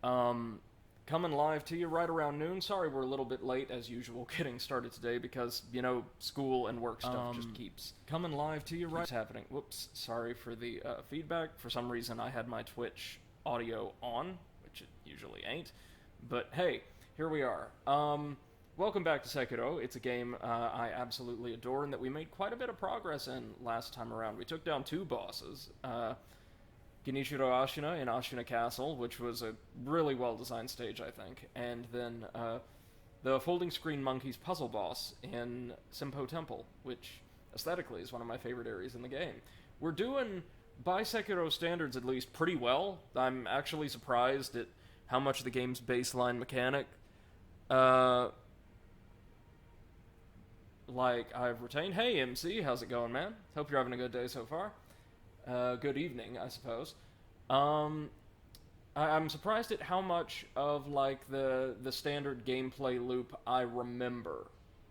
Coming live to you right around noon. Sorry we're a little bit late, as usual, getting started today because, school and work stuff just keeps coming live to you right. What's happening? Whoops, sorry for the feedback. For some reason, I had my Twitch audio on, which it usually ain't. But hey, here we are. Welcome back to Sekiro. It's a game I absolutely adore and that we made quite a bit of progress in last time around. We took down two bosses. Genichiro Ashina in Ashina Castle, which was a really well-designed stage, I think, and then the folding screen monkeys puzzle boss in Senpo Temple, which aesthetically is one of my favorite areas in the game. We're doing, by Sekiro standards at least, pretty well. I'm actually surprised at how much of the game's baseline mechanic, I've retained. Hey, MC, how's it going, man? Hope you're having a good day so far. Good evening, I suppose. I'm surprised at how much of, the standard gameplay loop I remember.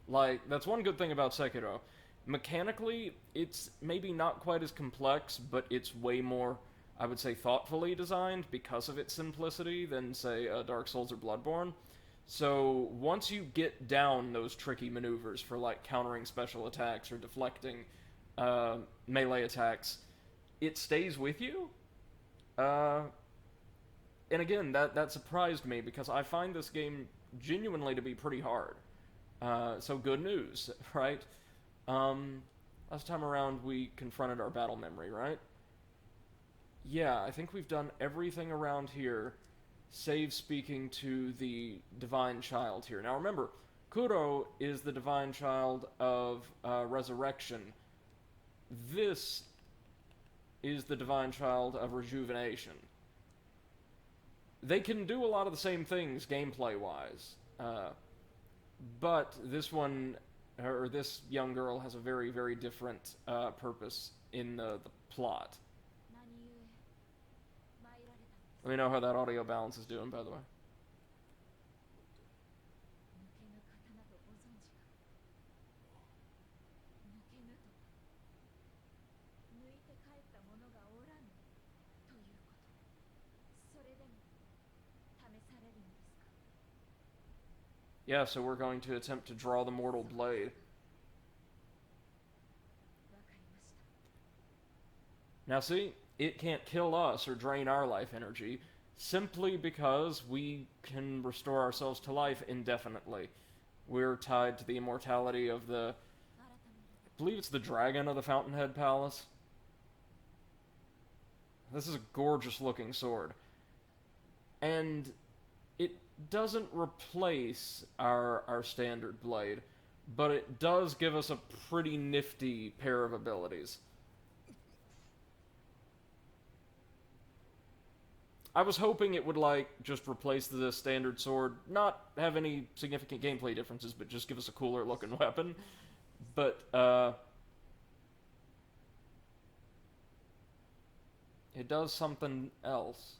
That's one good thing about Sekiro. Mechanically, it's maybe not quite as complex, but it's way more, I would say, thoughtfully designed because of its simplicity than, say, Dark Souls or Bloodborne. So, once you get down those tricky maneuvers for, countering special attacks or deflecting melee attacks, it stays with you. And again, that surprised me because I find this game genuinely to be pretty hard. So good news, right? Last time around we confronted our battle memory, right? Yeah, I think we've done everything around here, save speaking to the Divine Child here. Now remember, Kuro is the Divine Child of Resurrection. This is the Divine Child of Rejuvenation. They can do a lot of the same things gameplay-wise, but this one, or this young girl, has a very, very different purpose in the plot. Let me know how that audio balance is doing, by the way. Yeah, so we're going to attempt to draw the mortal blade. Now see, it can't kill us or drain our life energy, simply because we can restore ourselves to life indefinitely. We're tied to the immortality of I believe it's the dragon of the Fountainhead Palace. This is a gorgeous looking sword. And it doesn't replace our standard blade, but it does give us a pretty nifty pair of abilities. I was hoping it would, just replace the standard sword, not have any significant gameplay differences, but just give us a cooler looking weapon. But, it does something else.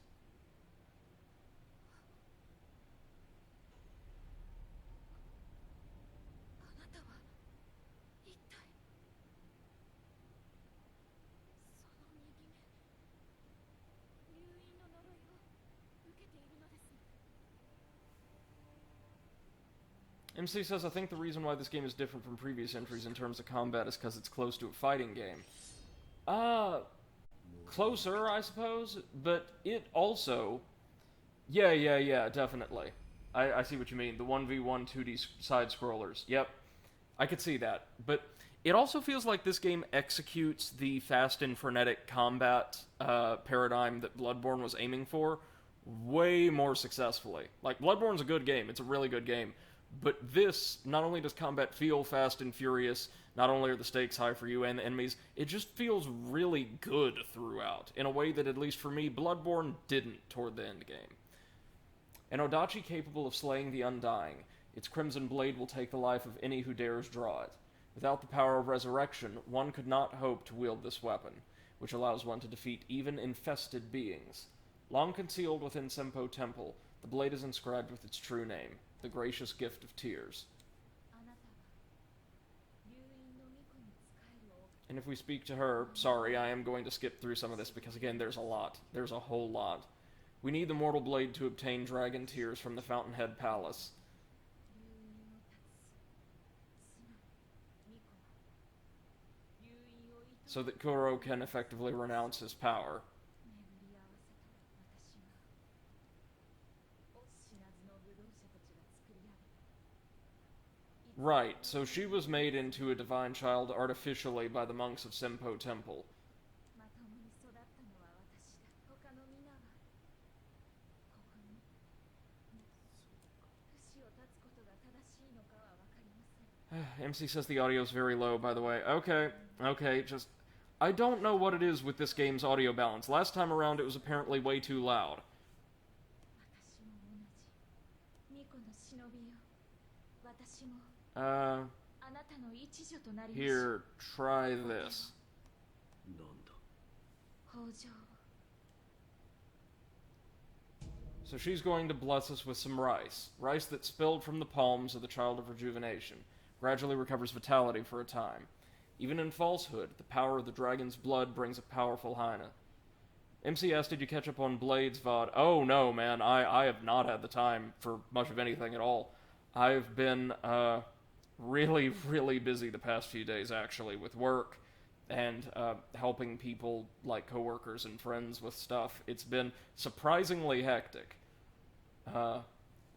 MC says, I think the reason why this game is different from previous entries in terms of combat is because it's close to a fighting game. Closer, I suppose, but it also... Yeah, definitely. I see what you mean. The 1v1 2D side-scrollers. Yep, I could see that. But it also feels like this game executes the fast and frenetic combat paradigm that Bloodborne was aiming for way more successfully. Bloodborne's a good game. It's a really good game. But this, not only does combat feel fast and furious, not only are the stakes high for you and the enemies, it just feels really good throughout, in a way that, at least for me, Bloodborne didn't toward the end game. An Odachi capable of slaying the undying, its crimson blade will take the life of any who dares draw it. Without the power of resurrection, one could not hope to wield this weapon, which allows one to defeat even infested beings. Long concealed within Senpo Temple, the blade is inscribed with its true name, the gracious gift of tears. And if we speak to her, sorry, I am going to skip through some of this because, again, there's a lot. There's a whole lot. We need the Mortal Blade to obtain Dragon Tears from the Fountainhead Palace. So that Kuro can effectively renounce his power. Right, so she was made into a divine child artificially by the monks of Senpo Temple. MC says the audio is very low, by the way. Okay, just... I don't know what it is with this game's audio balance. Last time around, it was apparently way too loud. Here, try this. So she's going to bless us with some rice. Rice that spilled from the palms of the Child of Rejuvenation. Gradually recovers vitality for a time. Even in falsehood, the power of the dragon's blood brings a powerful Hyena. MC asked, did you catch up on Blade's VOD? Oh, no, man. I have not had the time for much of anything at all. I've been, really, really busy the past few days, actually, with work and, helping people, like coworkers and friends with stuff. It's been surprisingly hectic.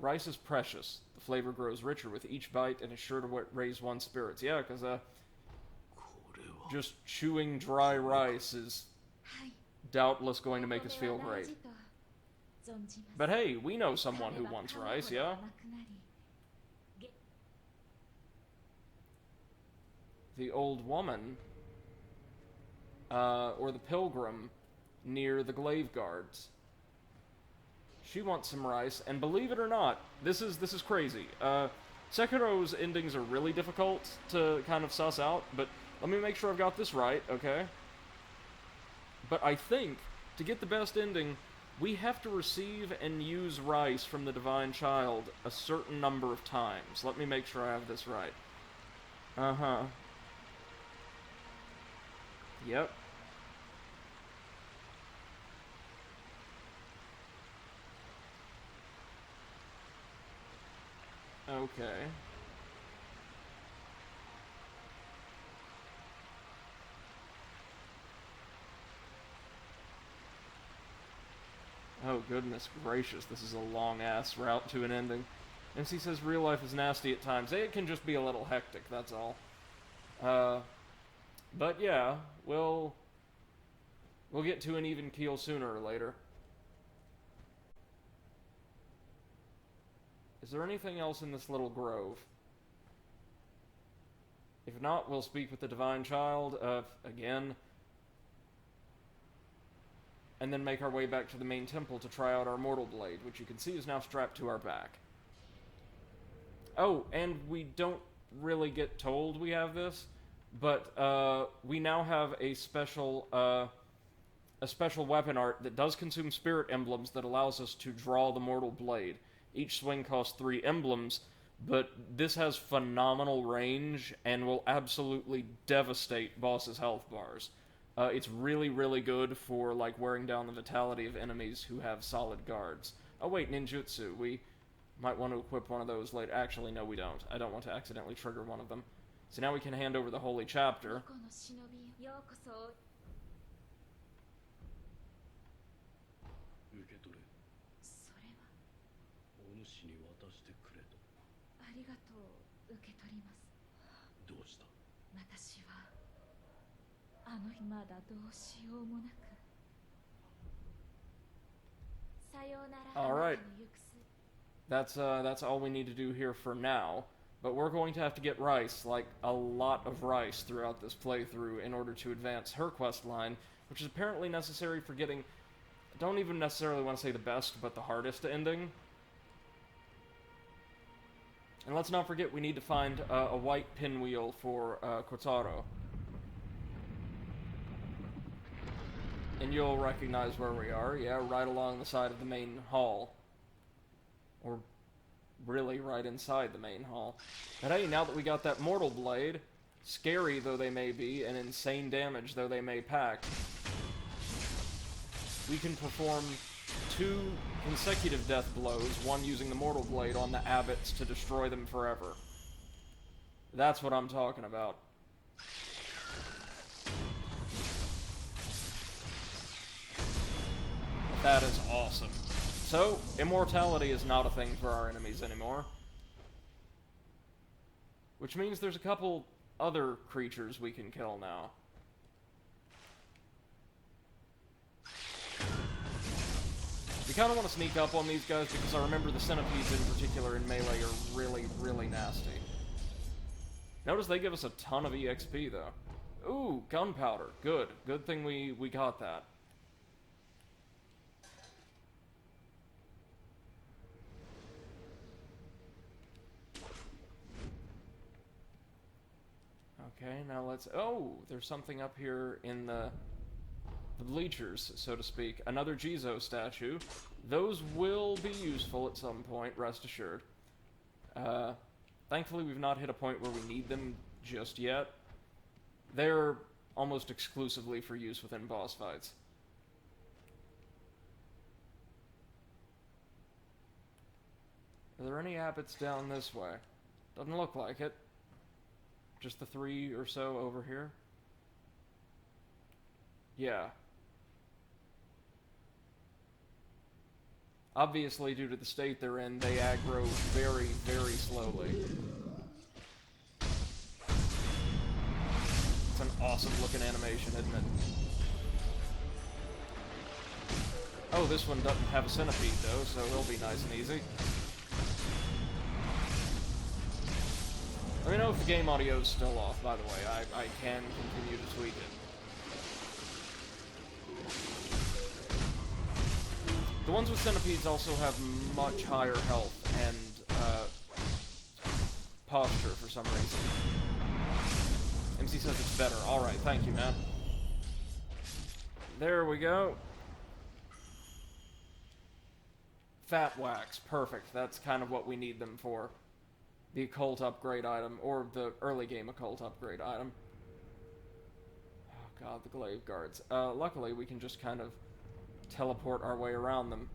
Rice is precious. The flavor grows richer with each bite and is sure to raise one's spirits. Yeah, because, just chewing dry rice is doubtless going to make us feel great. But hey, we know someone who wants rice, yeah? The old woman, or the pilgrim, near the glaive guards. She wants some rice, and believe it or not, this is crazy. Sekiro's endings are really difficult to kind of suss out, but let me make sure I've got this right, okay? But I think, to get the best ending, we have to receive and use rice from the Divine Child a certain number of times. Let me make sure I have this right. Uh-huh. Yep. Okay. Oh, goodness gracious, this is a long-ass route to an ending. MC says real life is nasty at times. It can just be a little hectic, that's all. But yeah, we'll get to an even keel sooner or later. Is there anything else in this little grove? If not, we'll speak with the Divine Child, again. And then make our way back to the main temple to try out our Mortal Blade, which you can see is now strapped to our back. Oh, and we don't really get told we have this, but we now have a special weapon art that does consume spirit emblems that allows us to draw the Mortal Blade. Each swing costs 3 emblems, but this has phenomenal range and will absolutely devastate bosses' health bars. It's really, really good for, like, wearing down the vitality of enemies who have solid guards. Oh wait, ninjutsu. We might want to equip one of those later. Actually, no we don't. I don't want to accidentally trigger one of them. So now we can hand over the Holy Chapter. Alright. That's all we need to do here for now. But we're going to have to get rice, like a lot of rice, throughout this playthrough in order to advance her quest line, which is apparently necessary for getting, I don't even necessarily want to say the best, but the hardest ending. And let's not forget we need to find a white pinwheel for Kotaro. And you'll recognize where we are, yeah, right along the side of the main hall. Or really right inside the main hall. But hey, now that we got that Mortal Blade, scary though they may be, and insane damage though they may pack, we can perform 2 consecutive death blows, one using the Mortal Blade on the abbots to destroy them forever. That's what I'm talking about. That is awesome. So, immortality is not a thing for our enemies anymore. Which means there's a couple other creatures we can kill now. We kind of want to sneak up on these guys because I remember the centipedes in particular in melee are really, really nasty. Notice they give us a ton of EXP though. Ooh, gunpowder. Good. Good thing we got that. Okay, now let's... Oh, there's something up here in the bleachers, so to speak. Another Jizo statue. Those will be useful at some point, rest assured. Thankfully, we've not hit a point where we need them just yet. They're almost exclusively for use within boss fights. Are there any abbots down this way? Doesn't look like it. Just the 3 or so over here? Yeah. Obviously, due to the state they're in, they aggro very, very slowly. It's an awesome looking animation, isn't it? Oh, this one doesn't have a centipede though, so it'll be nice and easy. Let me know if the game audio is still off, by the way. I can continue to tweak it. The ones with centipedes also have much higher health and posture for some reason. MC says it's better. Alright, thank you, man. There we go. Fat wax, perfect. That's kind of what we need them for. The occult upgrade item, or the early game occult upgrade item. Oh god, the glaive guards. Luckily, we can just kind of teleport our way around them.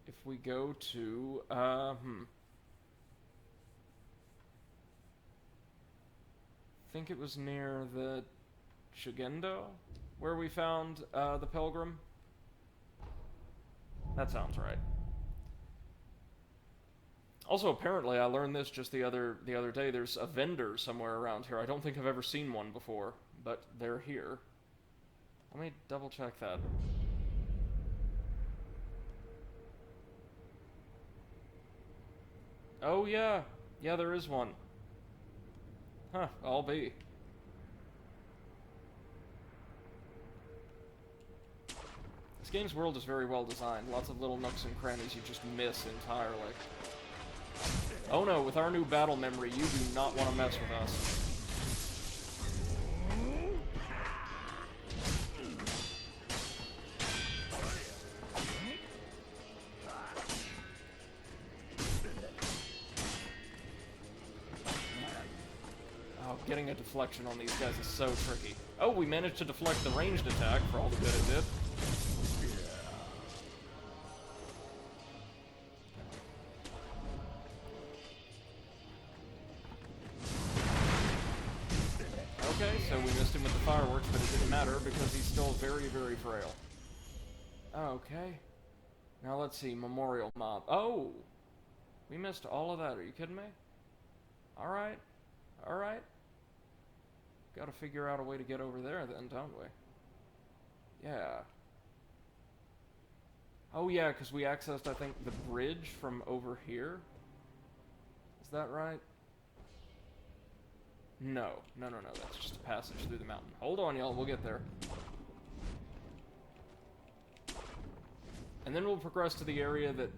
If we go to, I think it was near the Shugendo, where we found, the pilgrim. That sounds right. Also, apparently, I learned this just the other day. There's a vendor somewhere around here. I don't think I've ever seen one before, but they're here. Let me double check that. Oh yeah, yeah, there is one. Huh? I'll be. This game's world is very well designed. Lots of little nooks and crannies you just miss entirely. Oh no, with our new battle memory, you do not want to mess with us. Oh, getting a deflection on these guys is so tricky. Oh, we managed to deflect the ranged attack for all the good it did. Okay, so we missed him with the fireworks, but it didn't matter because he's still very, very frail. Okay. Now let's see, memorial mob. Oh! We missed all of that, are you kidding me? Alright. Alright. Gotta figure out a way to get over there then, don't we? Yeah. Oh yeah, because we accessed, I think, the bridge from over here? Is that right? No. No, that's just a passage through the mountain. Hold on, y'all, we'll get there. And then we'll progress to the area that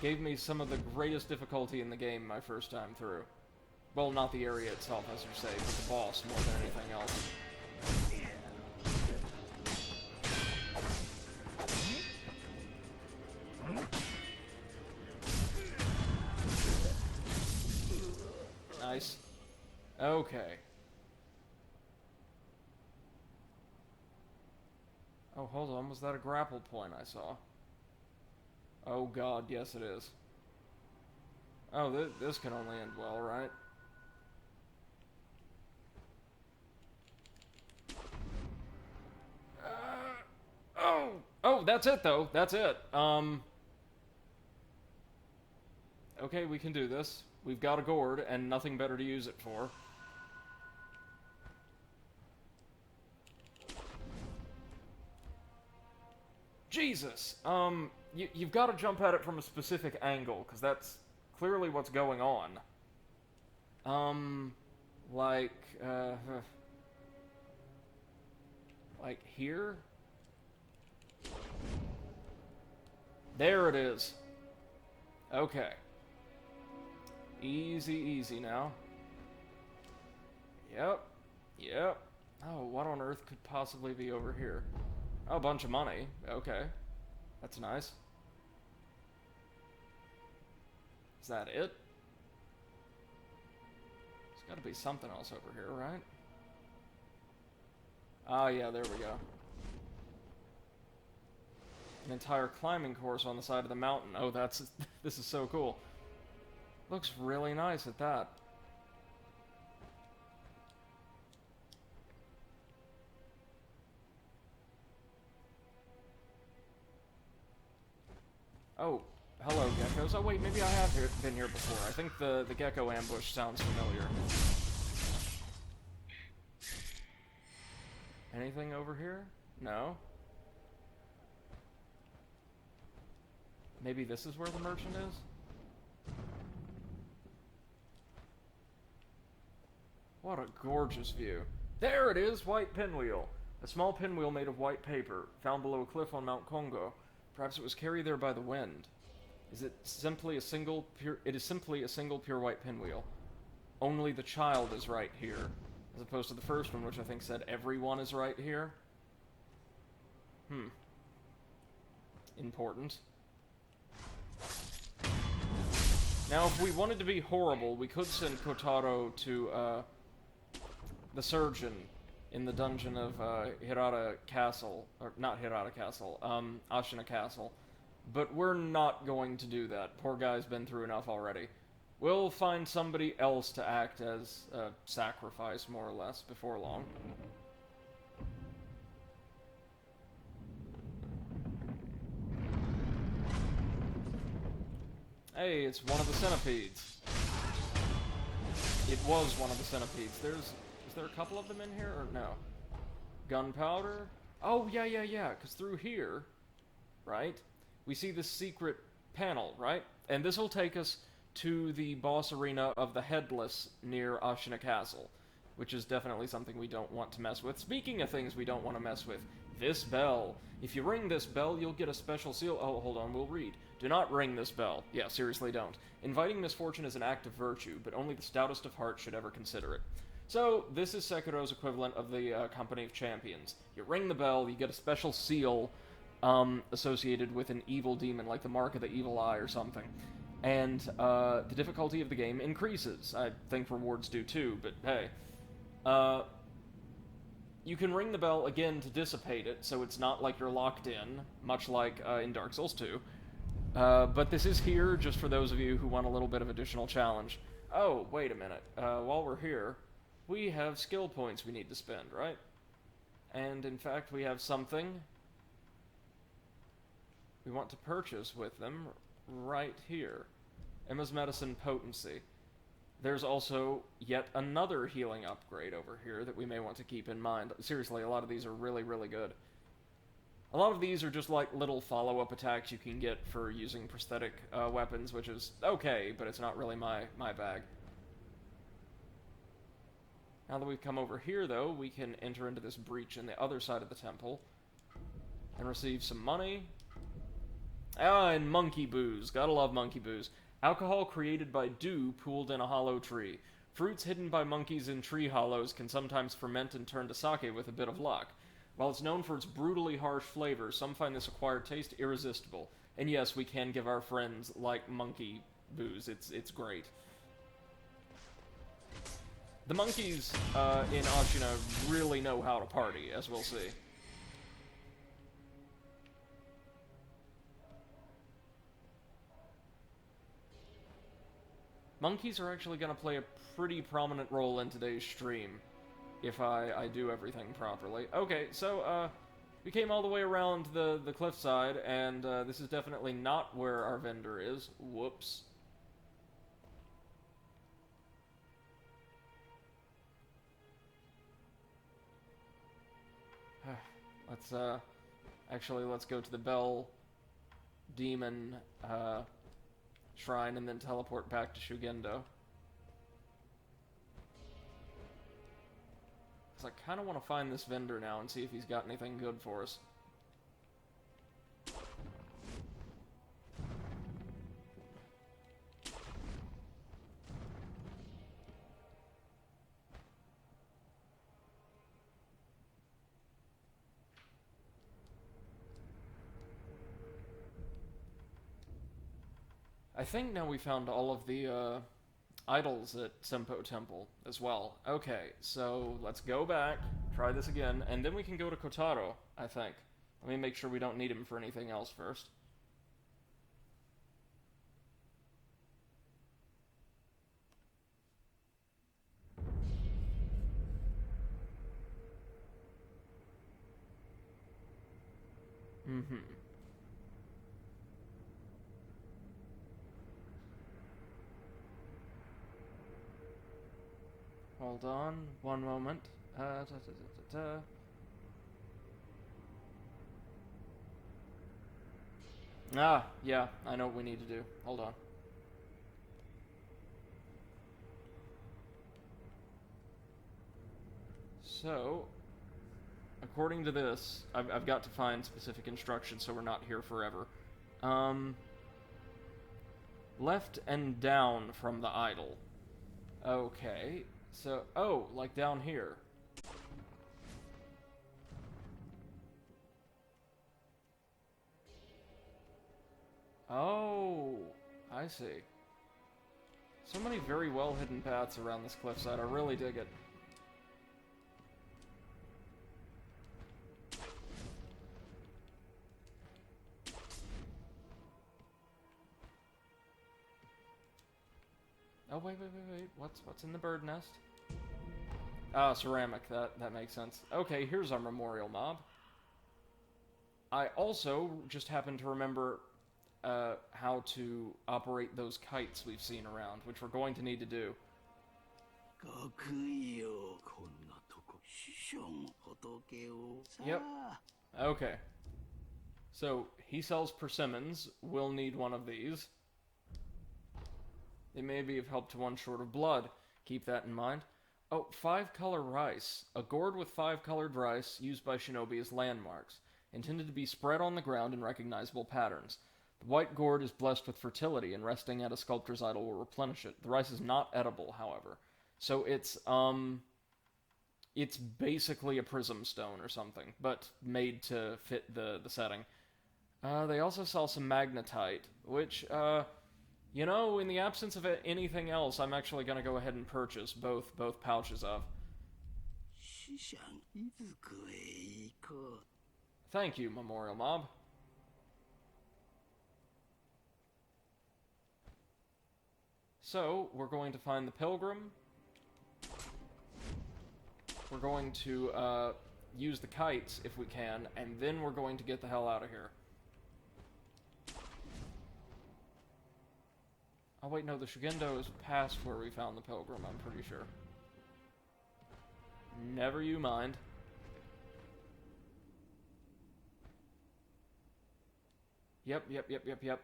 gave me some of the greatest difficulty in the game my first time through. Well, not the area itself, I should say, but the boss more than anything else. Nice. Okay. Oh, hold on. Was that a grapple point I saw? Oh god, yes it is. Oh, this can only end well, right? Oh, that's it though. That's it. Okay, we can do this. We've got a gourd and nothing better to use it for. Jesus! You've got to jump at it from a specific angle, because that's clearly what's going on. Like, like here? There it is. Okay. Easy, easy now. Yep. Yep. Oh, what on earth could possibly be over here? Oh, a bunch of money. Okay. That's nice. Is that it? There's gotta be something else over here, right? Ah, yeah, there we go. An entire climbing course on the side of the mountain. Oh, that's... this is so cool. Looks really nice at that. Oh, hello, geckos. Oh, wait, maybe I have been here before. I think the gecko ambush sounds familiar. Anything over here? No? Maybe this is where the merchant is? What a gorgeous view. There it is, white pinwheel. A small pinwheel made of white paper, found below a cliff on Mount Congo. Perhaps it was carried there by the wind. It is simply a single pure white pinwheel. Only the child is right here. As opposed to the first one, which I think said everyone is right here. Important. Now, if we wanted to be horrible, we could send Kotaro to, the surgeon in the dungeon of, Hirata Castle. Or, not Hirata Castle, Ashina Castle. But we're not going to do that. Poor guy's been through enough already. We'll find somebody else to act as a sacrifice, more or less, before long. Hey, it's one of the centipedes. It was one of the centipedes. Is there a couple of them in here, or no? Gunpowder? Oh, yeah, because through here, right, we see this secret panel, right? And this will take us to the boss arena of the Headless near Ashina Castle, which is definitely something we don't want to mess with. Speaking of things we don't want to mess with, this bell. If you ring this bell, you'll get a special seal. Oh, hold on, we'll read. Do not ring this bell. Yeah, seriously, don't. Inviting misfortune is an act of virtue, but only the stoutest of hearts should ever consider it. So, this is Sekiro's equivalent of the Company of Champions. You ring the bell, you get a special seal associated with an evil demon, like the Mark of the Evil Eye or something. And the difficulty of the game increases. I think rewards do too, but hey. You can ring the bell again to dissipate it, so it's not like you're locked in, much like in Dark Souls 2. But this is here just for those of you who want a little bit of additional challenge. Oh, wait a minute. While we're here, we have skill points we need to spend, right? And in fact, we have something we want to purchase with them right here. Emma's Medicine Potency. There's also yet another healing upgrade over here that we may want to keep in mind. Seriously, a lot of these are really, really good. A lot of these are just like little follow-up attacks you can get for using prosthetic weapons, which is okay, but it's not really my bag. Now that we've come over here, though, we can enter into this breach in the other side of the temple and receive some money. Ah, and monkey booze. Gotta love monkey booze. Alcohol created by dew pooled in a hollow tree. Fruits hidden by monkeys in tree hollows can sometimes ferment and turn to sake with a bit of luck. While it's known for its brutally harsh flavor, some find this acquired taste irresistible. And yes, we can give our friends, like, monkey booze. It's great. The monkeys in Ashina really know how to party, as we'll see. Monkeys are actually going to play a pretty prominent role in today's stream, if I do everything properly. Okay, so, we came all the way around the cliffside, and this is definitely not where our vendor is. Whoops. Let's go to the Bell Demon Shrine and then teleport back to Shugendo. Because I kind of want to find this vendor now and see if he's got anything good for us. I think now we found all of the idols at Senpo Temple as well. Okay, so let's go back, try this again, and then we can go to Kotaro, I think. Let me make sure we don't need him for anything else first. Mm-hmm. Hold on, one moment. Ah, yeah, I know what we need to do. Hold on. So, according to this, I've got to find specific instructions so we're not here forever. Left and down from the idol. Okay, so, oh, like down here. Oh, I see. So many very well hidden paths around this cliffside, I really dig it. Oh, wait. What's in the bird nest? Ah, ceramic. That makes sense. Okay, here's our memorial mob. I also just happened to remember how to operate those kites we've seen around, which we're going to need to do. Yep. Okay. So, he sells persimmons. We'll need one of these. They may be of help to one short of blood. Keep that in mind. Oh, 5-color rice. A gourd with 5-colored rice used by shinobi as landmarks, intended to be spread on the ground in recognizable patterns. The white gourd is blessed with fertility, and resting at a sculptor's idol will replenish it. The rice is not edible, however. So it's basically a prism stone or something, but made to fit the setting. They also sell some magnetite, which, you know, in the absence of anything else, I'm actually going to go ahead and purchase both pouches of. Thank you, Memorial Mob. So, we're going to find the pilgrim. We're going to use the kites if we can, and then we're going to get the hell out of here. Oh wait, no, the Shugendo is past where we found the pilgrim, I'm pretty sure. Never you mind. Yep.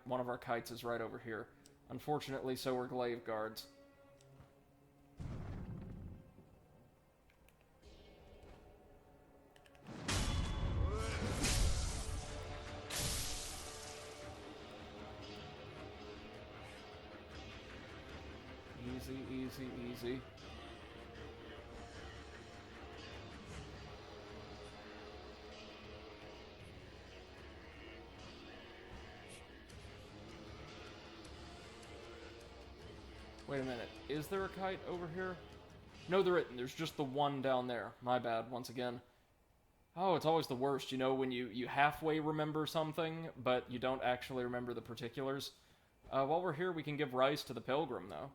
One of our kites is right over here. Unfortunately, so are glaive guards. Easy. Wait a minute, is there a kite over here? No, there isn't. There's just the one down there. My bad, once again. Oh, it's always the worst, you know, when you halfway remember something, but you don't actually remember the particulars. While we're here, we can give rice to the pilgrim, though.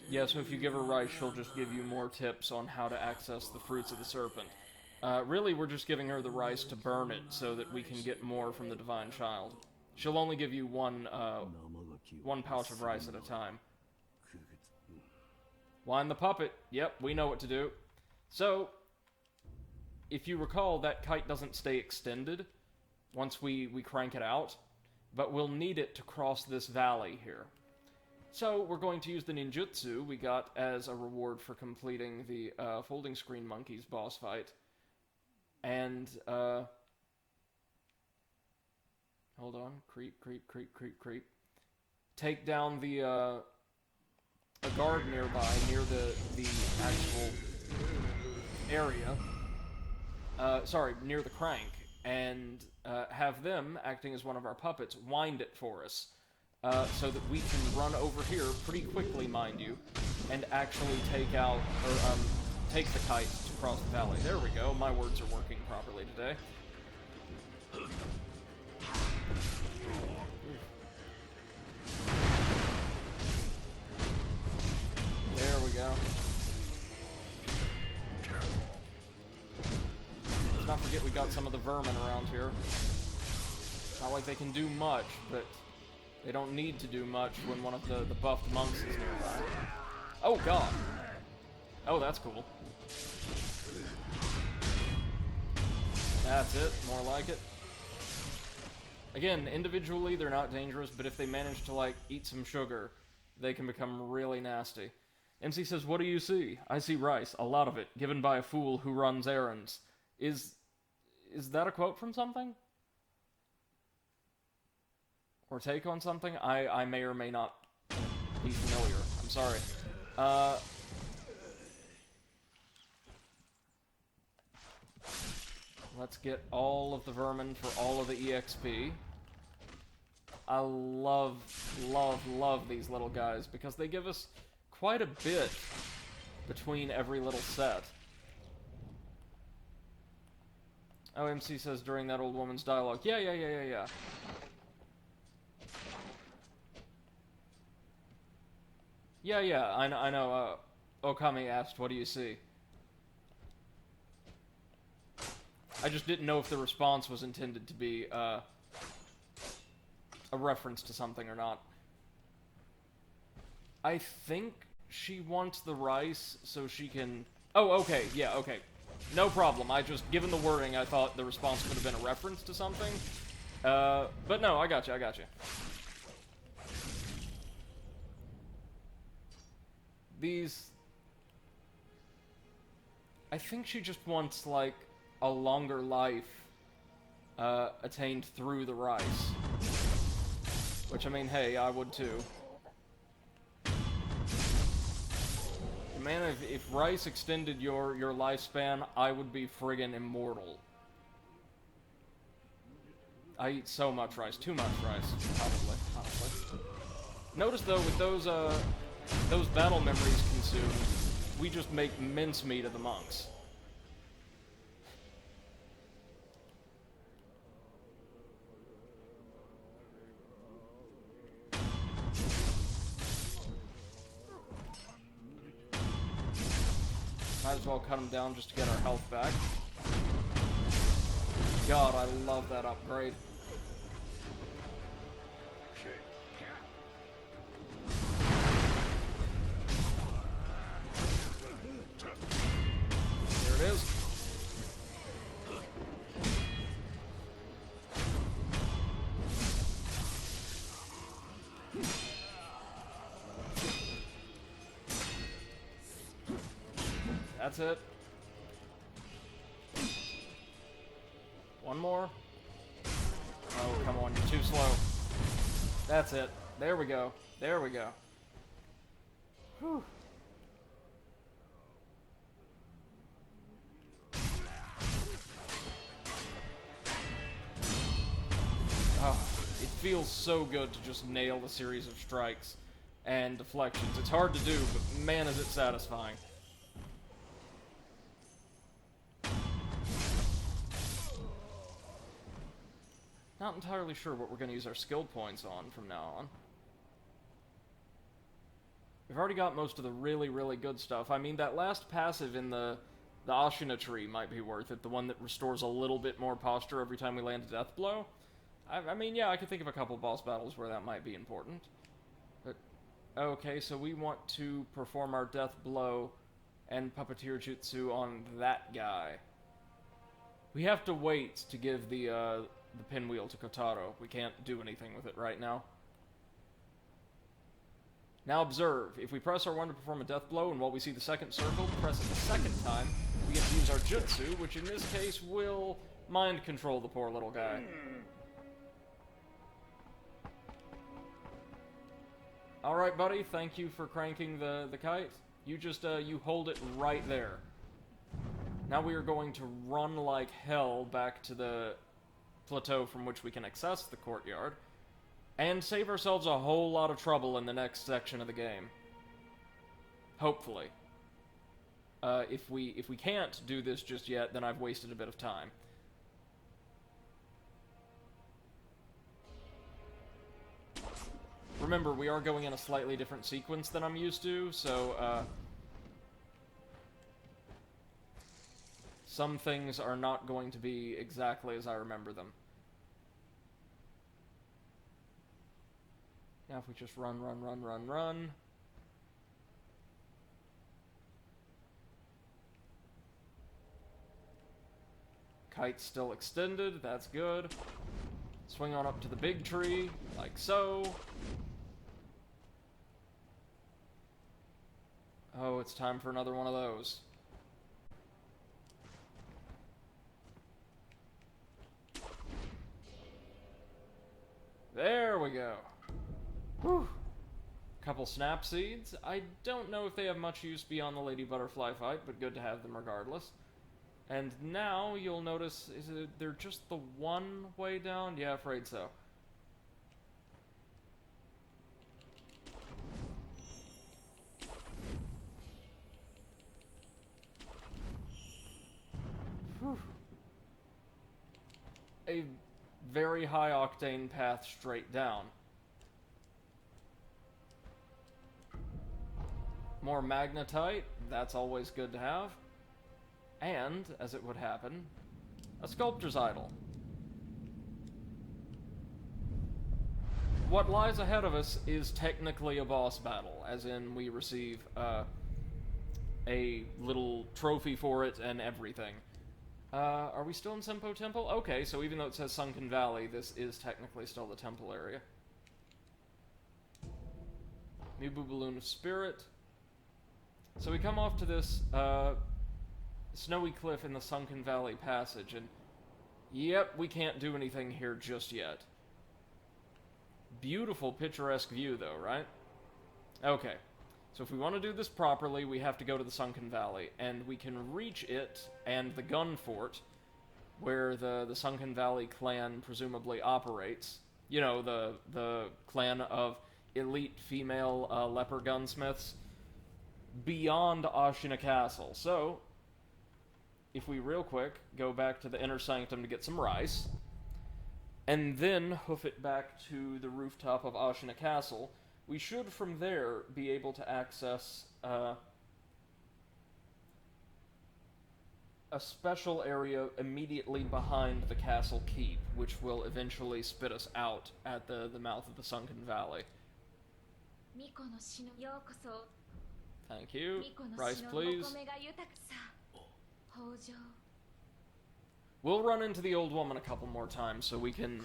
Yeah, so if you give her rice, she'll just give you more tips on how to access the fruits of the serpent. Really, we're just giving her the rice to burn it so that we can get more from the Divine Child. She'll only give you one pouch of rice at a time. Wind the puppet. Yep, we know what to do. So, if you recall, that kite doesn't stay extended once we crank it out, but we'll need it to cross this valley here. So, we're going to use the ninjutsu we got as a reward for completing the Folding Screen Monkeys boss fight. And, hold on. Creep, creep, creep, creep, creep. Take down the, a guard nearby, near the actual area. Near the crank. And, have them, acting as one of our puppets, wind it for us. So that we can run over here pretty quickly, mind you, and actually take out, or, take the kite to cross the valley. There we go, my words are working properly today. There we go. Let's not forget we got some of the vermin around here. Not like they can do much, but they don't need to do much when one of the buffed monks is nearby. Oh, God. Oh, that's cool. That's it. More like it. Again, individually, they're not dangerous, but if they manage to, like, eat some sugar, they can become really nasty. MC says, what do you see? I see rice. A lot of it. Given by a fool who runs errands. Is that a quote from something? Or take on something? I may or may not be familiar. I'm sorry. Let's get all of the vermin for all of the EXP. I love, love, love these little guys because they give us quite a bit between every little set. OMC says during that old woman's dialogue, yeah. Yeah, I know, Okami asked, what do you see? I just didn't know if the response was intended to be, a reference to something or not. I think she wants the rice so she can... Oh, okay, yeah, okay. No problem, given the wording, I thought the response could have been a reference to something. But no, I got you. These... I think she just wants, like, a longer life, attained through the rice. Which, I mean, hey, I would too. Man, if rice extended your lifespan, I would be friggin' immortal. I eat so much rice. Too much rice, probably, honestly. Notice, though, with those battle memories consumed, we just make mincemeat of the monks. Might as well cut them down just to get our health back. God, I love that upgrade. There it is. That's it. One more. Oh, come on, you're too slow. That's it. There we go. There we go. Whew. feels so good to just nail a series of strikes and deflections. It's hard to do, but man is it satisfying. Not entirely sure what we're going to use our skill points on from now on. We've already got most of the really, really good stuff. I mean, that last passive in the Ashina tree might be worth it. The one that restores a little bit more posture every time we land a death blow. I mean, yeah, I could think of a couple boss battles where that might be important. But, okay, so we want to perform our death blow and puppeteer jutsu on that guy. We have to wait to give the pinwheel to Kotaro. We can't do anything with it right now. Now observe, if we press R1 to perform a death blow, and while we see the second circle, press it the second time, we get to use our jutsu, which in this case will mind control the poor little guy. Alright, buddy, thank you for cranking the kite. You just, you hold it right there. Now we are going to run like hell back to the plateau from which we can access the courtyard, and save ourselves a whole lot of trouble in the next section of the game. Hopefully. If we can't do this just yet, then I've wasted a bit of time. Remember, we are going in a slightly different sequence than I'm used to, so, some things are not going to be exactly as I remember them. Now if we just run. Kite's still extended, that's good. Swing on up to the big tree, like so. Oh, it's time for another one of those. There we go. Whew. Couple snap seeds. I don't know if they have much use beyond the Lady Butterfly fight, but good to have them regardless. And now you'll notice, they're just the one way down? Yeah, afraid so. Whew. A very high octane path straight down. More magnetite, that's always good to have. And, as it would happen, a sculptor's idol. What lies ahead of us is technically a boss battle, as in we receive a little trophy for it and everything. Are we still in Senpo Temple? Okay, so even though it says Sunken Valley, this is technically still the temple area. Mibu Balloon of Spirit. So we come off to this snowy cliff in the Sunken Valley passage, and yep, we can't do anything here just yet. Beautiful, picturesque view, though, right? Okay, so if we want to do this properly, we have to go to the Sunken Valley, and we can reach it and the Gunfort, where the Sunken Valley clan presumably operates. You know, the clan of elite female leper gunsmiths, beyond Ashina Castle. So, if we real quick go back to the inner sanctum to get some rice, and then hoof it back to the rooftop of Ashina Castle, we should from there be able to access a special area immediately behind the castle keep, which will eventually spit us out at the mouth of the Sunken Valley. Thank you. Rice, please. We'll run into the old woman a couple more times so we can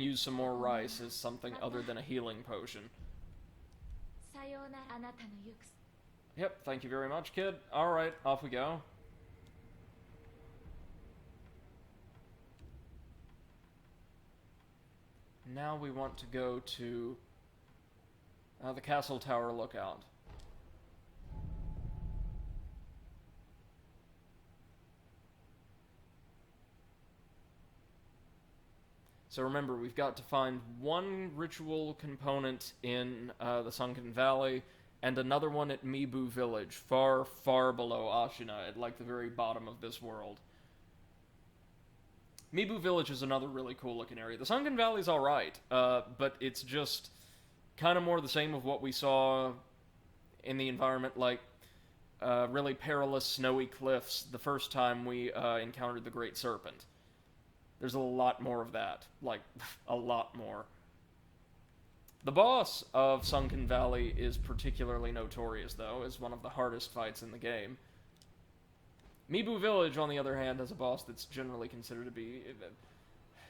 use some more rice as something other than a healing potion. Yep, thank you very much, kid. Alright, off we go. Now we want to go to the Castle Tower Lookout. So remember, we've got to find one ritual component in the Sunken Valley, and another one at Mibu Village, far, far below Ashina, at like the very bottom of this world. Mibu Village is another really cool looking area. The Sunken Valley's alright, but it's just kind of more the same of what we saw in the environment, like really perilous snowy cliffs the first time we encountered the Great Serpent. There's a lot more of that. Like, a lot more. The boss of Sunken Valley is particularly notorious, though, as one of the hardest fights in the game. Mibu Village, on the other hand, has a boss that's generally considered to be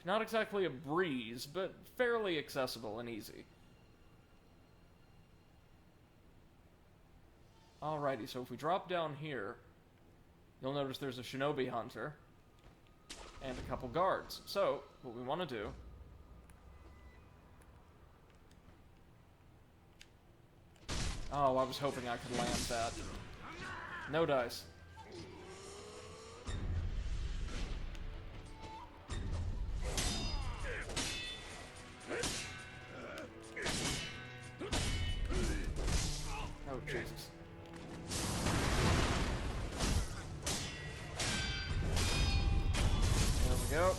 not exactly a breeze, but fairly accessible and easy. Alrighty, so if we drop down here, you'll notice there's a shinobi hunter and a couple guards. So, what we want to do... Oh, I was hoping I could land that. No dice. Oh, Jesus. There we go.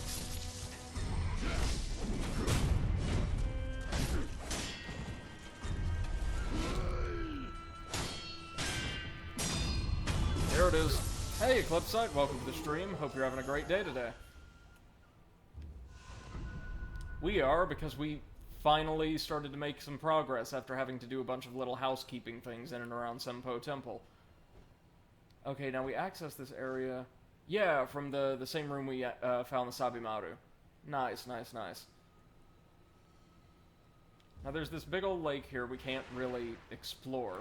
There it is. Hey, Eclipsite, welcome to the stream. Hope you're having a great day today. We are, because we finally started to make some progress after having to do a bunch of little housekeeping things in and around Senpo Temple. Okay, now we access this area... Yeah, from the same room we found the Sabimaru. Nice, nice, nice. Now there's this big old lake here we can't really explore.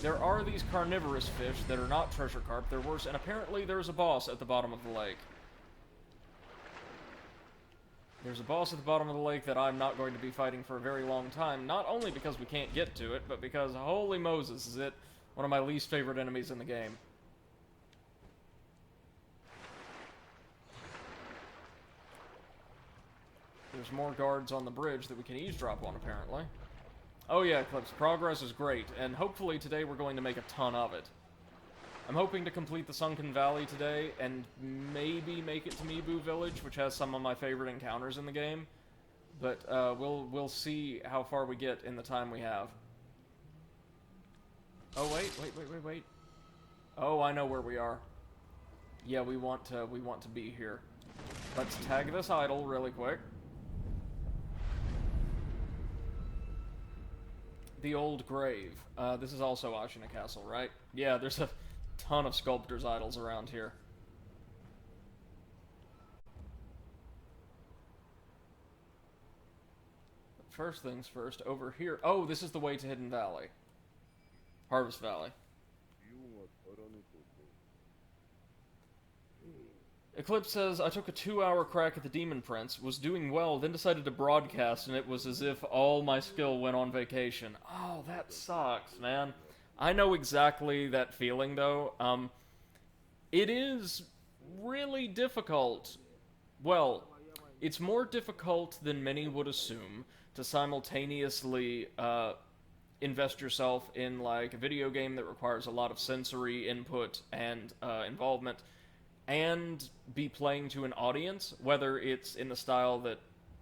There are these carnivorous fish that are not treasure carp, they're worse, and apparently there's a boss at the bottom of the lake. There's a boss at the bottom of the lake that I'm not going to be fighting for a very long time, not only because we can't get to it, but because, holy Moses, is it one of my least favorite enemies in the game. There's more guards on the bridge that we can eavesdrop on, apparently. Oh yeah, Eclipse, progress is great, and hopefully today we're going to make a ton of it. I'm hoping to complete the Sunken Valley today, and maybe make it to Mibu Village, which has some of my favorite encounters in the game. But we'll see how far we get in the time we have. Oh wait. Oh, I know where we are. Yeah, we want to be here. Let's tag this idol really quick. The Old Grave. This is also Ashina Castle, right? Yeah, there's a ton of sculptor's idols around here. But first things first, over here... Oh, this is the way to Hidden Valley. Harvest Valley. Eclipse says, I took a 2-hour crack at the Demon Prince, was doing well, then decided to broadcast, and it was as if all my skill went on vacation. Oh, that sucks, man. I know exactly that feeling, though. It is really difficult. Well, it's more difficult than many would assume to simultaneously invest yourself in, like, a video game that requires a lot of sensory input and involvement, and be playing to an audience, whether it's in the style that,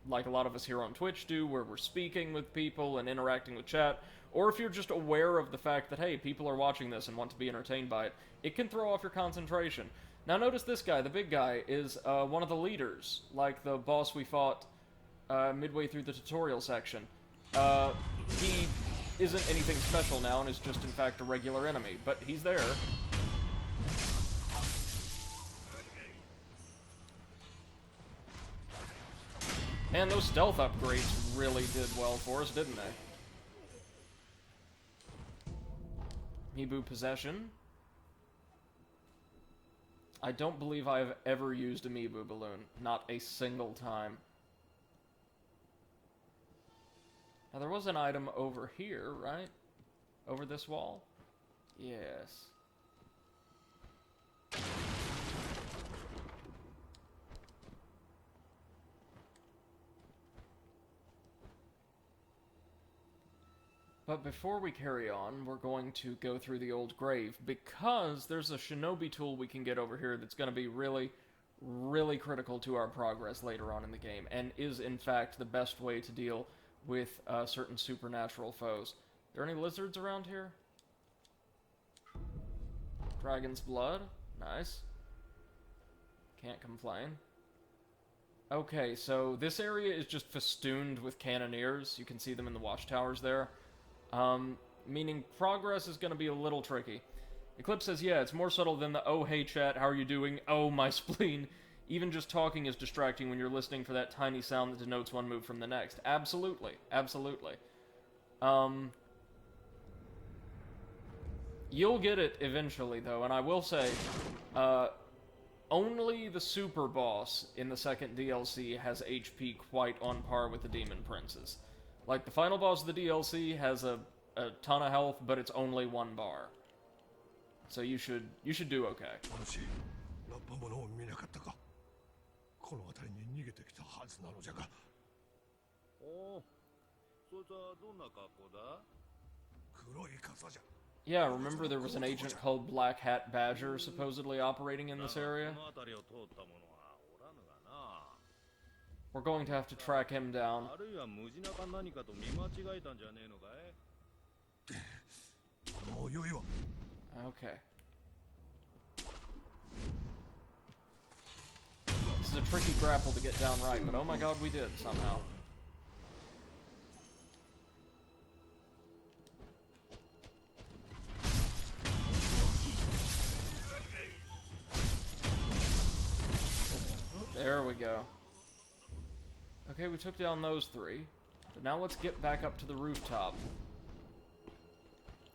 like a lot of us here on Twitch do, where we're speaking with people and interacting with chat, or if you're just aware of the fact that, hey, people are watching this and want to be entertained by it, it can throw off your concentration. Now notice this guy, the big guy, is one of the leaders, like the boss we fought midway through the tutorial section. He isn't anything special now and is just, in fact, a regular enemy, but he's there. Man, those stealth upgrades really did well for us, didn't they? Mibu Possession. I don't believe I have ever used a Mibu balloon. Not a single time. Now, there was an item over here, right? Over this wall? Yes. But before we carry on, we're going to go through the old grave, because there's a shinobi tool we can get over here that's going to be really, really critical to our progress later on in the game, and is, in fact, the best way to deal with certain supernatural foes. Are there any lizards around here? Dragon's blood. Nice. Can't complain. Okay, so this area is just festooned with cannoneers. You can see them in the watchtowers there. Meaning progress is going to be a little tricky. Eclipse says, yeah, it's more subtle than the, oh, hey, chat, how are you doing? Oh, my spleen. Even just talking is distracting when you're listening for that tiny sound that denotes one move from the next. Absolutely. Absolutely. You'll get it eventually, though, and I will say, only the super boss in the second DLC has HP quite on par with the Demon Princes. Like, the final boss of the DLC has a ton of health, but it's only 1 bar. So you should do okay. Yeah, remember there was an agent called Black Hat Badger supposedly operating in this area? We're going to have to track him down. Okay. This is a tricky grapple to get down right, but oh my god, we did somehow. There we go. Okay, we took down those 3. But now let's get back up to the rooftop.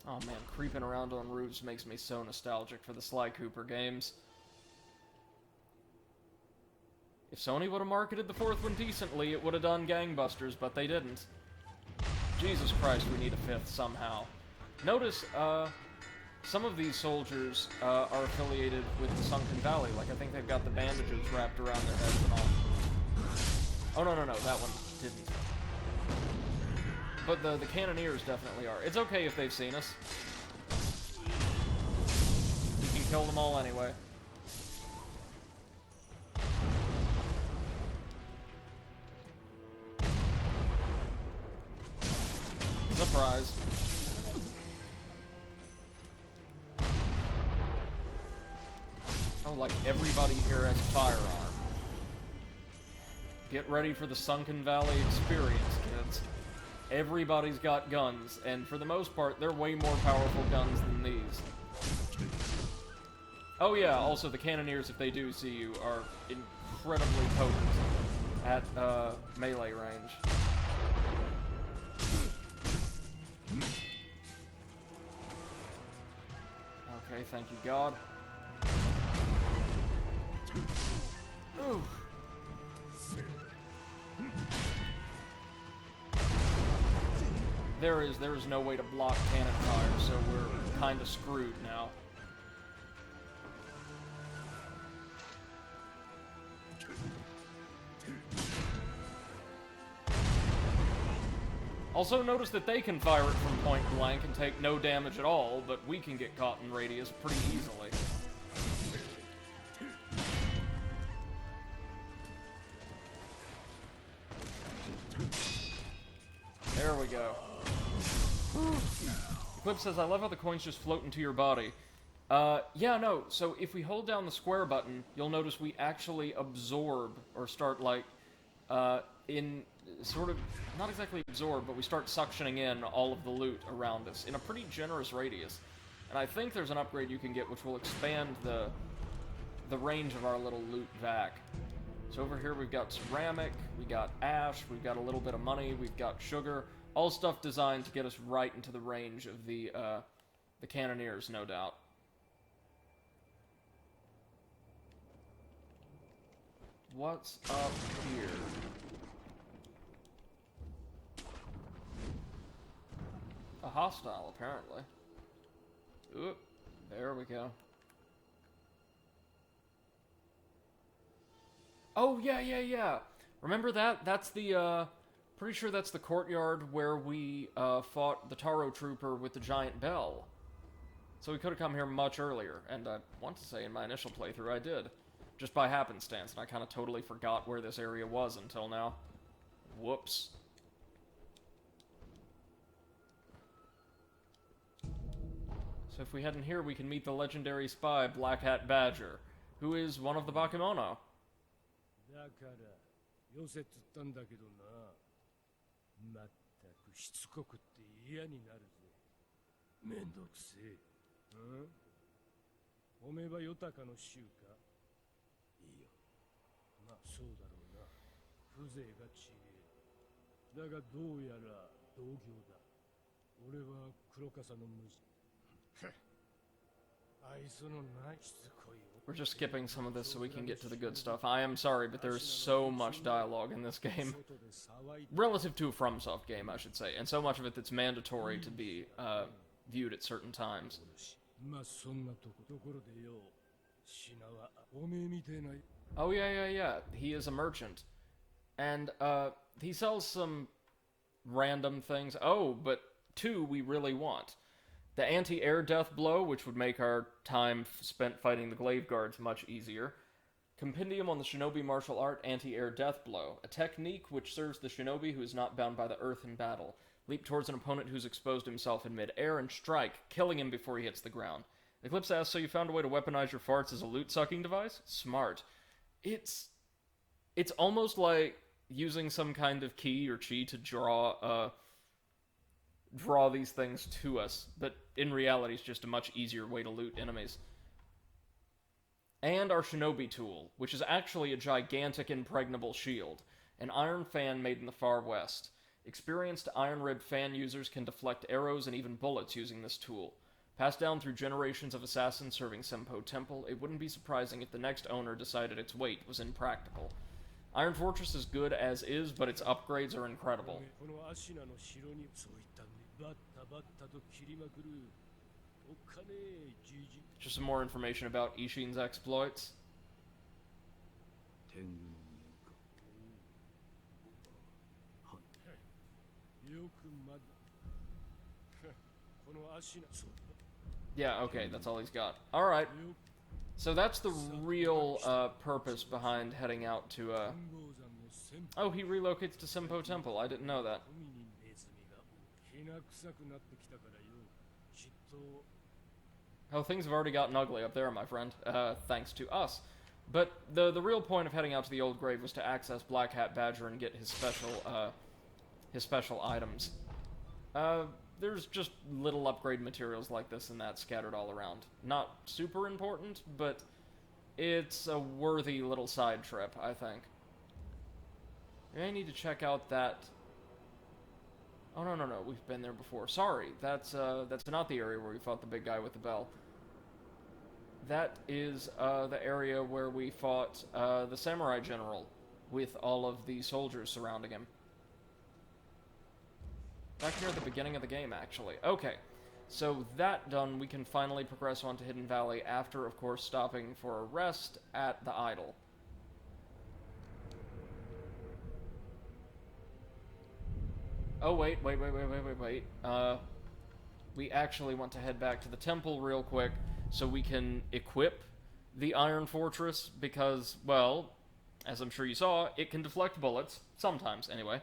Oh man, creeping around on roofs makes me so nostalgic for the Sly Cooper games. If Sony would have marketed the 4th one decently, it would have done gangbusters, but they didn't. Jesus Christ, we need a 5th somehow. Notice, some of these soldiers are affiliated with the Sunken Valley. Like, I think they've got the bandages wrapped around their heads and all. Oh, no, that one didn't. But the cannoneers definitely are. It's okay if they've seen us. You can kill them all anyway. Surprise. Oh, like everybody here has a firearm. Get ready for the Sunken Valley experience, kids. Everybody's got guns, and for the most part, they're way more powerful guns than these. Oh yeah, also the cannoneers, if they do see you, are incredibly potent at melee range. Okay, thank you, God. Ooh. There is no way to block cannon fire, so we're kind of screwed now. Also, notice that they can fire it from point blank and take no damage at all, but we can get caught in radius pretty easily. There we go. Eclipse says, I love how the coins just float into your body. Yeah, no, so if we hold down the square button, you'll notice we actually absorb, or start, like, in sort of, not exactly absorb, but we start suctioning in all of the loot around us in a pretty generous radius. And I think there's an upgrade you can get which will expand the range of our little loot vac. So over here we've got ceramic, we got ash, we've got a little bit of money, we've got sugar, all stuff designed to get us right into the range of the cannoneers, no doubt. What's up here? A hostile, apparently. Oop, there we go. Oh, yeah. Remember that? That's the, Pretty sure that's the courtyard where we fought the Taro Trooper with the giant bell. So we could have come here much earlier, and I want to say in my initial playthrough I did. Just by happenstance, and I kind of totally forgot where this area was until now. Whoops. So if we head in here, we can meet the legendary spy, Black Hat Badger, who is one of the Bakemono. だから寄せつったんだけどな。まったくしつこくって嫌になるぜ。めんどくせえ。おめえは豊かの衆か。いいよ。まあそうだろうな。風情が違え。だがどうやら同業だ。俺は黒笠の無事。愛想のないしつこい。We're just skipping some of this so we can get to the good stuff. I am sorry, but there's so much dialogue in this game. Relative to a FromSoft game, I should say. And so much of it that's mandatory to be viewed at certain times. Oh, yeah. He is a merchant. And he sells some random things. Oh, but two we really want. The anti-air death blow, which would make our time spent fighting the glaive guards much easier. Compendium on the shinobi martial art, anti-air death blow. A technique which serves the shinobi who is not bound by the earth in battle. Leap towards an opponent who's exposed himself in mid-air and strike, killing him before he hits the ground. Eclipse asks, so you found a way to weaponize your farts as a loot-sucking device? Smart. It's almost like using some kind of key or chi to draw these things to us, but in reality it's just a much easier way to loot enemies. And our shinobi tool, which is actually a gigantic impregnable shield, an iron fan made in the far west. Experienced iron-ribbed fan users can deflect arrows and even bullets using this tool. Passed down through generations of assassins serving Senpo Temple, it wouldn't be surprising if the next owner decided its weight was impractical. Iron Fortress is good as is, but its upgrades are incredible. Just some more information about Ishin's exploits. Yeah, okay, that's all he's got. Alright. So that's the real purpose behind heading out to, Oh, he relocates to Senpo Temple. I didn't know that. Oh, things have already gotten ugly up there, my friend. Thanks to us. But the real point of heading out to the old grave was to access Black Hat Badger and get his special items. There's just little upgrade materials like this and that scattered all around. Not super important, but it's a worthy little side trip, I think. I need to check out that... Oh, no, we've been there before. Sorry, that's not the area where we fought the big guy with the bell. That is the area where we fought the samurai general with all of the soldiers surrounding him. Back here at the beginning of the game, actually. Okay, so that done, we can finally progress on to Hidden Valley after, of course, stopping for a rest at the idol. Oh, wait. We actually want to head back to the temple real quick so we can equip the Iron Fortress because, well, as I'm sure you saw, it can deflect bullets. Sometimes, anyway.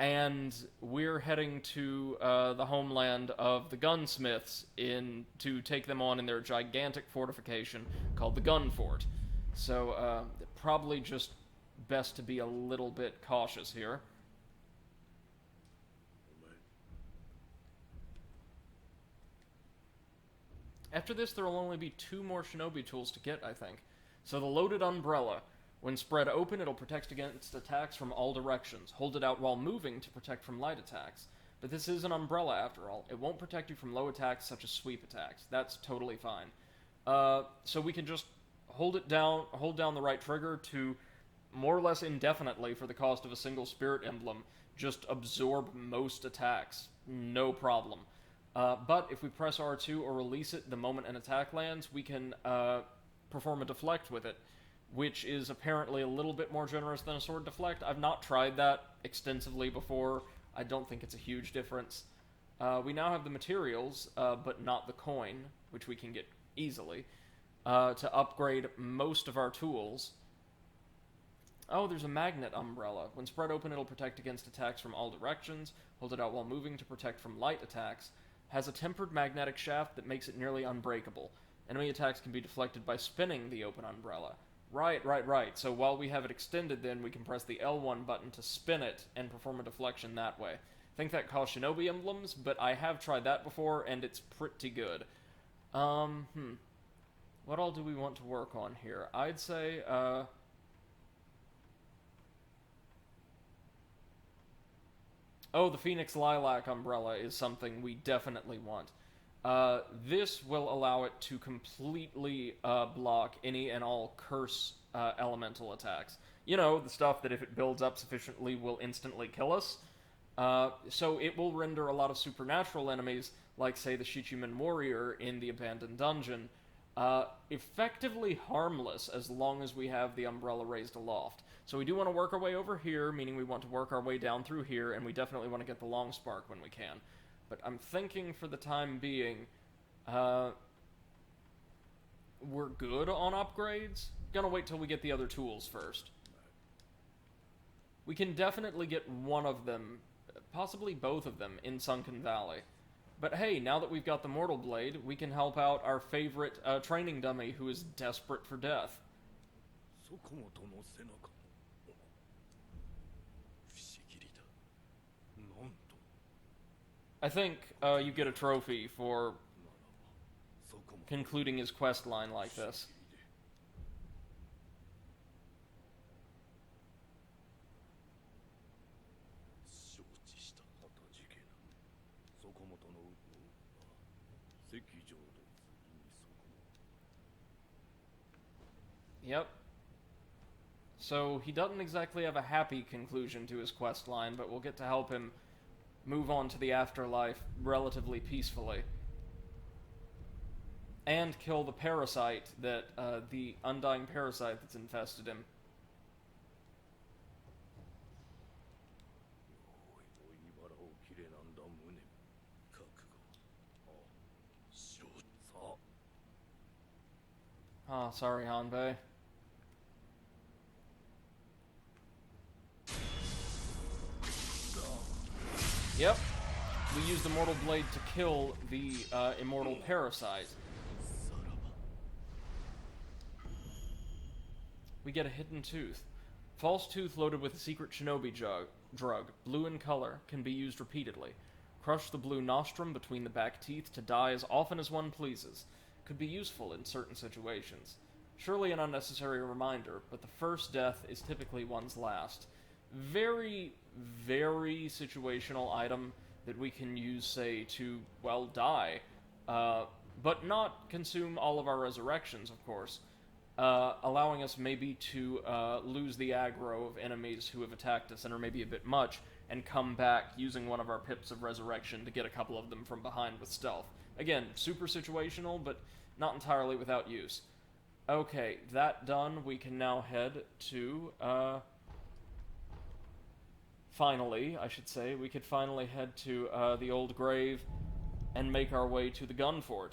And we're heading to the homeland of the gunsmiths to take them on in their gigantic fortification called the Gunfort. So, probably just best to be a little bit cautious here. After this, there will only be 2 more shinobi tools to get, I think. So the loaded umbrella. When spread open, it'll protect against attacks from all directions. Hold it out while moving to protect from light attacks. But this is an umbrella, after all. It won't protect you from low attacks, such as sweep attacks. That's totally fine. So we can just hold down the right trigger to, more or less indefinitely, for the cost of a single spirit emblem, just absorb most attacks. No problem. But if we press R2 or release it the moment an attack lands, we can perform a deflect with it, which is apparently a little bit more generous than a sword deflect. I've not tried that extensively before. I don't think it's a huge difference. We now have the materials, but not the coin, which we can get easily, to upgrade most of our tools. Oh, there's a magnet umbrella. When spread open, it'll protect against attacks from all directions. Hold it out while moving to protect from light attacks. Has a tempered magnetic shaft that makes it nearly unbreakable. Enemy attacks can be deflected by spinning the open umbrella. Right. So while we have it extended, then we can press the L1 button to spin it and perform a deflection that way. I think that calls Shinobi emblems, but I have tried that before, and it's pretty good. What all do we want to work on here? I'd say, oh, the Phoenix Lilac umbrella is something we definitely want. This will allow it to completely block any and all curse elemental attacks. You know, the stuff that if it builds up sufficiently will instantly kill us. So it will render a lot of supernatural enemies, like, say, the Shichiman Warrior in the Abandoned Dungeon, effectively harmless as long as we have the umbrella raised aloft. So we do want to work our way over here, meaning we want to work our way down through here, and we definitely want to get the long spark when we can. But I'm thinking for the time being, we're good on upgrades. Gonna wait till we get the other tools first. We can definitely get one of them, possibly both of them, in Sunken Valley. But hey, now that we've got the Mortal Blade, we can help out our favorite training dummy who is desperate for death. I think you get a trophy for concluding his quest line like this. Yep. So he doesn't exactly have a happy conclusion to his quest line, but we'll get to help him move on to the afterlife relatively peacefully. And kill the parasite that, the undying parasite that's infested him. Oh, sorry, Hanbei. Yep. We use the Mortal Blade to kill the immortal parasite. We get a hidden tooth. False tooth loaded with a secret shinobi drug, blue in color, can be used repeatedly. Crush the blue nostrum between the back teeth to die as often as one pleases. Could be useful in certain situations. Surely an unnecessary reminder, but the first death is typically one's last. Very, very situational item that we can use, say, to, well, die. But not consume all of our resurrections, of course. Allowing us maybe to lose the aggro of enemies who have attacked us and are maybe a bit much, and come back using one of our pips of resurrection to get a couple of them from behind with stealth. Again, super situational, but not entirely without use. Okay, that done, we can now head to, finally, I should say, we could finally head to the old grave and make our way to the Gunfort.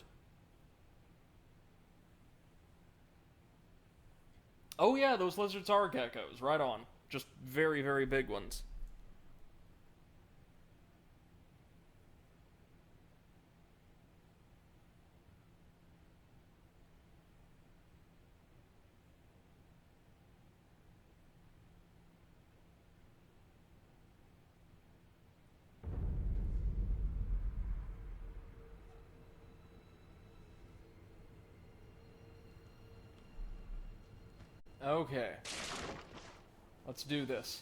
Oh yeah, those lizards are geckos, right on. Just very, very big ones. Okay. Let's do this.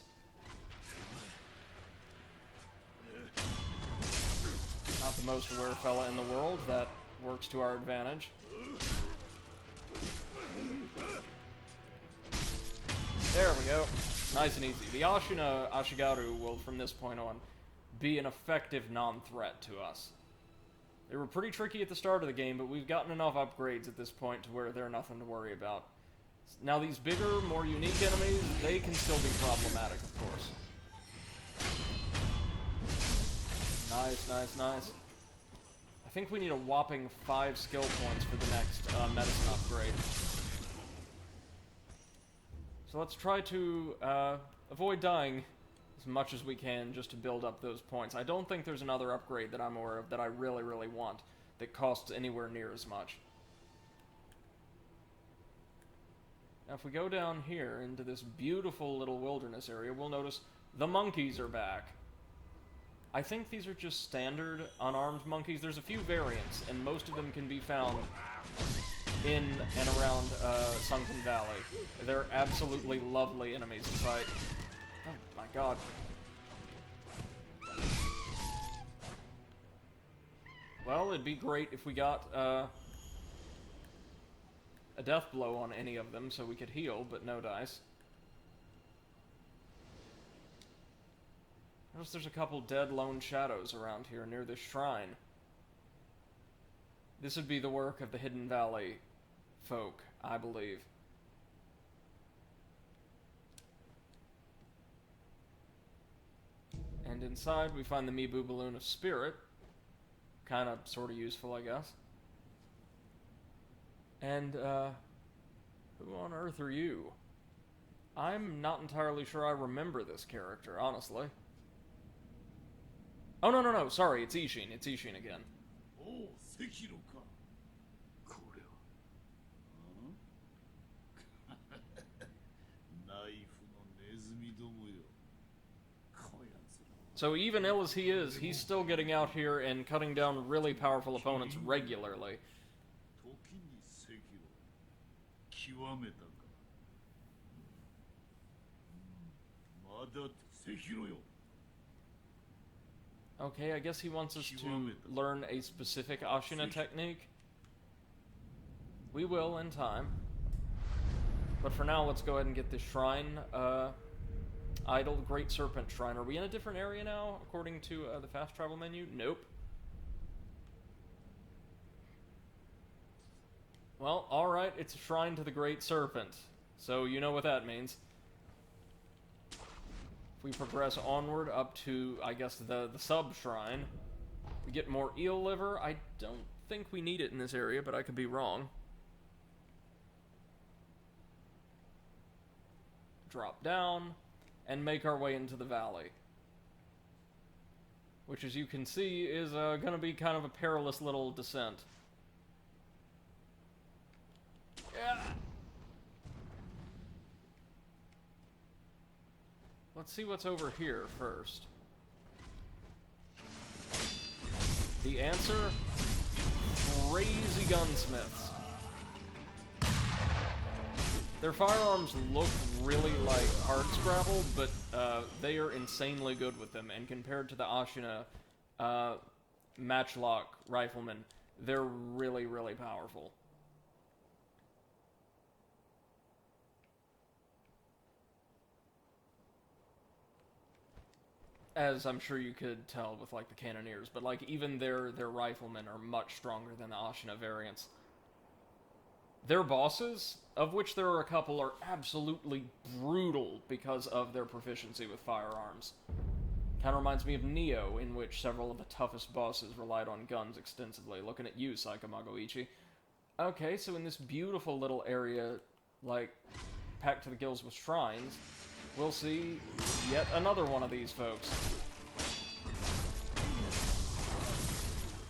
Not the most aware fella in the world, that works to our advantage. There we go. Nice and easy. The Ashina Ashigaru will, from this point on, be an effective non-threat to us. They were pretty tricky at the start of the game, but we've gotten enough upgrades at this point to where they're nothing to worry about. Now these bigger, more unique enemies, they can still be problematic, of course. Nice, nice, nice. I think we need a whopping 5 skill points for the next medicine upgrade. So let's try to avoid dying as much as we can just to build up those points. I don't think there's another upgrade that I'm aware of that I really, really want that costs anywhere near as much. Now if we go down here into this beautiful little wilderness area, we'll notice the monkeys are back. I think these are just standard unarmed monkeys. There's a few variants, and most of them can be found in and around Sunken Valley. They're absolutely lovely enemies to fight. Oh my god. Well, it'd be great if we got a death blow on any of them so we could heal, but no dice. Notice there's a couple dead lone shadows around here near this shrine. This would be the work of the Hidden Valley folk, I believe. And inside we find the Mibu Balloon of Spirit. Kind of, sort of useful, I guess. And, who on earth are you? I'm not entirely sure I remember this character, honestly. Oh, no, no, no, sorry, it's Ishin. It's Ishin again. Oh, Sekiro ka. Kore wa. Knife no nezumi domo yo. So even ill as he is, he's still getting out here and cutting down really powerful opponents regularly. Toki ni Sekiro kiwameta ka. Mada Sekiro yo. Okay, I guess he wants us to learn a specific Ashina technique. We will in time. But for now, let's go ahead and get this shrine, Idle Great Serpent Shrine. Are we in a different area now, according to the fast travel menu? Nope. Well, alright, it's a shrine to the Great Serpent. So you know what that means. If we progress onward up to, I guess, the sub-shrine, we get more eel liver. I don't think we need it in this area, but I could be wrong. Drop down, and make our way into the valley. Which, as you can see, is going to be kind of a perilous little descent. Yeah. Let's see what's over here first. The answer? Crazy gunsmiths. Their firearms look really like hardscrabble, but they are insanely good with them, and compared to the Ashina matchlock riflemen, they're really, really powerful. As I'm sure you could tell with, like, the cannoneers, but, like, even their riflemen are much stronger than the Ashina variants. Their bosses, of which there are a couple, are absolutely brutal because of their proficiency with firearms. Kind of reminds me of Nioh, in which several of the toughest bosses relied on guns extensively. Looking at you, Saikamagoichi. Okay, so in this beautiful little area, like, packed to the gills with shrines, we'll see yet another one of these folks.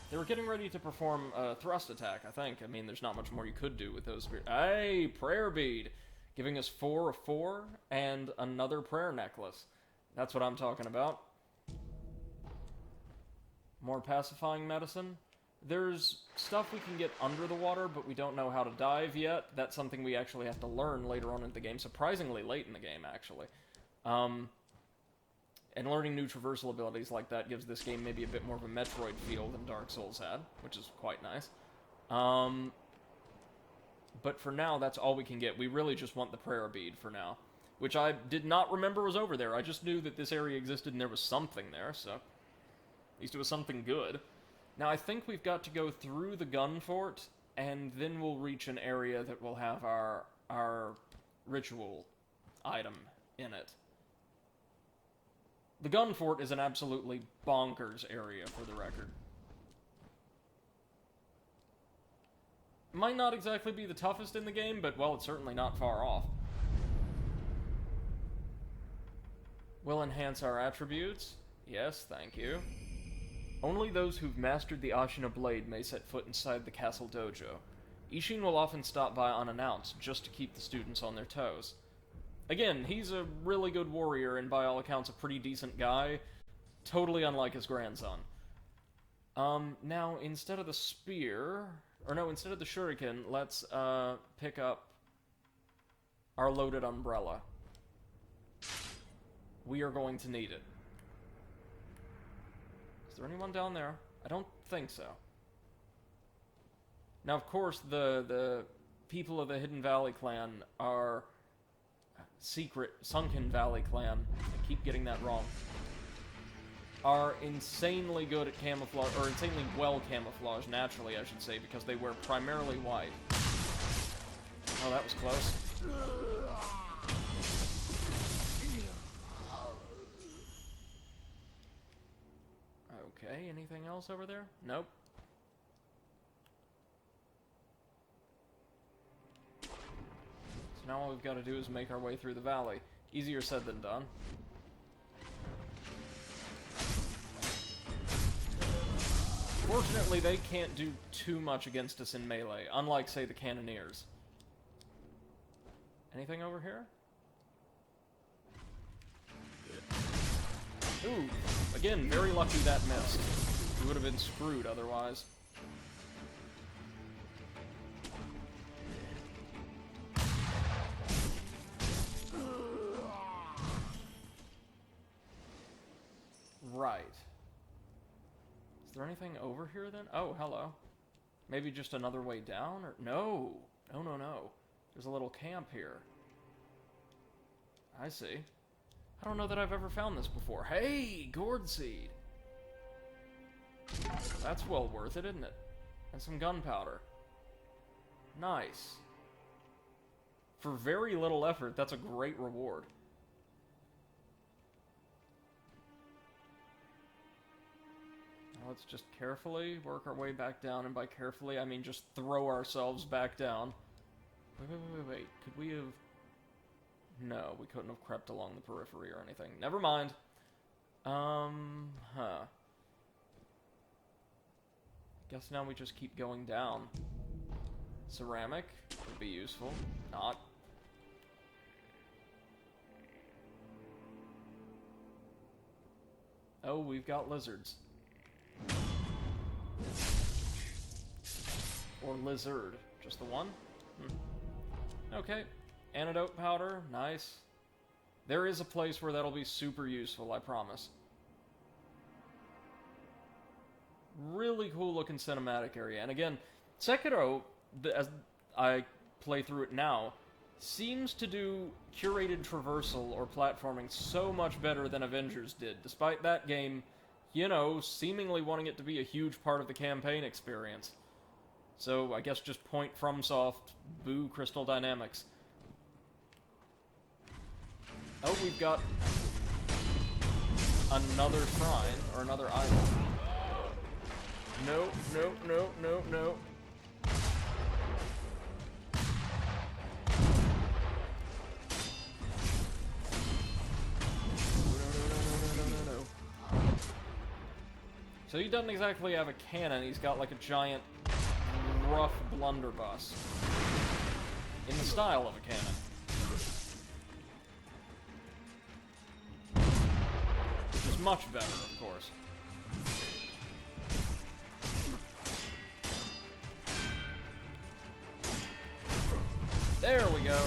They were getting ready to perform a thrust attack, I think. I mean, there's not much more you could do with those. Hey, prayer bead! Giving us 4 of 4, and another prayer necklace. That's what I'm talking about. More pacifying medicine. There's stuff we can get under the water, but we don't know how to dive yet. That's something we actually have to learn later on in the game. Surprisingly late in the game, actually. And learning new traversal abilities like that gives this game maybe a bit more of a Metroid feel than Dark Souls had, which is quite nice. But for now, that's all we can get. We really just want the prayer bead for now, which I did not remember was over there. I just knew that this area existed and there was something there, so at least it was something good. Now, I think we've got to go through the Gunfort, and then we'll reach an area that will have our ritual item in it. The Gunfort is an absolutely bonkers area, for the record. Might not exactly be the toughest in the game, but, well, it's certainly not far off. Will enhance our attributes. Yes, thank you. Only those who've mastered the Ashina blade may set foot inside the castle dojo. Ishin will often stop by unannounced, just to keep the students on their toes. Again, he's a really good warrior, and by all accounts a pretty decent guy. Totally unlike his grandson. Now, instead of the spear... Or no, instead of the shuriken, let's, pick up our loaded umbrella. We are going to need it. Is there anyone down there? I don't think so. Now, of course, the people of the Hidden Valley clan are secret Sunken Valley clan. I keep getting that wrong. Are insanely good at camouflage, or insanely well camouflaged, naturally, I should say, because they wear primarily white. Oh, that was close. Okay, anything else over there? Nope. So now all we've got to do is make our way through the valley. Easier said than done. Fortunately, they can't do too much against us in melee, unlike, say, the cannoneers. Anything over here? Ooh, again, very lucky that missed. We would have been screwed otherwise. Right. Is there anything over here then? Oh, hello. Maybe just another way down? Or no. No, no, no. There's a little camp here. I see. I don't know that I've ever found this before. Hey, gourd seed. That's well worth it, isn't it? And some gunpowder. Nice. For very little effort, that's a great reward. Let's just carefully work our way back down, and by carefully, I mean just throw ourselves back down. Wait. Could we have... No, we couldn't have crept along the periphery or anything. Never mind. Guess now we just keep going down. Ceramic would be useful. Not. Oh, we've got lizards. Or lizard. Just the one? Okay. Antidote powder. Nice. There is a place where that'll be super useful, I promise. Really cool looking cinematic area. And again, Sekiro, as I play through it now, seems to do curated traversal or platforming so much better than Avengers did, despite that game, you know, seemingly wanting it to be a huge part of the campaign experience. So, I guess just point FromSoft, boo Crystal Dynamics. Oh, we've got another shrine, or another idol. No. No. So he doesn't exactly have a cannon, he's got like a giant, rough blunderbuss. In the style of a cannon. Which is much better, of course. There we go.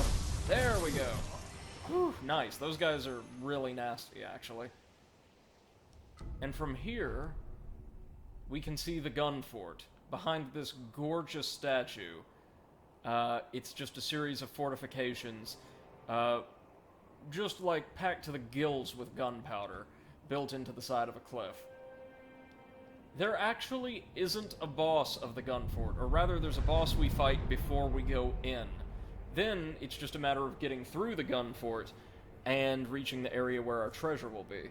There we go. Whew, nice. Those guys are really nasty, actually. And from here, we can see the Gunfort behind this gorgeous statue. It's just a series of fortifications, just like packed to the gills with gunpowder, built into the side of a cliff. There actually isn't a boss of the Gunfort, or rather there's a boss we fight before we go in. Then it's just a matter of getting through the Gunfort and reaching the area where our treasure will be.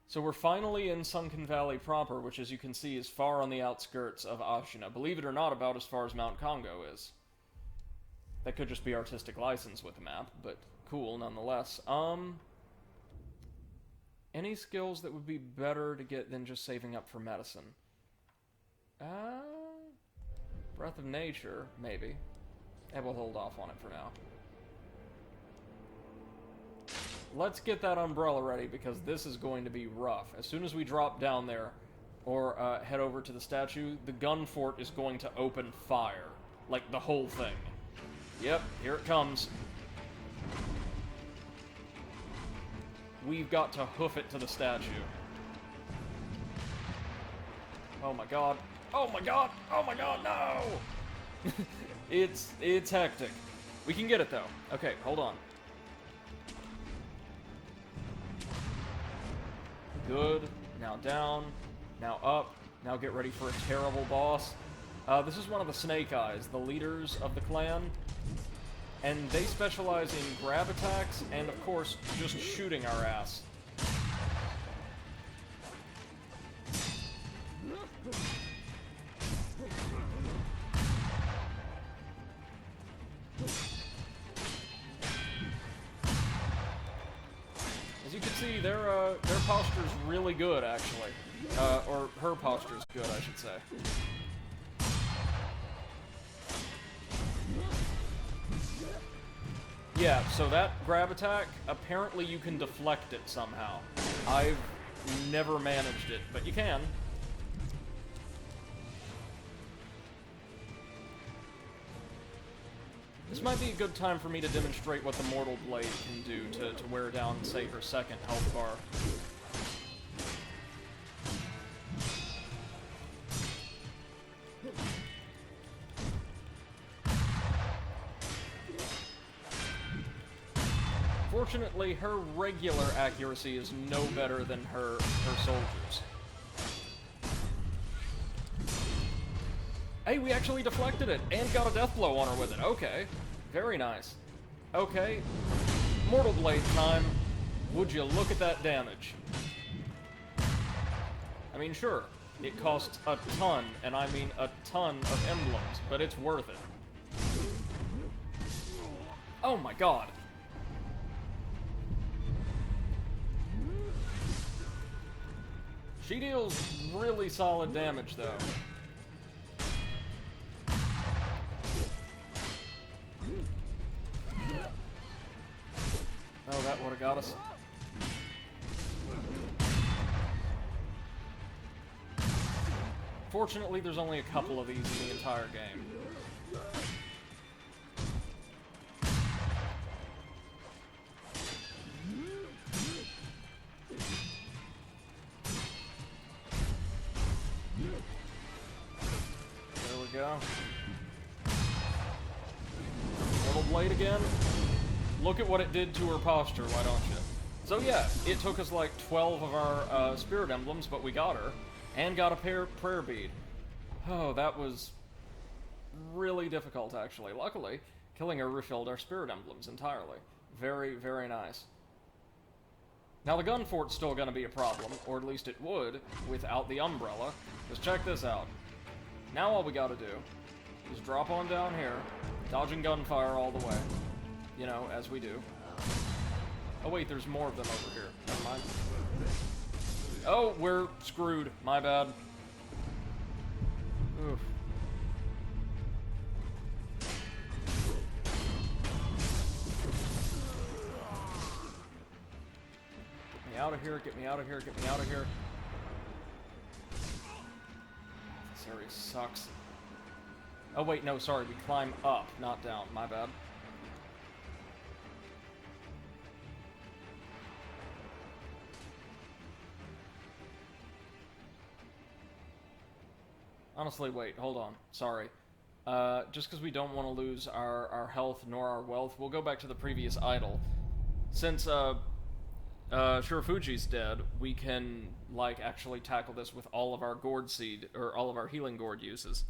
So we're finally in Sunken Valley proper, which as you can see is far on the outskirts of Ashina. Believe it or not, about as far as Mount Congo is. That could just be artistic license with the map, but cool nonetheless. Any skills that would be better to get than just saving up for medicine? Breath of Nature, maybe. And we'll hold off on it for now. Let's get that umbrella ready, because this is going to be rough. As soon as we drop down there, or head over to the statue, the Gunfort is going to open fire. Like, the whole thing. Yep, here it comes. We've got to hoof it to the statue. Oh my god. Oh my god! Oh my god, no! It's hectic. We can get it, though. Okay, hold on. Good. Now down. Now up. Now get ready for a terrible boss. This is one of the Snake Eyes, the leaders of the clan. And they specialize in grab attacks and, of course, just shooting our ass. As you can see, their posture's really good, actually. Or her posture's good, I should say. Yeah, so that grab attack, apparently you can deflect it somehow. I've never managed it, but you can. This might be a good time for me to demonstrate what the Mortal Blade can do to wear down, say, her second health bar. Fortunately, her regular accuracy is no better than her soldiers. Hey, we actually deflected it, and got a death blow on her with it. Okay. Very nice. Okay. Mortal Blade time. Would you look at that damage? I mean, sure, it costs a ton, and I mean a ton of emblems, but it's worth it. Oh my god. She deals really solid damage, though. Oh, that would've got us. Fortunately, there's only a couple of these in the entire game. There we go. Mortal Blade again. Look at what it did to her posture, why don't you? So yeah, it took us like 12 of our spirit emblems, but we got her. And got a prayer bead. Oh, that was really difficult, actually. Luckily, killing her refilled our spirit emblems entirely. Very, very nice. Now, the Gunfort's still going to be a problem, or at least it would, without the umbrella. Just check this out. Now all we gotta do is drop on down here, dodging gunfire all the way. You know, as we do. Oh wait, there's more of them over here. Never mind. Oh, we're screwed. My bad. Oof. Get me out of here, get me out of here, get me out of here. This area sucks. Oh wait, no, sorry, we climb up, not down. My bad. Honestly, wait, hold on. Sorry. Just because we don't want to lose our health nor our wealth, we'll go back to the previous idol. Since, Shirafuji's dead, we can, like, actually tackle this with all of our gourd seed, or all of our healing gourd uses.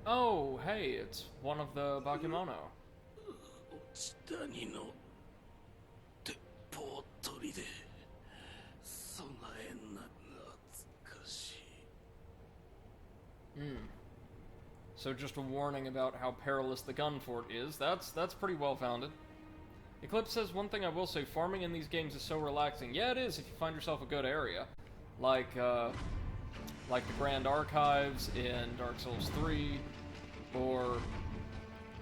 Oh, hey, it's one of the Bakemono. 落ち谷の鉄砲砦備えな懐かしい So just a warning about how perilous the Gunfort is. That's pretty well founded. Eclipse says, one thing I will say, farming in these games is so relaxing. Yeah, it is if you find yourself a good area. Like the Grand Archives in Dark Souls 3, or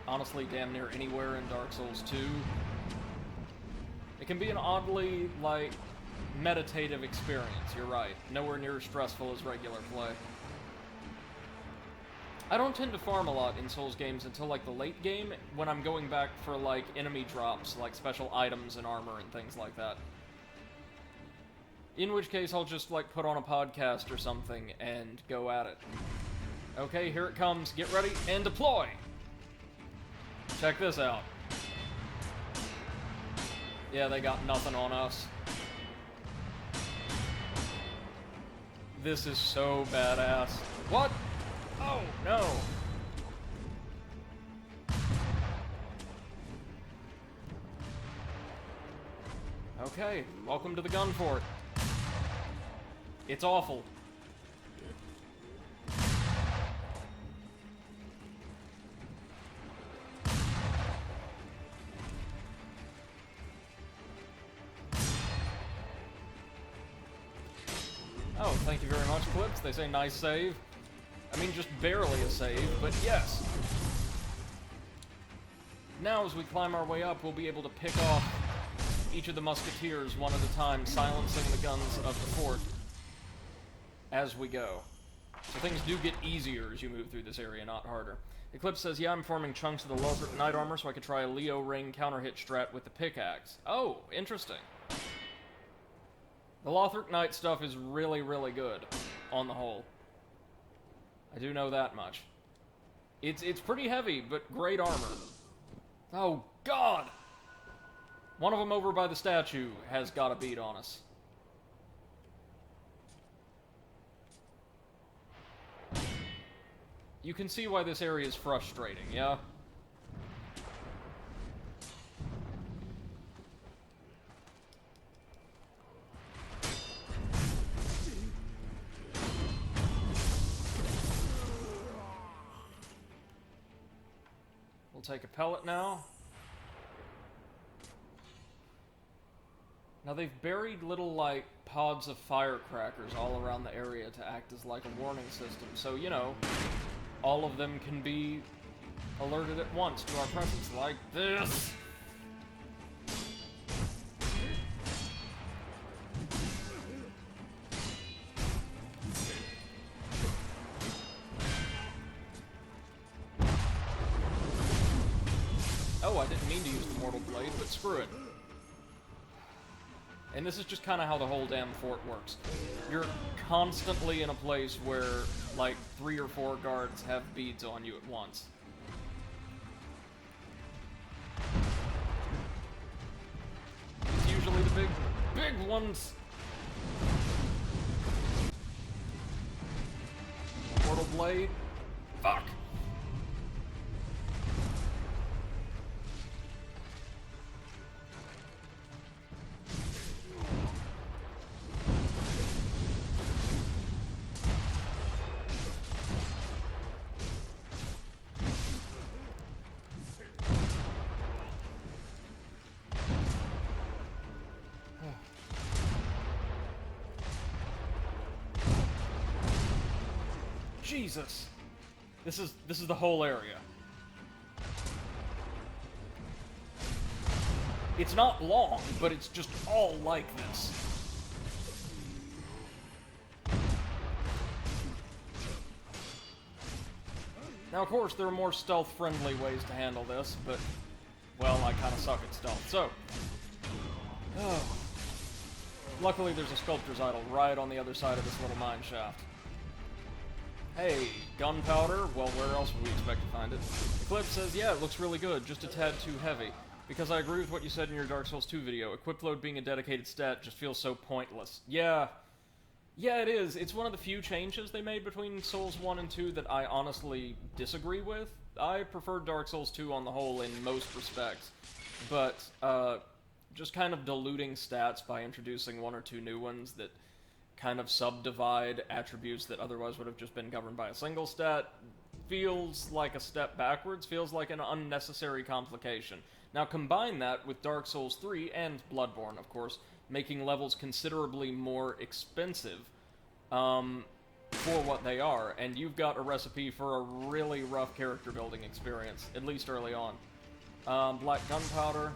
honestly damn near anywhere in Dark Souls 2. It can be an oddly, like, meditative experience, you're right. Nowhere near as stressful as regular play. I don't tend to farm a lot in Souls games until, like, the late game, when I'm going back for, like, enemy drops, like special items and armor and things like that. In which case, I'll just, like, put on a podcast or something and go at it. Okay, here it comes. Get ready and deploy! Check this out. Yeah, they got nothing on us. This is so badass. What? Oh, no. Okay, welcome to the Gunfort. It's awful. Oh, thank you very much, Clips. They say nice save. I mean, just barely a save, but yes. Now, as we climb our way up, we'll be able to pick off each of the musketeers one at a time, silencing the guns of the fort as we go. So things do get easier as you move through this area, not harder. Eclipse says, yeah, I'm forming chunks of the Lothric Knight armor so I could try a Leo Ring counter-hit strat with the pickaxe. Oh, interesting. The Lothric Knight stuff is really, really good, on the whole. I do know that much. It's pretty heavy, but great armor. Oh, God! One of them over by the statue has got a beat on us. You can see why this area is frustrating, yeah? We'll take a pellet now. Now they've buried little, like, pods of firecrackers all around the area to act as, like, a warning system. So, you know, all of them can be alerted at once to our presence, like this. Oh, I didn't mean to use the Mortal Blade, but screw it. And this is just kind of how the whole damn fort works. You're constantly in a place where, like, 3 or 4 guards have beads on you at once. It's usually the big ones. Mortal Blade. Fuck! Jesus. This is the whole area. It's not long, but it's just all like this. Now, of course, there are more stealth-friendly ways to handle this, but, well, I kind of suck at stealth, so... Oh. Luckily, there's a sculptor's idol right on the other side of this little mine shaft. Hey, gunpowder? Well, where else would we expect to find it? Eclipse says, yeah, it looks really good, just a tad too heavy. Because I agree with what you said in your Dark Souls 2 video. Equip load being a dedicated stat just feels so pointless. Yeah. Yeah, it is. It's one of the few changes they made between Souls 1 and 2 that I honestly disagree with. I prefer Dark Souls 2 on the whole in most respects, but just kind of diluting stats by introducing one or two new ones that kind of subdivide attributes that otherwise would have just been governed by a single stat feels like a step backwards, feels like an unnecessary complication. Now combine that with Dark Souls 3 and Bloodborne, of course, making levels considerably more expensive for what they are, and you've got a recipe for a really rough character building experience, at least early on. Black gunpowder.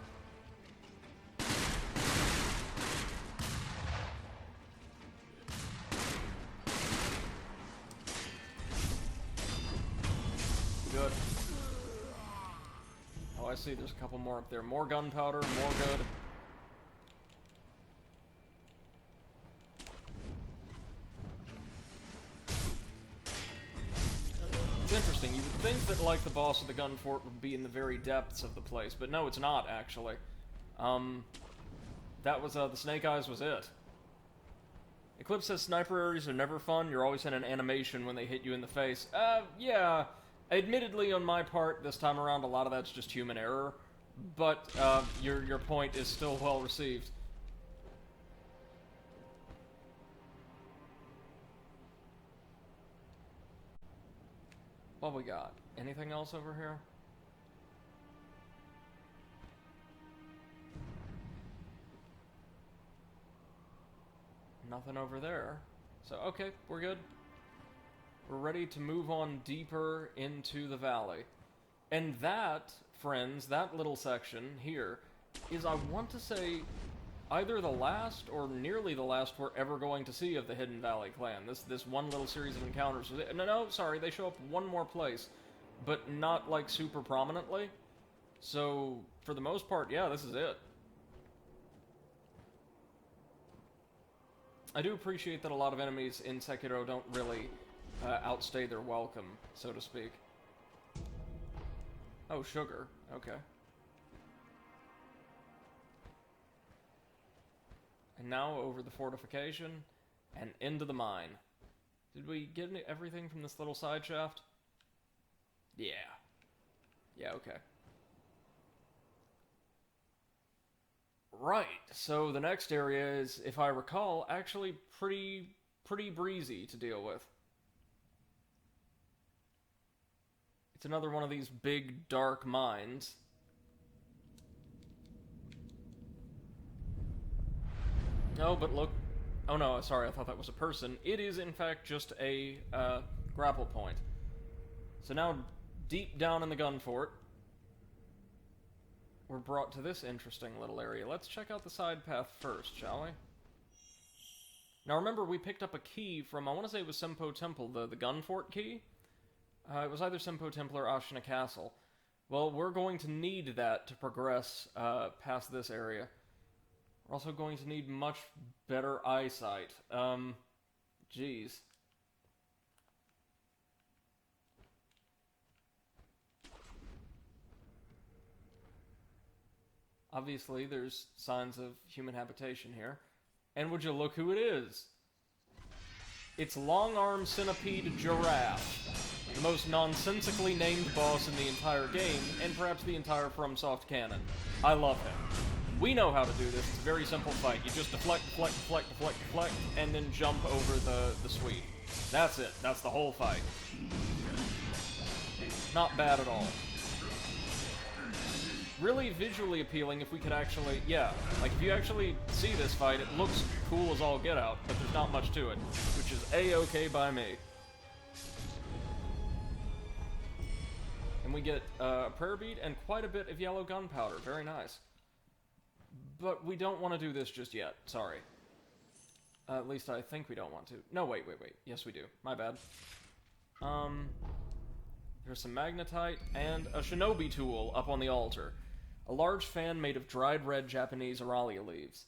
Good. Oh, I see there's a couple more up there. More gunpowder, more good. It's interesting. You would think that, like, the boss of the Gunfort would be in the very depths of the place, but no, it's not, actually. That was, the Snake Eyes was it. Eclipse says sniper areas are never fun, you're always in an animation when they hit you in the face. Yeah. Admittedly, on my part, this time around, a lot of that's just human error, but, your point is still well received. What we got? Anything else over here? Nothing over there. So, okay, we're good. We're ready to move on deeper into the valley. And that, friends, that little section here, is, I want to say, either the last or nearly the last we're ever going to see of the Hidden Valley clan. This one little series of encounters. No, sorry, they show up one more place, but not, like, super prominently. So, for the most part, yeah, this is it. I do appreciate that a lot of enemies in Sekiro don't really outstay their welcome, so to speak. Oh, sugar. Okay. And now over the fortification and into the mine. Did we get everything from this little side shaft? Yeah. Yeah, okay. Right, so the next area is, if I recall, actually pretty breezy to deal with. It's another one of these big, dark mines. Oh, but look. Oh no, sorry, I thought that was a person. It is, in fact, just a grapple point. So now, deep down in the Gunfort, we're brought to this interesting little area. Let's check out the side path first, shall we? Now remember, we picked up a key from, I want to say it was Senpo Temple, the Gunfort key? It was either Senpo Temple or Ashina Castle. Well, we're going to need that to progress past this area. We're also going to need much better eyesight. Jeez. Obviously, there's signs of human habitation here. And would you look who it is? It's Long-Armed Centipede Giraffe, the most nonsensically named boss in the entire game, and perhaps the entire FromSoft canon. I love him. We know how to do this. It's a very simple fight. You just deflect, and then jump over the sweep. That's it. That's the whole fight. Not bad at all. Really visually appealing if we could actually, yeah, like if you actually see this fight, it looks cool as all get out, but there's not much to it, which is A-okay by me. And we get a prayer bead and quite a bit of yellow gunpowder, very nice. But we don't want to do this just yet, sorry. At least I think we don't want to. No, wait. Yes, we do. My bad. There's some magnetite and a shinobi tool up on the altar. A large fan made of dried red Japanese aralia leaves.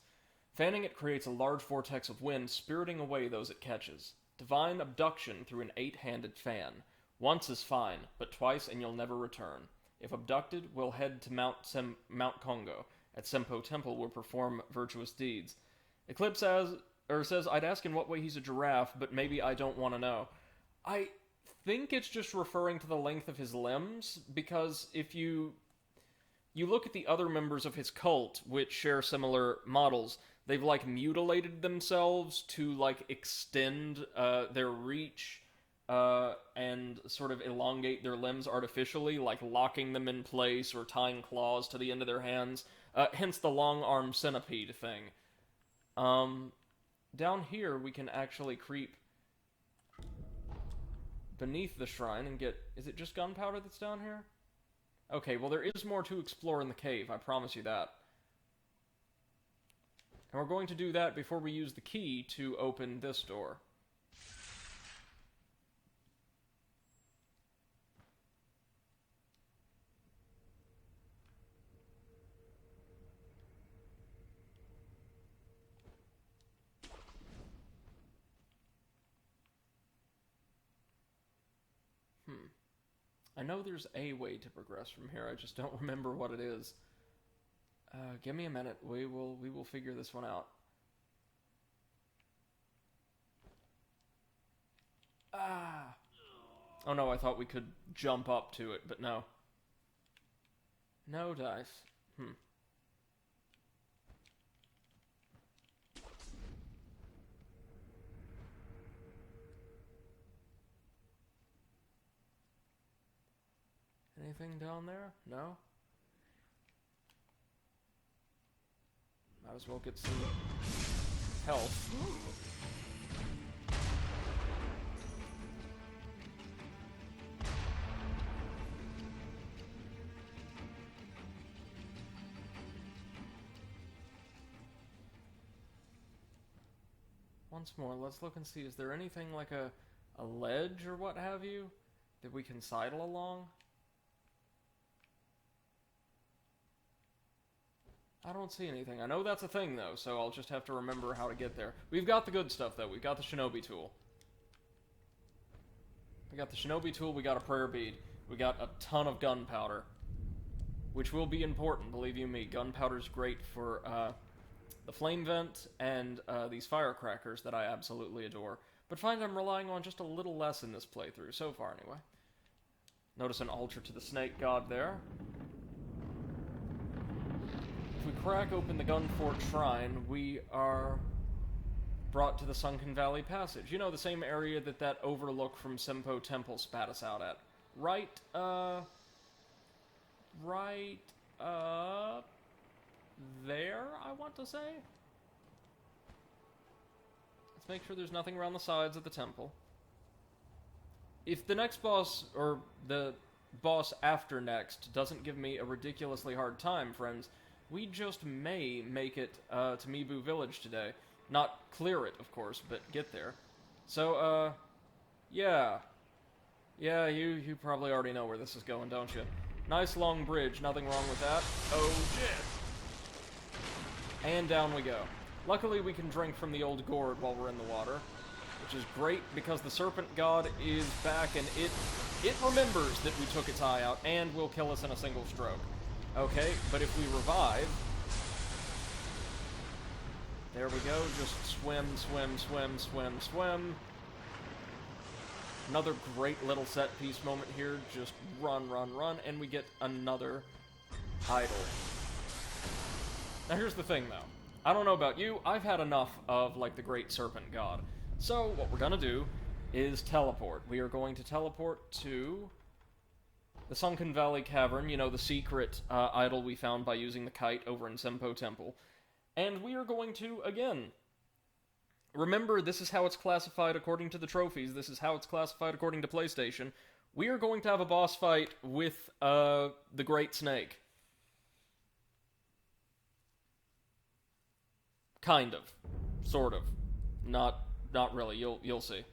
Fanning it creates a large vortex of wind, spiriting away those it catches. Divine abduction through an 8-handed fan. Once is fine, but twice and you'll never return. If abducted, we'll head to Mount Kongo. At Senpo Temple, we'll perform virtuous deeds. Eclipse or says, I'd ask in what way he's a giraffe, but maybe I don't want to know. I think it's just referring to the length of his limbs, because if you look at the other members of his cult, which share similar models, they've, like, mutilated themselves to, like, extend their reach and sort of elongate their limbs artificially, like locking them in place or tying claws to the end of their hands. Hence the long-armed centipede thing. Down here, we can actually creep beneath the shrine and get... Is it just gunpowder that's down here? Okay, well, there is more to explore in the cave, I promise you that. And we're going to do that before we use the key to open this door. I know there's a way to progress from here, I just don't remember what it is. Give me a minute, we will figure this one out. Ah! Oh no, I thought we could jump up to it, but no. No dice. Anything down there? No? Might as well get some health. Once more, let's look and see. Is there anything like a ledge or what have you that we can sidle along? I don't see anything. I know that's a thing, though, so I'll just have to remember how to get there. We've got the good stuff, though. We've got the shinobi tool. We got the shinobi tool, we got a prayer bead. We got a ton of gunpowder, which will be important, believe you me. Gunpowder's great for the flame vent and these firecrackers that I absolutely adore. But find I'm relying on just a little less in this playthrough, so far anyway. Notice an altar to the snake god there. If we crack open the Gunfort shrine, we are brought to the Sunken Valley passage. You know, the same area that overlook from Senpo Temple spat us out at. Right there, I want to say? Let's make sure there's nothing around the sides of the temple. If the next boss, or the boss after next, doesn't give me a ridiculously hard time, friends, we just may make it to Mibu Village today. Not clear it, of course, but get there. So, yeah. Yeah, you probably already know where this is going, don't you? Nice long bridge, nothing wrong with that. Oh, shit! And down we go. Luckily, we can drink from the old gourd while we're in the water, which is great because the serpent god is back and it remembers that we took its eye out and will kill us in a single stroke. Okay, but if we revive... There we go, just swim, swim, swim, swim, swim. Another great little set-piece moment here, just run, run, run, and we get another idol. Now here's the thing, though. I don't know about you, I've had enough of, like, the Great Serpent God. So, what we're gonna do is teleport. We are going to teleport to the Sunken Valley Cavern, you know, the secret idol we found by using the kite over in Senpo Temple. And we are going to, again, remember, this is how it's classified according to the trophies, this is how it's classified according to PlayStation. We are going to have a boss fight with the Great Snake. Kind of. Sort of. Not really, you'll see.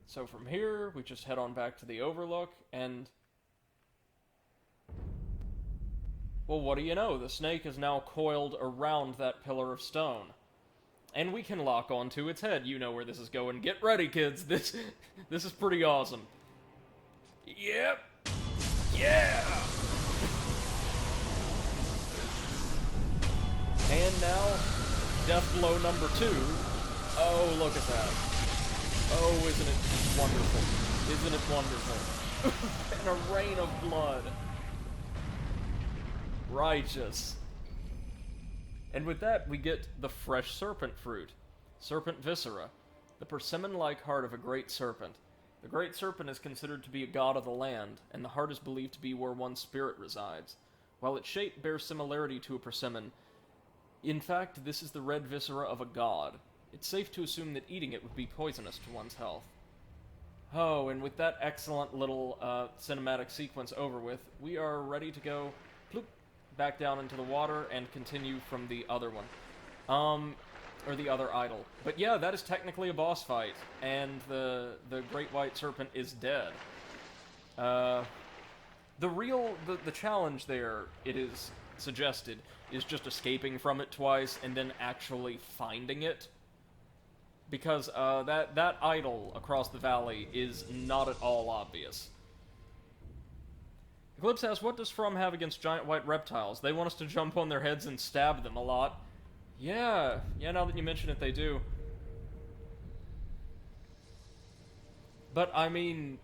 So from here, we just head on back to the Overlook, and... well, what do you know? The snake is now coiled around that pillar of stone. And we can lock onto its head. You know where this is going. Get ready, kids. This is pretty awesome. Yep. Yeah! death blow number 2. Oh, look at that. Oh, isn't it wonderful? Isn't it wonderful? And a rain of blood. Righteous. And with that, we get the fresh serpent fruit. Serpent viscera. The persimmon-like heart of a great serpent. The great serpent is considered to be a god of the land, and the heart is believed to be where one's spirit resides. While its shape bears similarity to a persimmon, in fact, this is the red viscera of a god. It's safe to assume that eating it would be poisonous to one's health. Oh, and with that excellent little cinematic sequence over with, we are ready to go ploop, back down into the water and continue from the other one. Or the other idol. But yeah, that is technically a boss fight, and the Great White Serpent is dead. The challenge there, it is suggested, is just escaping from it twice and then actually finding it. Because that idol across the valley is not at all obvious. Eclipse asks, what does From have against giant white reptiles? They want us to jump on their heads and stab them a lot. Yeah, now that you mention it, they do. But, I mean,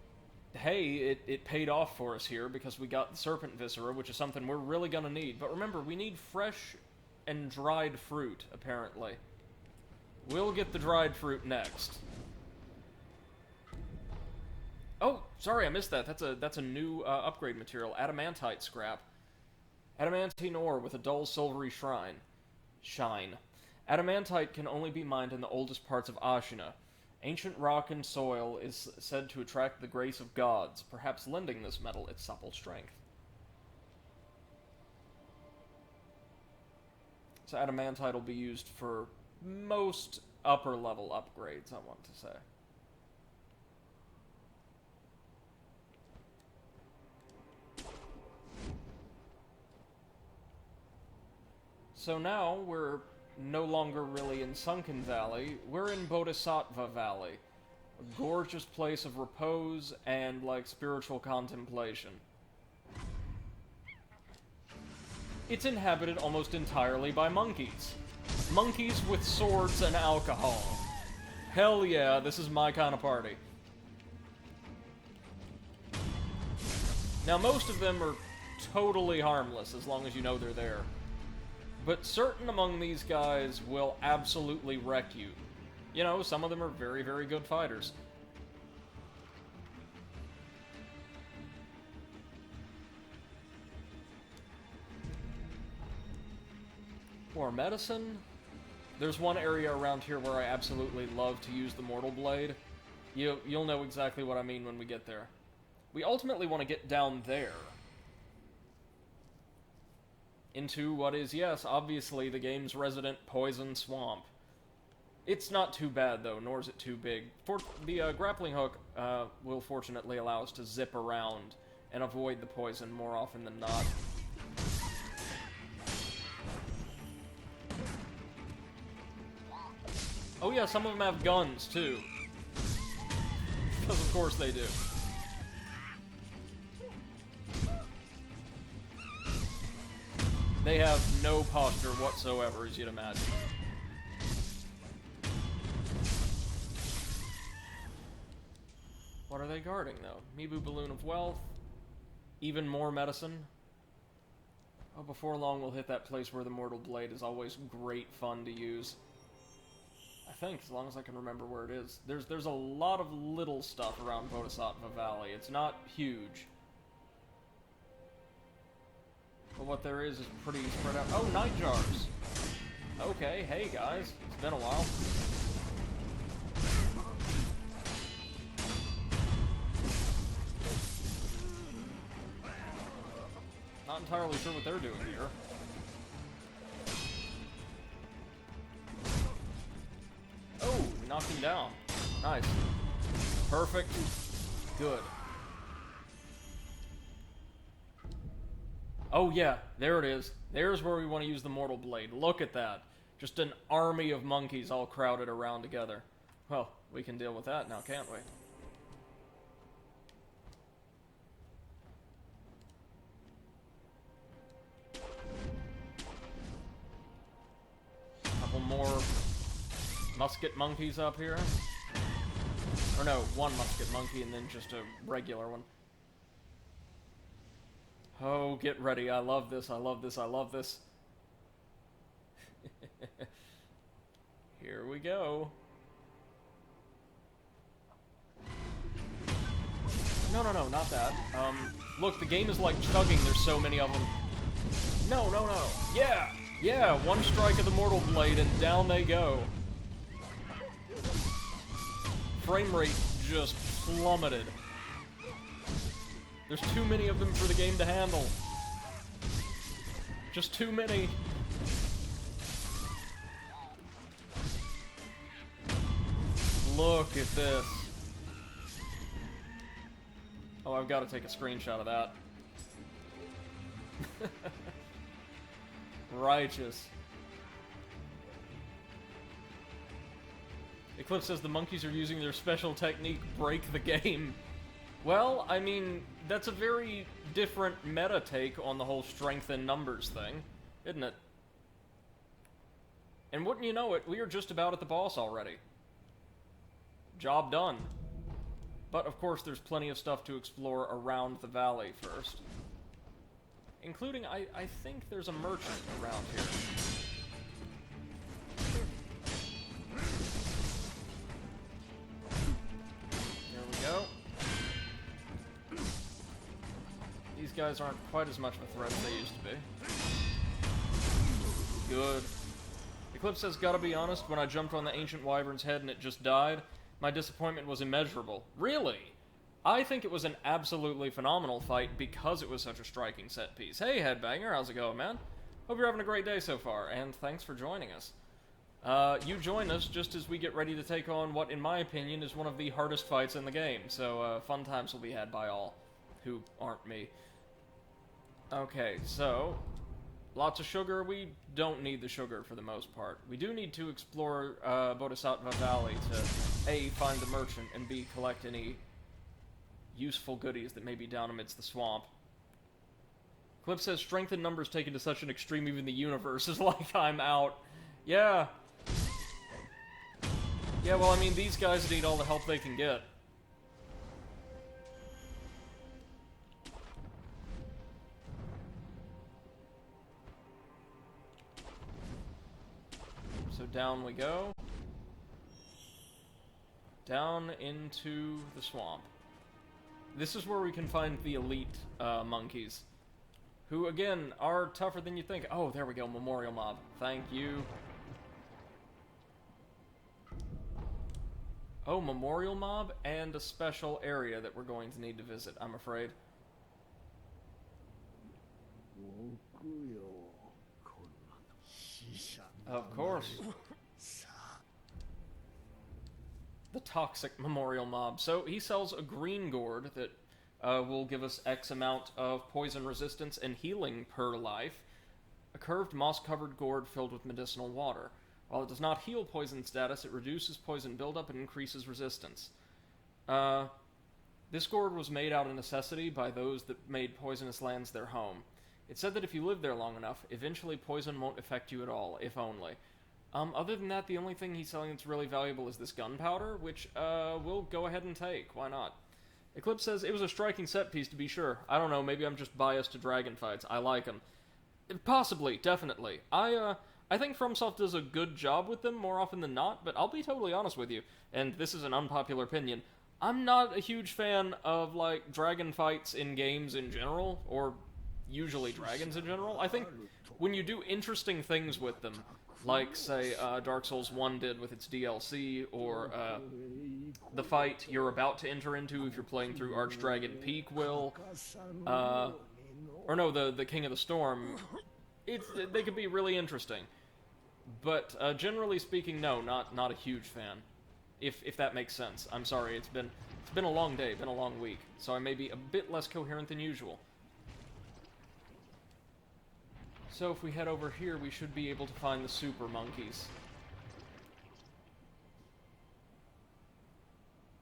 hey, it paid off for us here, because we got the serpent viscera, which is something we're really gonna need. But remember, we need fresh and dried fruit, apparently. We'll get the dried fruit next. Oh, sorry, I missed that. That's a new upgrade material. Adamantite scrap. Adamantine ore with a dull silvery shine. Adamantite can only be mined in the oldest parts of Ashina. Ancient rock and soil is said to attract the grace of gods, perhaps lending this metal its supple strength. So adamantite will be used for most upper level upgrades, I want to say. So now we're no longer really in Sunken Valley, we're in Bodhisattva Valley. A gorgeous place of repose and, like, spiritual contemplation. It's inhabited almost entirely by monkeys. Monkeys with swords and alcohol. Hell yeah, this is my kind of party. Now, most of them are totally harmless as long as you know they're there. But certain among these guys will absolutely wreck you. You know, some of them are very, very good fighters. More medicine. There's one area around here where I absolutely love to use the Mortal Blade. You'll know exactly what I mean when we get there. We ultimately want to get down there. Into what is, yes, obviously the game's resident poison swamp. It's not too bad, though, nor is it too big. The grappling hook will fortunately allow us to zip around and avoid the poison more often than not. Oh yeah, some of them have guns, too. Because of course they do. They have no posture whatsoever, as you'd imagine. What are they guarding, though? Mibu Balloon of Wealth. Even more medicine. Oh, before long we'll hit that place where the Mortal Blade is always great fun to use. I think, as long as I can remember where it is. There's a lot of little stuff around Bodhisattva Valley. It's not huge. But what there is pretty spread out. Oh, night jars! Okay, hey guys. It's been a while. Not entirely sure what they're doing here. Oh, we knocked him down. Nice. Perfect. Good. Oh yeah, there it is. There's where we want to use the Mortal Blade. Look at that. Just an army of monkeys all crowded around together. Well, we can deal with that now, can't we? Couple more musket monkeys up here. Or no, one musket monkey and then just a regular one. Oh, get ready. I love this, I love this, I love this. Here we go. No, not that. Look, the game is like chugging, there's so many of them. No. Yeah, one strike of the Mortal Blade and down they go. Frame rate just plummeted. There's too many of them for the game to handle. Just too many. Look at this. Oh, I've got to take a screenshot of that. Righteous. Eclipse says the monkeys are using their special technique, break the game. Well, I mean, that's a very different meta take on the whole strength in numbers thing, isn't it? And wouldn't you know it, we are just about at the boss already. Job done. But, of course, there's plenty of stuff to explore around the valley first. Including, I think there's a merchant around here. There we go. These guys aren't quite as much of a threat as they used to be. Good. Eclipse says, gotta be honest, when I jumped on the Ancient Wyvern's head and it just died, my disappointment was immeasurable. Really? I think it was an absolutely phenomenal fight because it was such a striking set piece. Hey, Headbanger, how's it going, man? Hope you're having a great day so far, and thanks for joining us. You join us just as we get ready to take on what, in my opinion, is one of the hardest fights in the game, so fun times will be had by all who aren't me. Okay, so lots of sugar. We don't need the sugar for the most part. We do need to explore Bodhisattva Valley to A, find the merchant, and B, collect any useful goodies that may be down amidst the swamp. Clip says, strength in numbers taken to such an extreme even the universe is like I'm out. Yeah. Yeah, well, I mean, these guys need all the help they can get. So down we go. Down into the swamp. This is where we can find the elite monkeys. Who, again, are tougher than you think. Oh, there we go, Memorial Mob. Thank you. Oh, Memorial Mob and a special area that we're going to need to visit, I'm afraid. Of course. The toxic Memorial Mob. So he sells a green gourd that will give us X amount of poison resistance and healing per life. A curved moss-covered gourd filled with medicinal water. While it does not heal poison status, it reduces poison buildup and increases resistance. This gourd was made out of necessity by those that made poisonous lands their home. It said that if you live there long enough, eventually poison won't affect you at all, if only. Other than that, the only thing he's selling that's really valuable is this gunpowder, which, we'll go ahead and take. Why not? Eclipse says, it was a striking set piece, to be sure. I don't know, maybe I'm just biased to dragon fights. I like them. Possibly, definitely. I think FromSoft does a good job with them more often than not, but I'll be totally honest with you, and this is an unpopular opinion. I'm not a huge fan of, like, dragon fights in games in general, or usually dragons in general. I think when you do interesting things with them, like, say, Dark Souls 1 did with its DLC, or the fight you're about to enter into if you're playing through Archdragon Peak will, or no, the King of the Storm, they could be really interesting. But generally speaking, no, not a huge fan, if that makes sense. I'm sorry, it's been a long day, been a long week, so I may be a bit less coherent than usual. So if we head over here, we should be able to find the super monkeys.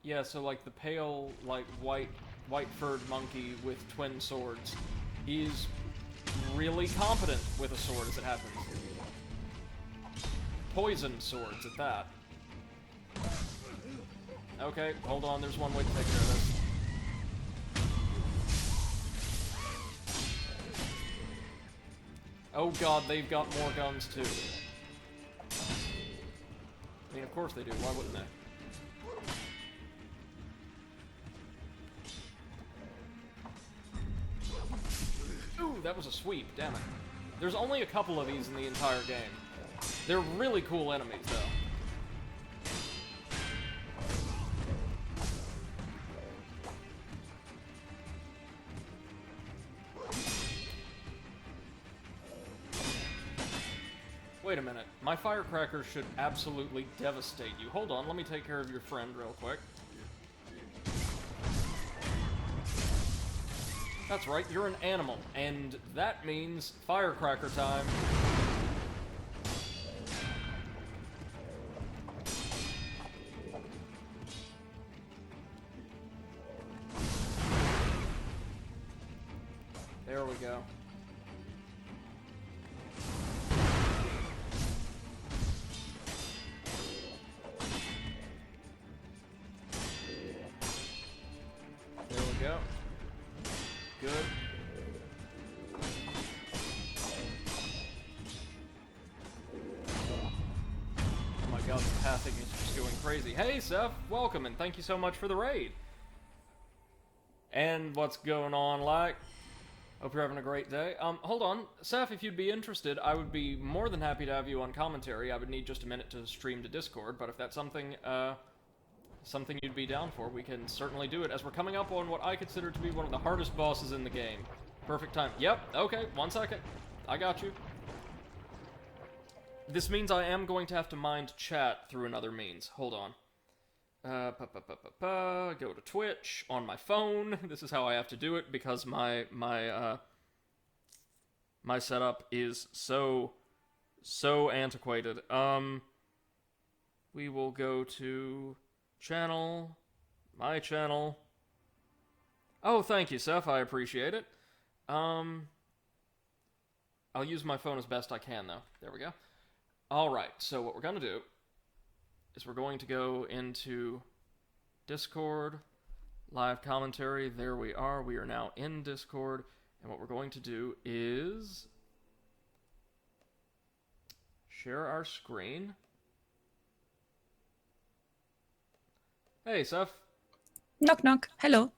Yeah, so like the pale, like white-furred monkey with twin swords. He's really competent with a sword, as it happens. poison swords at that. Okay, hold on, there's one way to take care of this. Oh god, they've got more guns too. I mean, of course they do, why wouldn't they? Ooh, that was a sweep, damn it. There's only a couple of these in the entire game. They're really cool enemies, though. Wait a minute. My firecrackers should absolutely devastate you. Hold on, let me take care of your friend real quick. That's right, you're an animal, and that means firecracker time. There we go. There we go. Good. Oh my god, the pathing is just going crazy. Hey, Seth, welcome, and thank you so much for the raid. And what's going on, like? Hope you're having a great day. Hold on. Seth, if you'd be interested, I would be more than happy to have you on commentary. I would need just a minute to stream to Discord, but if that's something you'd be down for, we can certainly do it, as we're coming up on what I consider to be one of the hardest bosses in the game. Perfect time. Yep, okay, 1 second. I got you. This means I am going to have to mind chat through another means. Hold on. Go to Twitch on my phone. This is how I have to do it, because my setup is so antiquated. We will go to... channel, my channel. Oh, thank you, Seth. I appreciate it. I'll use my phone as best I can, though. There we go. Alright, so what we're going to do is we're going to go into Discord, live commentary. There we are. We are now in Discord. And what we're going to do is share our screen. Hey, Seth. Knock, knock. Hello.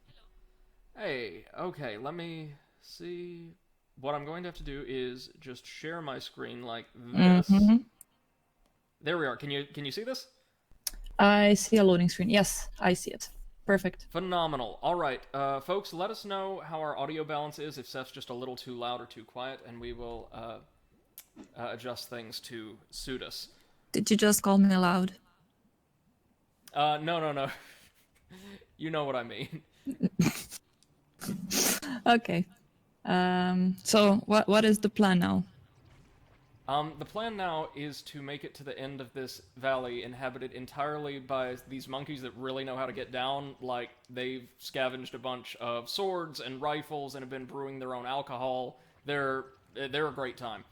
Hey, okay, let me see. What I'm going to have to do is just share my screen like this. Mm-hmm. There we are. Can you see this? I see a loading screen. Yes, I see it. Perfect. Phenomenal. All right, folks, let us know how our audio balance is, if Seth's just a little too loud or too quiet, and we will adjust things to suit us. Did you just call me loud? No. You know what I mean. Okay. So what is the plan now? The plan now is to make it to the end of this valley inhabited entirely by these monkeys that really know how to get down. Like, they've scavenged a bunch of swords and rifles and have been brewing their own alcohol. They're a great time.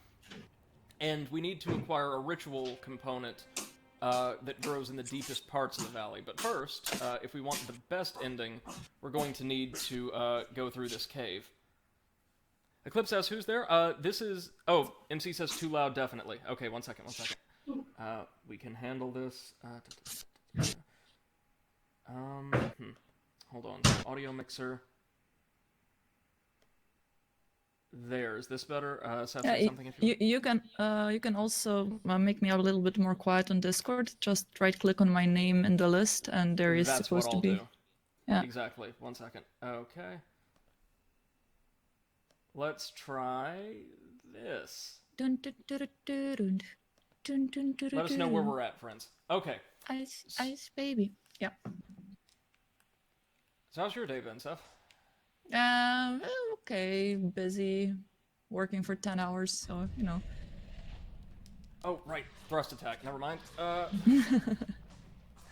And we need to acquire a ritual component that grows in the deepest parts of the valley. But first, if we want the best ending, we're going to need to go through this cave. Eclipse asks, who's there? This is... Oh, MC says too loud, definitely. Okay, one second. We can handle this. Hold on. Audio mixer. There. Is this better? Seth, something if you can also make me a little bit more quiet on Discord. Just right-click on my name in the list, and there is That's supposed what to I'll be... do. Yeah. Exactly. 1 second. Okay. Let's try this. Let us know where we're at, friends. Okay. Ice baby. Yeah. So how's your day been, Seth? Okay. Busy. Working for 10 hours, so, you know. Oh, right. Thrust attack. Never mind.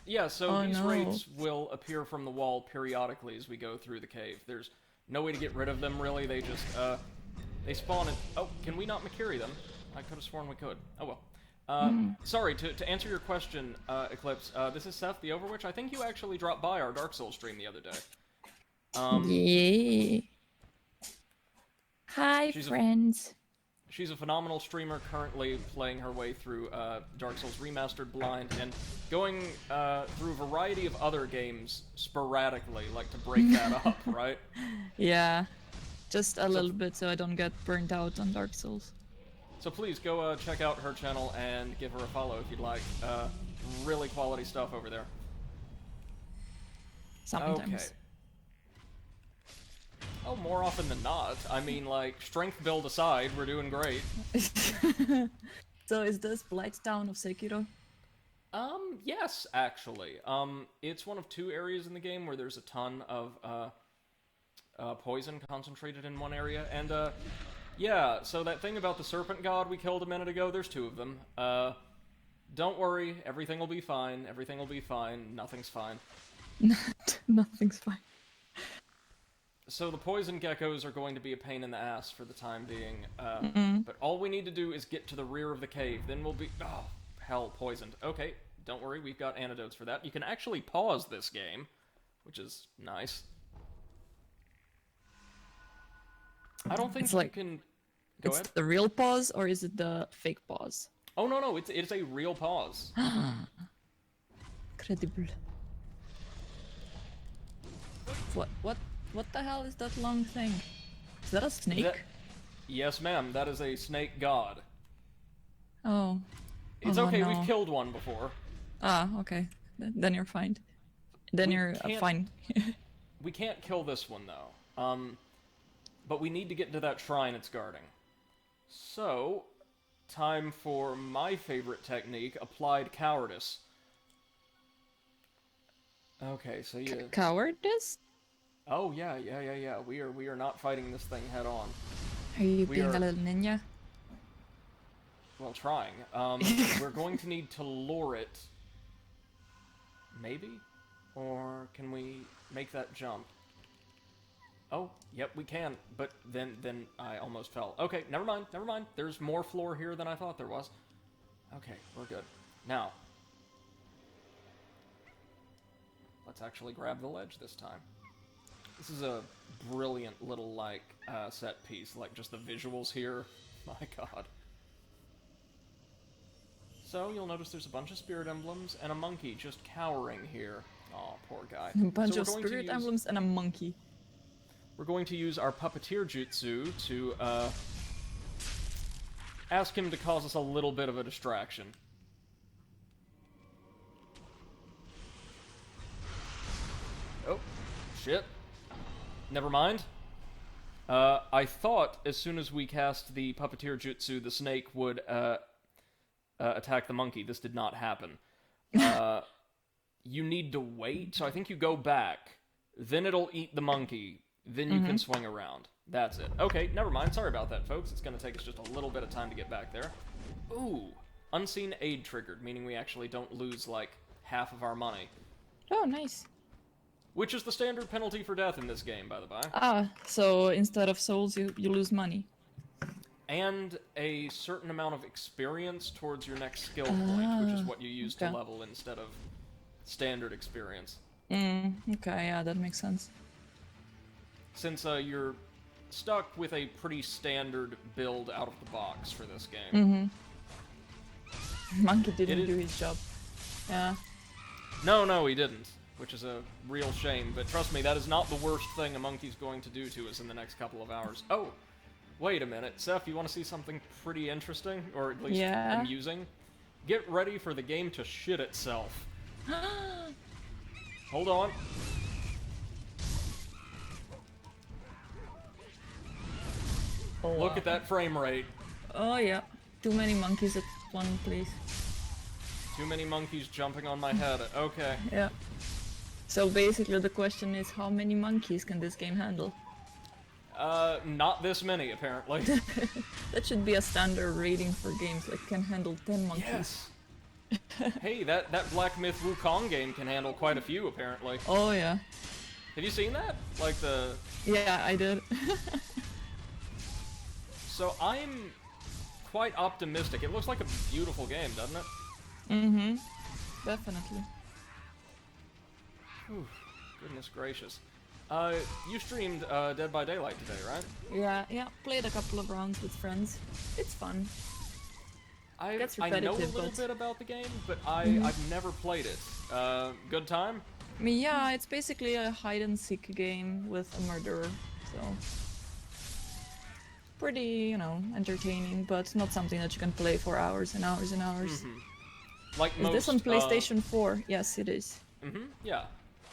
Yeah, so these raids will appear from the wall periodically as we go through the cave. There's no way to get rid of them, really. They just, they spawn in... Oh, can we not Makiri them? I could have sworn we could. Oh, Sorry, to answer your question, Eclipse, this is Seth, the Overwitch. I think you actually dropped by our Dark Souls stream the other day. Yeah. Hi, friends. She's a phenomenal streamer, currently playing her way through Dark Souls Remastered Blind, and going through a variety of other games sporadically, like to break that up, right? Yeah, just a little bit so I don't get burnt out on Dark Souls. So please go check out her channel and give her a follow if you'd like. Really quality stuff over there. Sometimes. Okay. Oh, more often than not. I mean, like, strength build aside, we're doing great. So is this Blighttown of Sekiro? Yes, actually. It's one of 2 areas in the game where there's a ton of, poison concentrated in one area, and, yeah, so that thing about the serpent god we killed a minute ago, there's 2 of them. Don't worry, everything will be fine, everything will be fine, nothing's fine. Nothing's fine. So the poison geckos are going to be a pain in the ass for the time being, but all we need to do is get to the rear of the cave, then we'll be... Oh, hell, poisoned. Okay, don't worry, we've got antidotes for that. You can actually pause this game, which is nice. I don't think you can... Go ahead. It's the real pause, or is it the fake pause? Oh, no, it's a real pause. Credible. What the hell is that long thing? Is that a snake? Yes, ma'am, that is a snake god. Oh. It's okay, we've killed one before. Ah, okay. Then you're fine. Then you're fine. We can't kill this one, though. But we need to get to that shrine it's guarding. So, time for my favorite technique, applied cowardice. Okay, so you... Cowardice? Oh, yeah. We are not fighting this thing head on. Are you being a little ninja? Well, trying. We're going to need to lure it. Maybe? Or can we make that jump? Oh, yep, we can. But then I almost fell. Okay, never mind. There's more floor here than I thought there was. Okay, we're good. Now, let's actually grab the ledge this time. This is a brilliant little, like, set piece. Like, just the visuals here. My god. So, you'll notice there's a bunch of spirit emblems and a monkey just cowering here. Aw, poor guy. A bunch of spirit emblems and a monkey. We're going to use our puppeteer jutsu to, ask him to cause us a little bit of a distraction. Oh, shit. Never mind. I thought as soon as we cast the puppeteer jutsu, the snake would, attack the monkey. This did not happen. You need to wait, so I think you go back, then it'll eat the monkey, then you can swing around. That's it. Okay, never mind. Sorry about that, folks. It's gonna take us just a little bit of time to get back there. Ooh, unseen aid triggered, meaning we actually don't lose, like, half of our money. Oh, nice. Which is the standard penalty for death in this game, by the by. Ah, so instead of souls, you lose money. And a certain amount of experience towards your next skill point, which is what you use to level instead of standard experience. Okay, yeah, that makes sense. Since you're stuck with a pretty standard build out of the box for this game. Monkey didn't do his job. Yeah. No, he didn't. Which is a real shame, but trust me, that is not the worst thing a monkey's going to do to us in the next couple of hours. Oh, wait a minute. Seth, you want to see something pretty interesting? Or at least amusing? Get ready for the game to shit itself. Hold on. Oh, look at that frame rate. Oh, yeah. Too many monkeys at one place. Too many monkeys jumping on my head. Okay. Yeah. So basically the question is, how many monkeys can this game handle? Not this many, apparently. That should be a standard rating for games, like can handle 10 monkeys. Yes! Hey, that Black Myth Wukong game can handle quite a few, apparently. Oh, yeah. Have you seen that? Like the... Yeah, I did. So I'm quite optimistic. It looks like a beautiful game, doesn't it? Mm-hmm. Definitely. Whew, goodness gracious. You streamed Dead by Daylight today, right? Yeah. Played a couple of rounds with friends. It's fun. I Gets know a repetitive, little but- bit about the game, but I've never played it. Good time? I mean, yeah, it's basically a hide-and-seek game with a murderer, so... Pretty, entertaining, but not something that you can play for hours and hours and hours. Like Is most, this on PlayStation 4? Yes, it is. Yeah.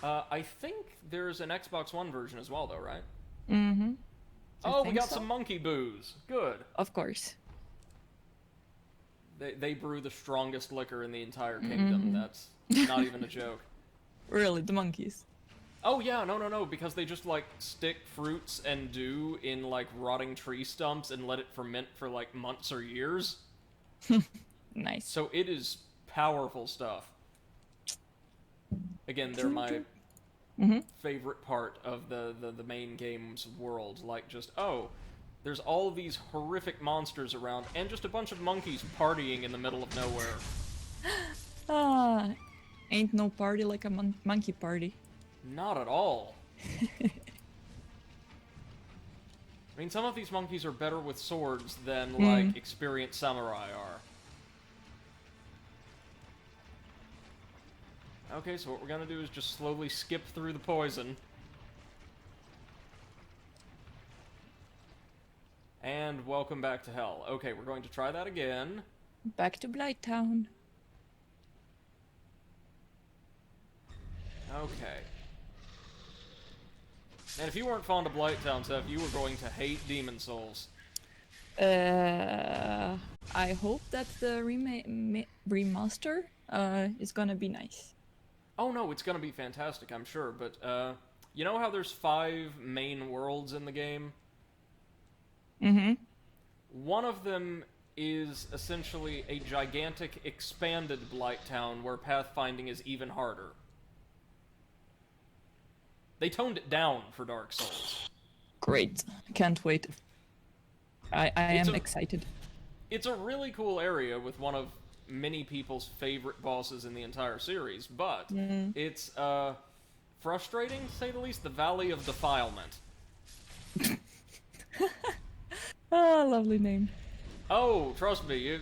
I think there's an Xbox One version as well, though, right? Mm-hmm. Oh, we think got so. some monkey booze. Good. Of course. They brew the strongest liquor in the entire kingdom. That's not even a joke. Really, the monkeys. Oh yeah, no, because they just like stick fruits and dew in like rotting tree stumps and let it ferment for like months or years. Nice. So it is powerful stuff. Again, they're my favorite part of the main game's world. Like just, oh, there's all of these horrific monsters around and just a bunch of monkeys partying in the middle of nowhere. Ah, ain't no party like a monkey party. Not at all. I mean, some of these monkeys are better with swords than, like, experienced samurai are. Okay, so what we're gonna do is just slowly skip through the poison. And welcome back to hell. Okay, we're going to try that again. Back to Blighttown. Okay. And if you weren't fond of Blighttown, Seth, you were going to hate Demon Souls. I hope that the remaster is gonna be nice. Oh no, it's gonna be fantastic, I'm sure, but, you know how there's 5 main worlds in the game? Mm-hmm. One of them is essentially a gigantic, expanded Blighttown where pathfinding is even harder. They toned it down for Dark Souls. Great. Can't wait. I am excited. It's a really cool area with one of many people's favorite bosses in the entire series, but it's, frustrating, to say the least, the Valley of Defilement. Ah, lovely name. Oh, trust me,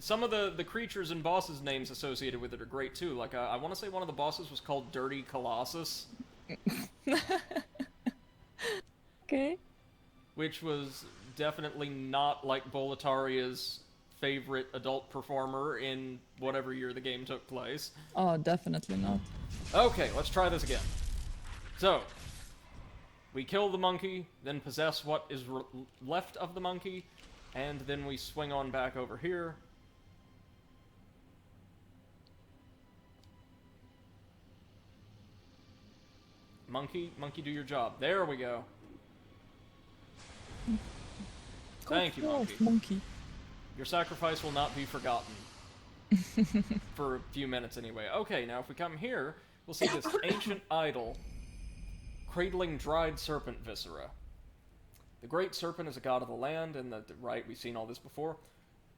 some of the creatures and bosses' names associated with it are great too. Like, I want to say one of the bosses was called Dirty Colossus. Okay. Which was definitely not like Boletaria's favorite adult performer in whatever year the game took place. Oh, definitely not. Okay, let's try this again. So, we kill the monkey, then possess what is left of the monkey, and then we swing on back over here. Monkey, do your job. There we go. Thank you, monkey. Your sacrifice will not be forgotten. For a few minutes anyway. Okay, now if we come here, we'll see this ancient idol cradling dried serpent viscera. The great serpent is a god of the land, and right, we've seen all this before.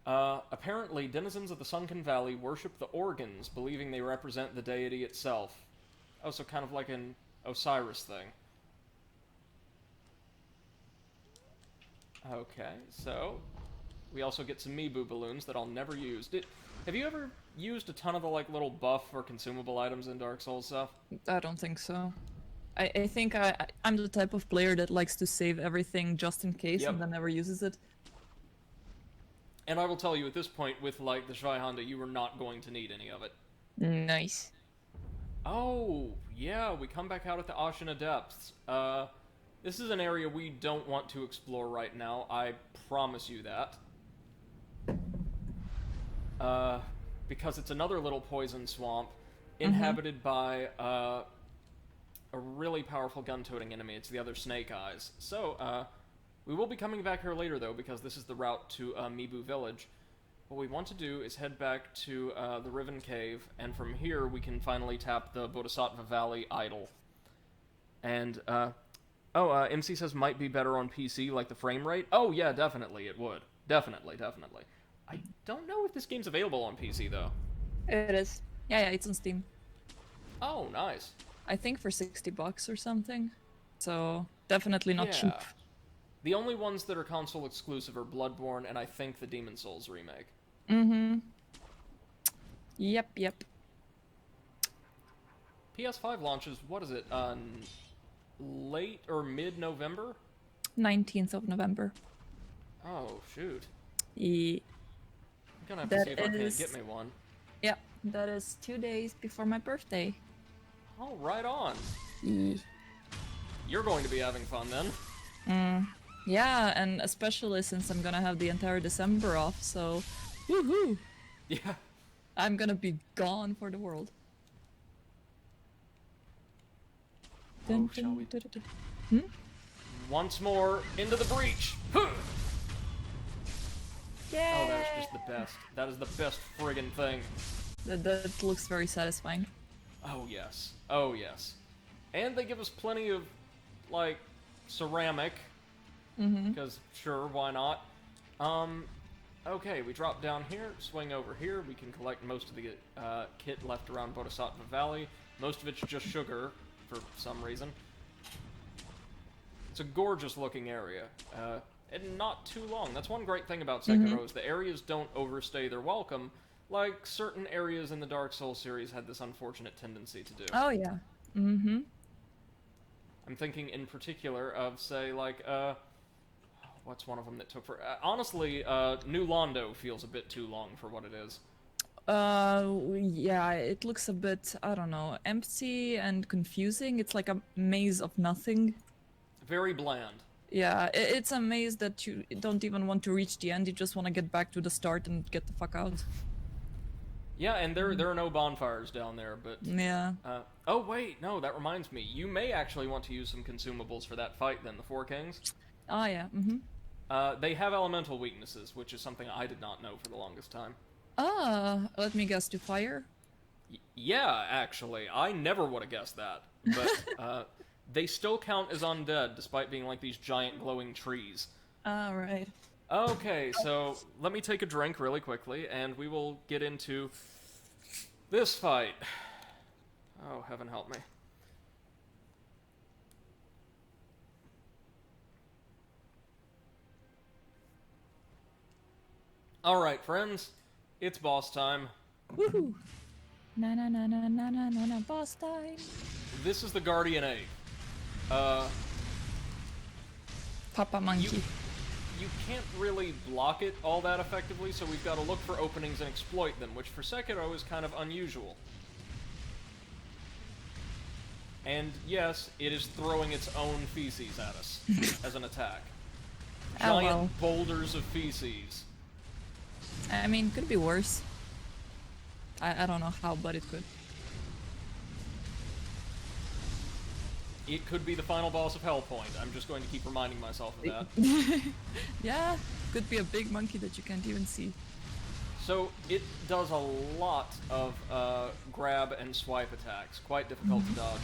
Apparently, denizens of the Sunken Valley worship the organs, believing they represent the deity itself. Oh, so kind of like an Osiris thing. Okay, so we also get some Mibu balloons that I'll never use. Have you ever used a ton of the like little buff or consumable items in Dark Souls stuff? I don't think so. I think I'm the type of player that likes to save everything just in case and then never uses it. And I will tell you at this point, with like the Zweihander, you were not going to need any of it. Nice. Oh, yeah, we come back out at the Ashina Depths. This is an area we don't want to explore right now, I promise you that. Because it's another little poison swamp, inhabited by, a really powerful gun-toting enemy. It's the other Snake Eyes. So, we will be coming back here later, though, because this is the route to, Mibu Village. What we want to do is head back to the Riven Cave, and from here we can finally tap the Bodhisattva Valley idol. And, MC says might be better on PC, like the frame rate. Oh, yeah, definitely, it would. Definitely, definitely. I don't know if this game's available on PC, though. It is. Yeah, it's on Steam. Oh, nice. I think for $60 or something. So definitely not cheap. The only ones that are console exclusive are Bloodborne and I think the Demon Souls remake. Mm-hmm. Yep. PS5 launches, what is it, late or mid-November? 19th of November. Oh, shoot. Yeah. I'm gonna have to see if I can get me one. Yeah, that is 2 days before my birthday. Oh, right on. Yeah. You're going to be having fun then. Yeah, and especially since I'm gonna have the entire December off, so woohoo! Yeah. I'm gonna be gone for the world. Oh, shall we? Once more, into the breach! Huh! Yeah. Oh, that is just the best. That is the best friggin' thing. That looks very satisfying. Oh, yes. Oh, yes. And they give us plenty of, like, ceramic. Because, sure, why not? Okay, we drop down here, swing over here. We can collect most of the kit left around Bodhisattva Valley. Most of it's just sugar, for some reason. It's a gorgeous-looking area, and not too long. That's one great thing about Sekiro, is the areas don't overstay their welcome, like certain areas in the Dark Souls series had this unfortunate tendency to do. Oh, yeah. I'm thinking in particular of, say, like, what's one of them that took for... honestly, New Londo feels a bit too long for what it is. Yeah, it looks a bit, I don't know, empty and confusing. It's like a maze of nothing. Very bland. Yeah, it's a maze that you don't even want to reach the end. You just want to get back to the start and get the fuck out. Yeah, and there are no bonfires down there, but... Yeah. Oh, wait, no, that reminds me. You may actually want to use some consumables for that fight, then, the Four Kings. Oh, yeah, They have elemental weaknesses, which is something I did not know for the longest time. Let me guess, to fire? Yeah, actually. I never would have guessed that. But, they still count as undead, despite being like these giant glowing trees. Right. Okay, so let me take a drink really quickly, and we will get into this fight. Oh, heaven help me. Alright, friends. It's boss time. Woohoo! Na, boss time. This is the Guardian Egg. Papa Monkey. You can't really block it all that effectively, so we've got to look for openings and exploit them, which for Sekiro is kind of unusual. And yes, it is throwing its own feces at us as an attack. Giant boulders of feces. I mean, could be worse. I don't know how, but it could. It could be the final boss of Hellpoint. I'm just going to keep reminding myself of that. Yeah, could be a big monkey that you can't even see. So, it does a lot of grab and swipe attacks. Quite difficult to dodge.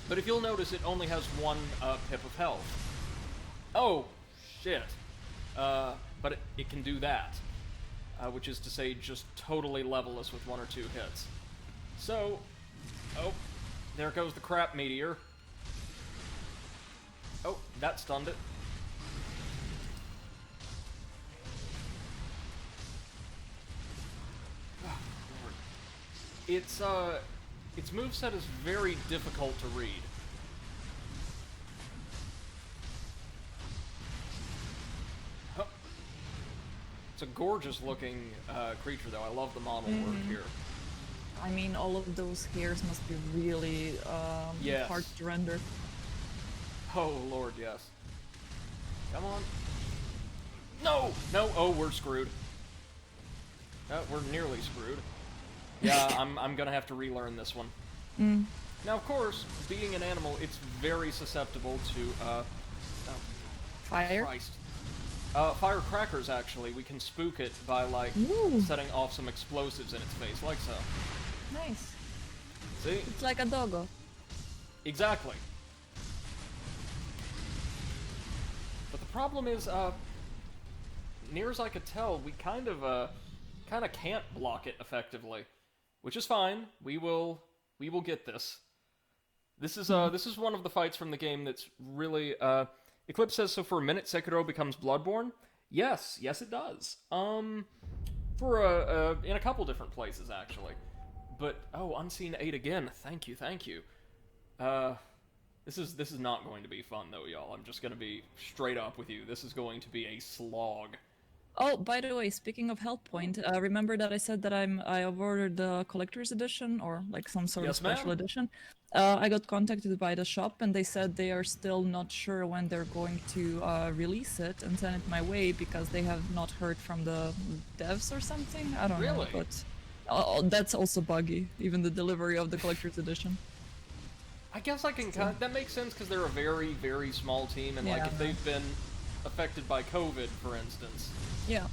But if you'll notice, it only has one pip of health. Oh, shit. But it can do that. Which is to say, just totally level us with 1 or 2 hits. So, oh, there goes the crap meteor. Oh, that stunned it. Oh, Lord. Its moveset is very difficult to read. Oh. It's a gorgeous looking creature, though. I love the model work here. I mean, all of those hairs must be really Yes. hard to render. Oh, Lord, yes. Come on. No! No! Oh, we're screwed. We're nearly screwed. Yeah, I'm gonna have to relearn this one. Now, of course, being an animal, it's very susceptible to, Fire? Christ. Firecrackers, actually. We can spook it by, like, setting off some explosives in its face, like so. Nice. See? It's like a doggo. Exactly. But the problem is, near as I could tell, we kind of can't block it effectively, which is fine. We will get this. This is one of the fights from the game that's really Eclipse says, so for a minute Sekiro becomes Bloodborne? Yes, it does. For in a couple different places actually. But Unseen 8 again. Thank you. This is not going to be fun though, y'all. I'm just going to be straight up with you. This is going to be a slog. Oh, by the way, speaking of Health Point, remember that I said that I've ordered the collector's edition or like some sort of special edition. I got contacted by the shop and they said they are still not sure when they're going to release it and send it my way because they have not heard from the devs or something. I don't know, but that's also buggy. Even the delivery of the collector's edition. I guess I can that makes sense because they're a very, very small team and like if they've been affected by COVID, for instance. Yeah.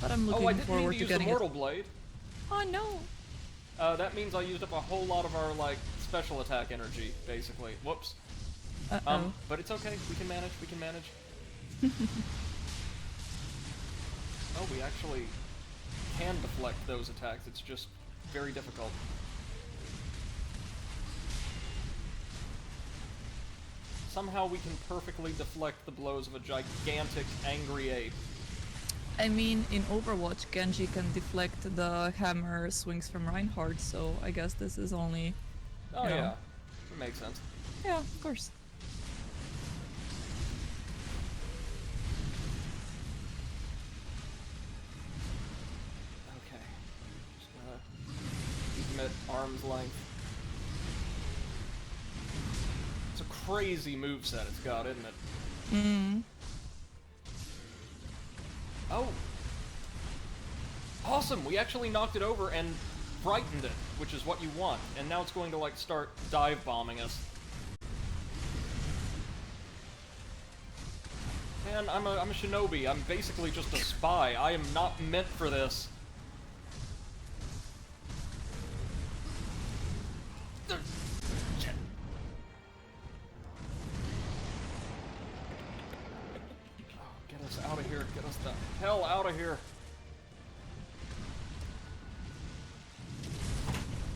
But I'm looking forward to getting it. Oh, I didn't use the Mortal Blade. Oh no. That means I used up a whole lot of our like special attack energy, basically. Whoops. But it's okay. We can manage. Oh, we actually can deflect those attacks. It's just very difficult. Somehow we can perfectly deflect the blows of a gigantic, angry ape. I mean, in Overwatch, Genji can deflect the hammer swings from Reinhardt, so I guess this is only... Oh yeah, it makes sense. Yeah, of course. Okay. Just gonna keep him at arm's length. It's a crazy moveset it's got, isn't it? Oh! Awesome! We actually knocked it over and frightened it, which is what you want. And now it's going to, like, start dive-bombing us. Man, I'm a shinobi. I'm basically just a spy. I am not meant for this. Out of here. Get us the hell out of here.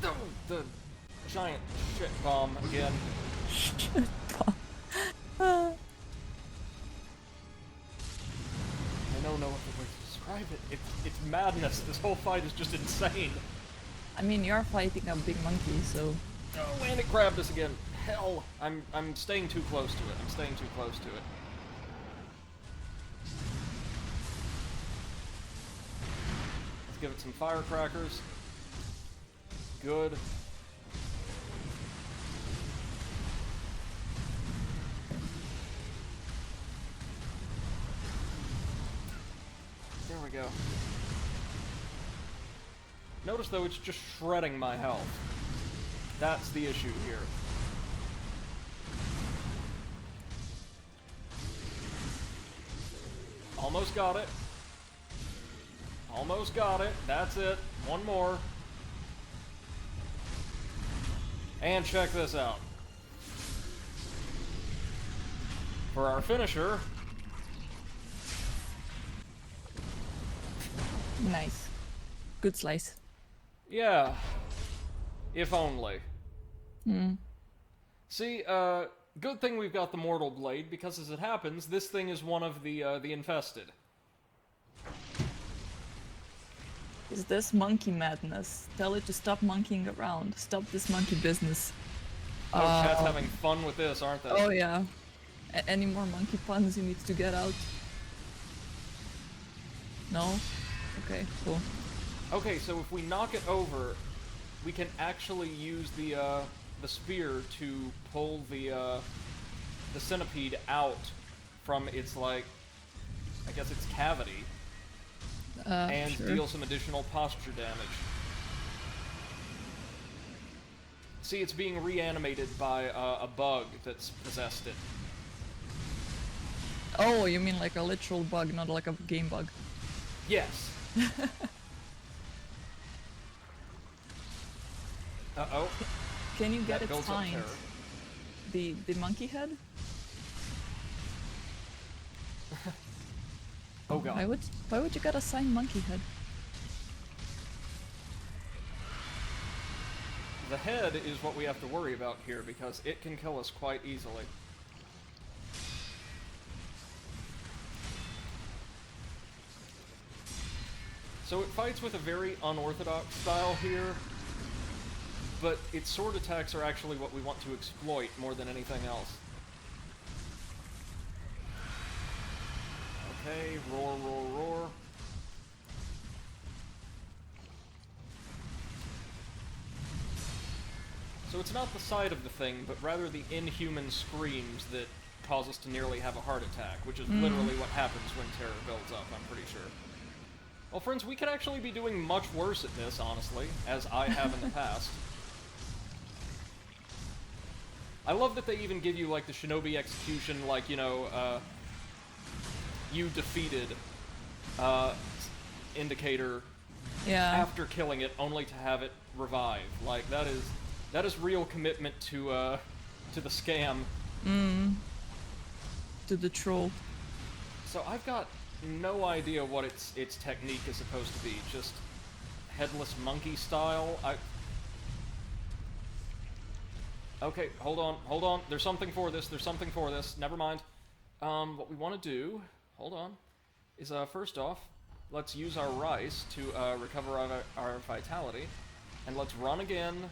Oh, the giant shit bomb again. Shit bomb. I don't know what the way to describe it. It's madness. This whole fight is just insane. I mean, you're fighting a big monkey, so... Oh, and it grabbed us again. Hell. I'm staying too close to it. Give it some firecrackers. Good. There we go. Notice though, it's just shredding my health. That's the issue here. Almost got it. Almost got it. That's it. One more. And check this out. For our finisher... Nice. Good slice. Yeah. If only. See, good thing we've got the Mortal Blade, because as it happens, this thing is one of the infested. Is this monkey madness? Tell it to stop monkeying around. Stop this monkey business. Oh, chat's having fun with this, aren't they? Oh yeah. Any more monkey puns you need to get out? No? Okay, cool. Okay, so if we knock it over, we can actually use the spear to pull the centipede out from its, like, I guess its cavity. And deal some additional posture damage. See, it's being reanimated by a bug that's possessed it. Oh, you mean like a literal bug, not like a game bug? Yes. Uh-oh. Can you get its hind? The monkey head? Oh god. Why would you get a signed monkey head? The head is what we have to worry about here, because it can kill us quite easily. So it fights with a very unorthodox style here, but its sword attacks are actually what we want to exploit more than anything else. Okay, roar, roar, roar. So it's not the sight of the thing, but rather the inhuman screams that cause us to nearly have a heart attack, which is literally what happens when terror builds up, I'm pretty sure. Well, friends, we could actually be doing much worse at this, honestly, as I have in the past. I love that they even give you, like, the shinobi execution, like, you know, you defeated, indicator after killing it, only to have it revive. Like, that is real commitment to the scam. To the troll. So I've got no idea what its technique is supposed to be. Just headless monkey style. Okay, hold on. There's something for this. Never mind. What we want to do, hold on, is first off, let's use our rice to recover our vitality, and let's run again.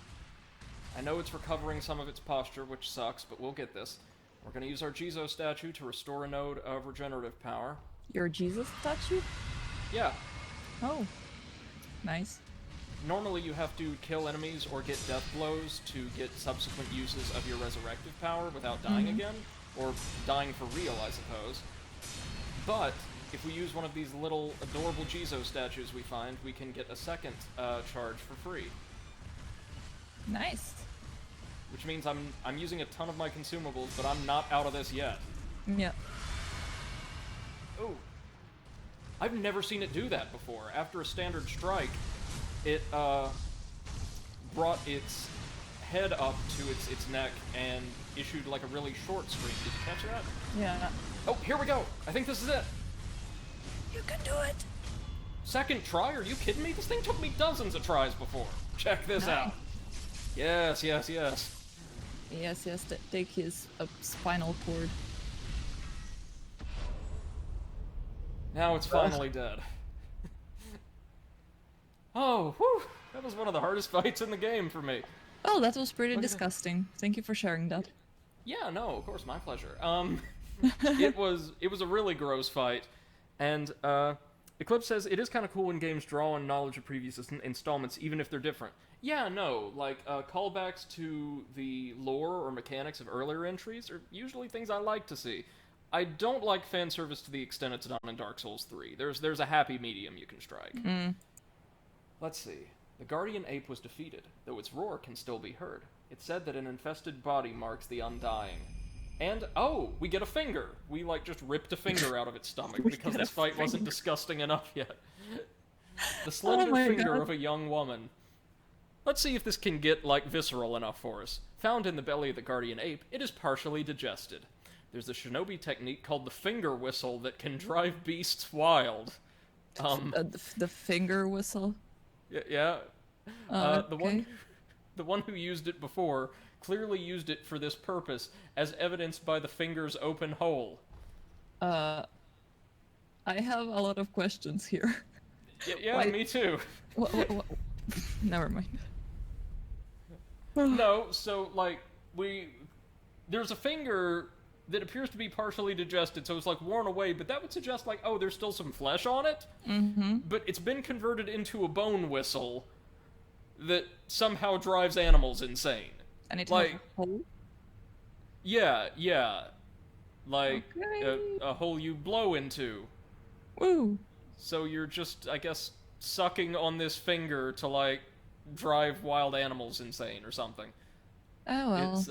I know it's recovering some of its posture, which sucks, but we'll get this. We're going to use our Jizo statue to restore a node of regenerative power. Your Jesus statue? Yeah. Oh. Nice. Normally you have to kill enemies or get death blows to get subsequent uses of your resurrective power without dying again, or dying for real, I suppose. But if we use one of these little adorable Jizo statues we find, we can get a second charge for free. Nice. Which means I'm using a ton of my consumables, but I'm not out of this yet. Yeah. Oh. I've never seen it do that before. After a standard strike, it brought its head up to its neck and issued like a really short scream. Did you catch that? Yeah. Oh, here we go! I think this is it! You can do it! Second try? Are you kidding me? This thing took me dozens of tries before. Check this out. Yes. Yes, take his spinal cord. Now it's finally dead. Oh, whew! That was one of the hardest fights in the game for me. Oh, that was pretty disgusting. Thank you for sharing that. Yeah, no, of course, my pleasure. It was a really gross fight, and Eclipse says it is kind of cool when games draw on knowledge of previous installments, even if they're different. Yeah, no, like callbacks to the lore or mechanics of earlier entries are usually things I like to see. I don't like fan service to the extent it's done in Dark Souls 3. There's a happy medium you can strike. Let's see. The guardian ape was defeated, though its roar can still be heard. It's said that an infested body marks the undying. And, oh, we get a finger! We, like, just ripped a finger out of its stomach because this fight wasn't disgusting enough yet. The slender finger of a young woman. Let's see if this can get, like, visceral enough for us. Found in the belly of the guardian ape, it is partially digested. There's a shinobi technique called the finger whistle that can drive beasts wild. The finger whistle? Yeah. Okay. The one who used it before clearly used it for this purpose, as evidenced by the finger's open hole. I have a lot of questions here. Yeah, me too. What? Never mind. No, so, like, there's a finger that appears to be partially digested, so it's, like, worn away, but that would suggest, like, oh, there's still some flesh on it? But it's been converted into a bone whistle that somehow drives animals insane. And it has a hole? Yeah. Like, a hole you blow into. Woo! So you're just, I guess, sucking on this finger to, like, drive wild animals insane or something. Oh, well. It's,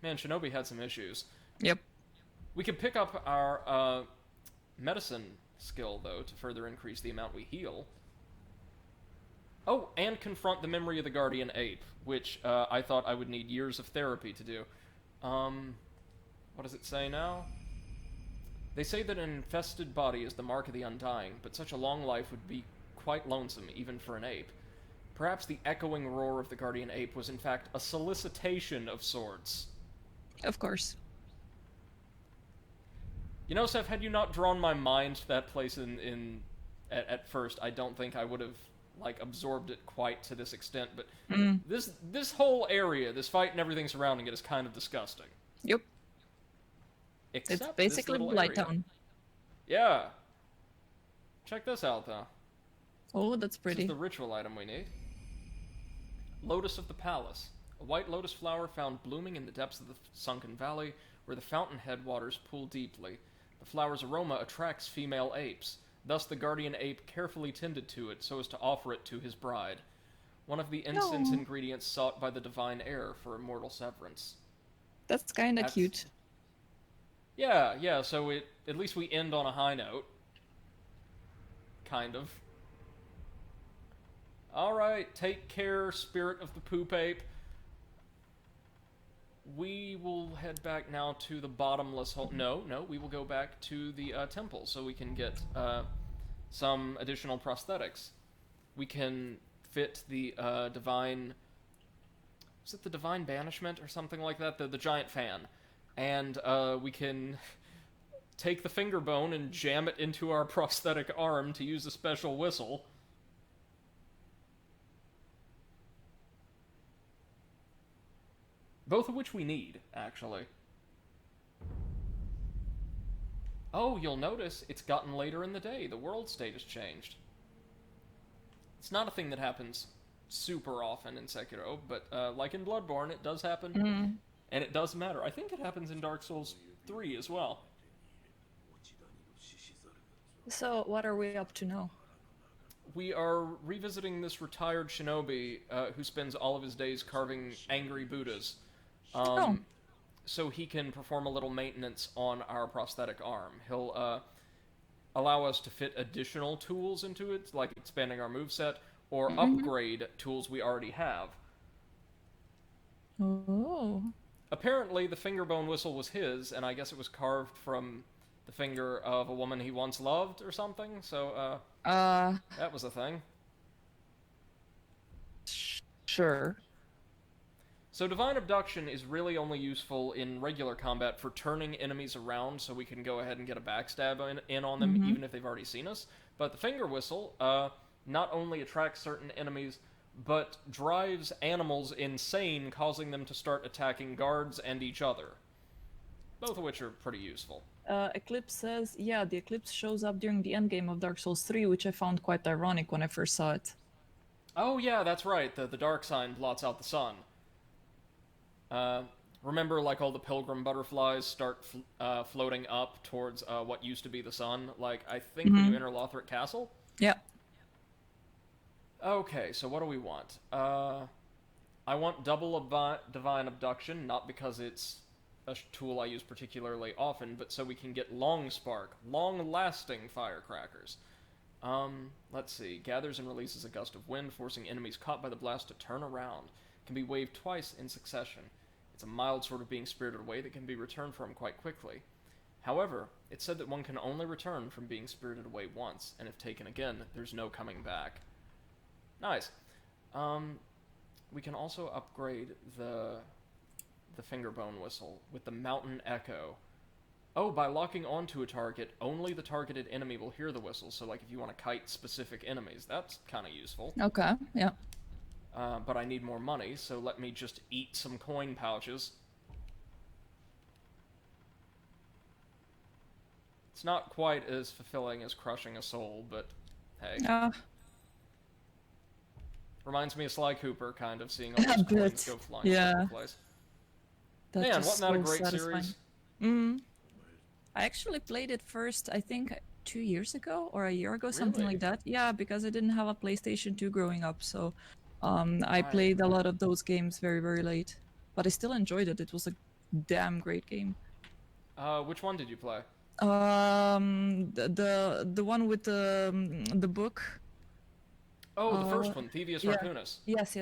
man, Shinobi had some issues. Yep. We could pick up our, medicine skill, though, to further increase the amount we heal. Oh, and confront the memory of the guardian ape, which, I thought I would need years of therapy to do. What does it say now? They say that an infested body is the mark of the undying, but such a long life would be quite lonesome, even for an ape. Perhaps the echoing roar of the guardian ape was in fact a solicitation of sorts. Of course. You know, Seth, had you not drawn my mind to that place at first, I don't think I would have, like, absorbed it quite to this extent, but this whole area, this fight and everything surrounding it is kind of disgusting. Yep. Except it's basically Blighttown. Yeah. Check this out, though. Oh, that's pretty. This is the ritual item we need. Lotus of the Palace. A white lotus flower found blooming in the depths of the Sunken Valley, where the fountainhead waters pool deeply. The flower's aroma attracts female apes. Thus the guardian ape carefully tended to it so as to offer it to his bride. One of the incense ingredients sought by the divine heir for immortal severance. That's kinda cute. Yeah, so at least we end on a high note. Kind of. Alright, take care, spirit of the poop ape. We will head back now to the bottomless hole. No, we will go back to the temple so we can get some additional prosthetics. We can fit the divine... Is it the divine banishment or something like that? The giant fan. And we can take the finger bone and jam it into our prosthetic arm to use a special whistle. Both of which we need, actually. Oh, you'll notice it's gotten later in the day. The world state has changed. It's not a thing that happens super often in Sekiro, but like in Bloodborne, it does happen, and it does matter. I think it happens in Dark Souls 3 as well. So, what are we up to now? We are revisiting this retired shinobi who spends all of his days carving angry Buddhas. So he can perform a little maintenance on our prosthetic arm. He'll allow us to fit additional tools into it, like expanding our moveset, or upgrade tools we already have. Oh. Apparently, the fingerbone whistle was his, and I guess it was carved from the finger of a woman he once loved, or something, so, that was a thing. Sure. So Divine Abduction is really only useful in regular combat for turning enemies around so we can go ahead and get a backstab in on them even if they've already seen us. But the Finger Whistle not only attracts certain enemies, but drives animals insane, causing them to start attacking guards and each other. Both of which are pretty useful. Eclipse says, yeah, the Eclipse shows up during the endgame of Dark Souls 3, which I found quite ironic when I first saw it. Oh yeah, that's right, the dark sign blots out the sun. Remember, like, all the pilgrim butterflies start floating up towards what used to be the sun? Like, I think when you enter Lothric Castle? Yeah. Okay, so what do we want? I want double Divine Abduction, not because it's a tool I use particularly often, but so we can get Long Spark, long-lasting firecrackers. Let's see. Gathers and releases a gust of wind, forcing enemies caught by the blast to turn around. Can be waved twice in succession. It's a mild sort of being spirited away that can be returned from quite quickly. However, it's said that one can only return from being spirited away once, and if taken again, there's no coming back. Nice. We can also upgrade the fingerbone whistle with the mountain echo. Oh, by locking onto a target, only the targeted enemy will hear the whistle, so like if you want to kite specific enemies, that's kind of useful. Okay, yeah. But I need more money, so let me just eat some coin pouches. It's not quite as fulfilling as crushing a soul, but hey. Reminds me of Sly Cooper, kind of, seeing all those coins go flying all over the place. Man, wasn't that a great series? I actually played it first, I think, 2 years ago, or a year ago, something like that. Yeah, because I didn't have a PlayStation 2 growing up, so... I played a lot of those games very, very late. But I still enjoyed it. It was a damn great game. Which one did you play? The one with the book. Oh, the first one, Thievius Harpunus. Yes,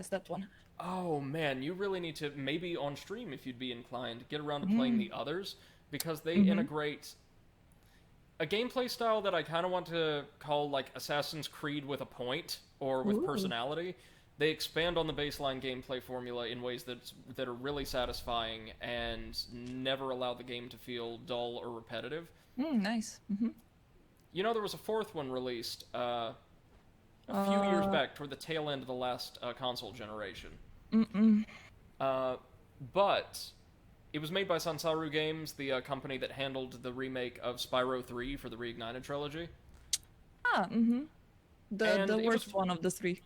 that one. Oh, man, you really need to, maybe on stream, if you'd be inclined, get around to playing the others, because they integrate A gameplay style that I kind of want to call like Assassin's Creed with a point or with personality. They expand on the baseline gameplay formula in ways that are really satisfying and never allow the game to feel dull or repetitive. Nice. Mm-hmm. You know, there was a fourth one released a few years back toward the tail end of the last console generation. But it was made by Sansaru Games, the company that handled the remake of Spyro 3 for the Reignited trilogy. The worst one of the three.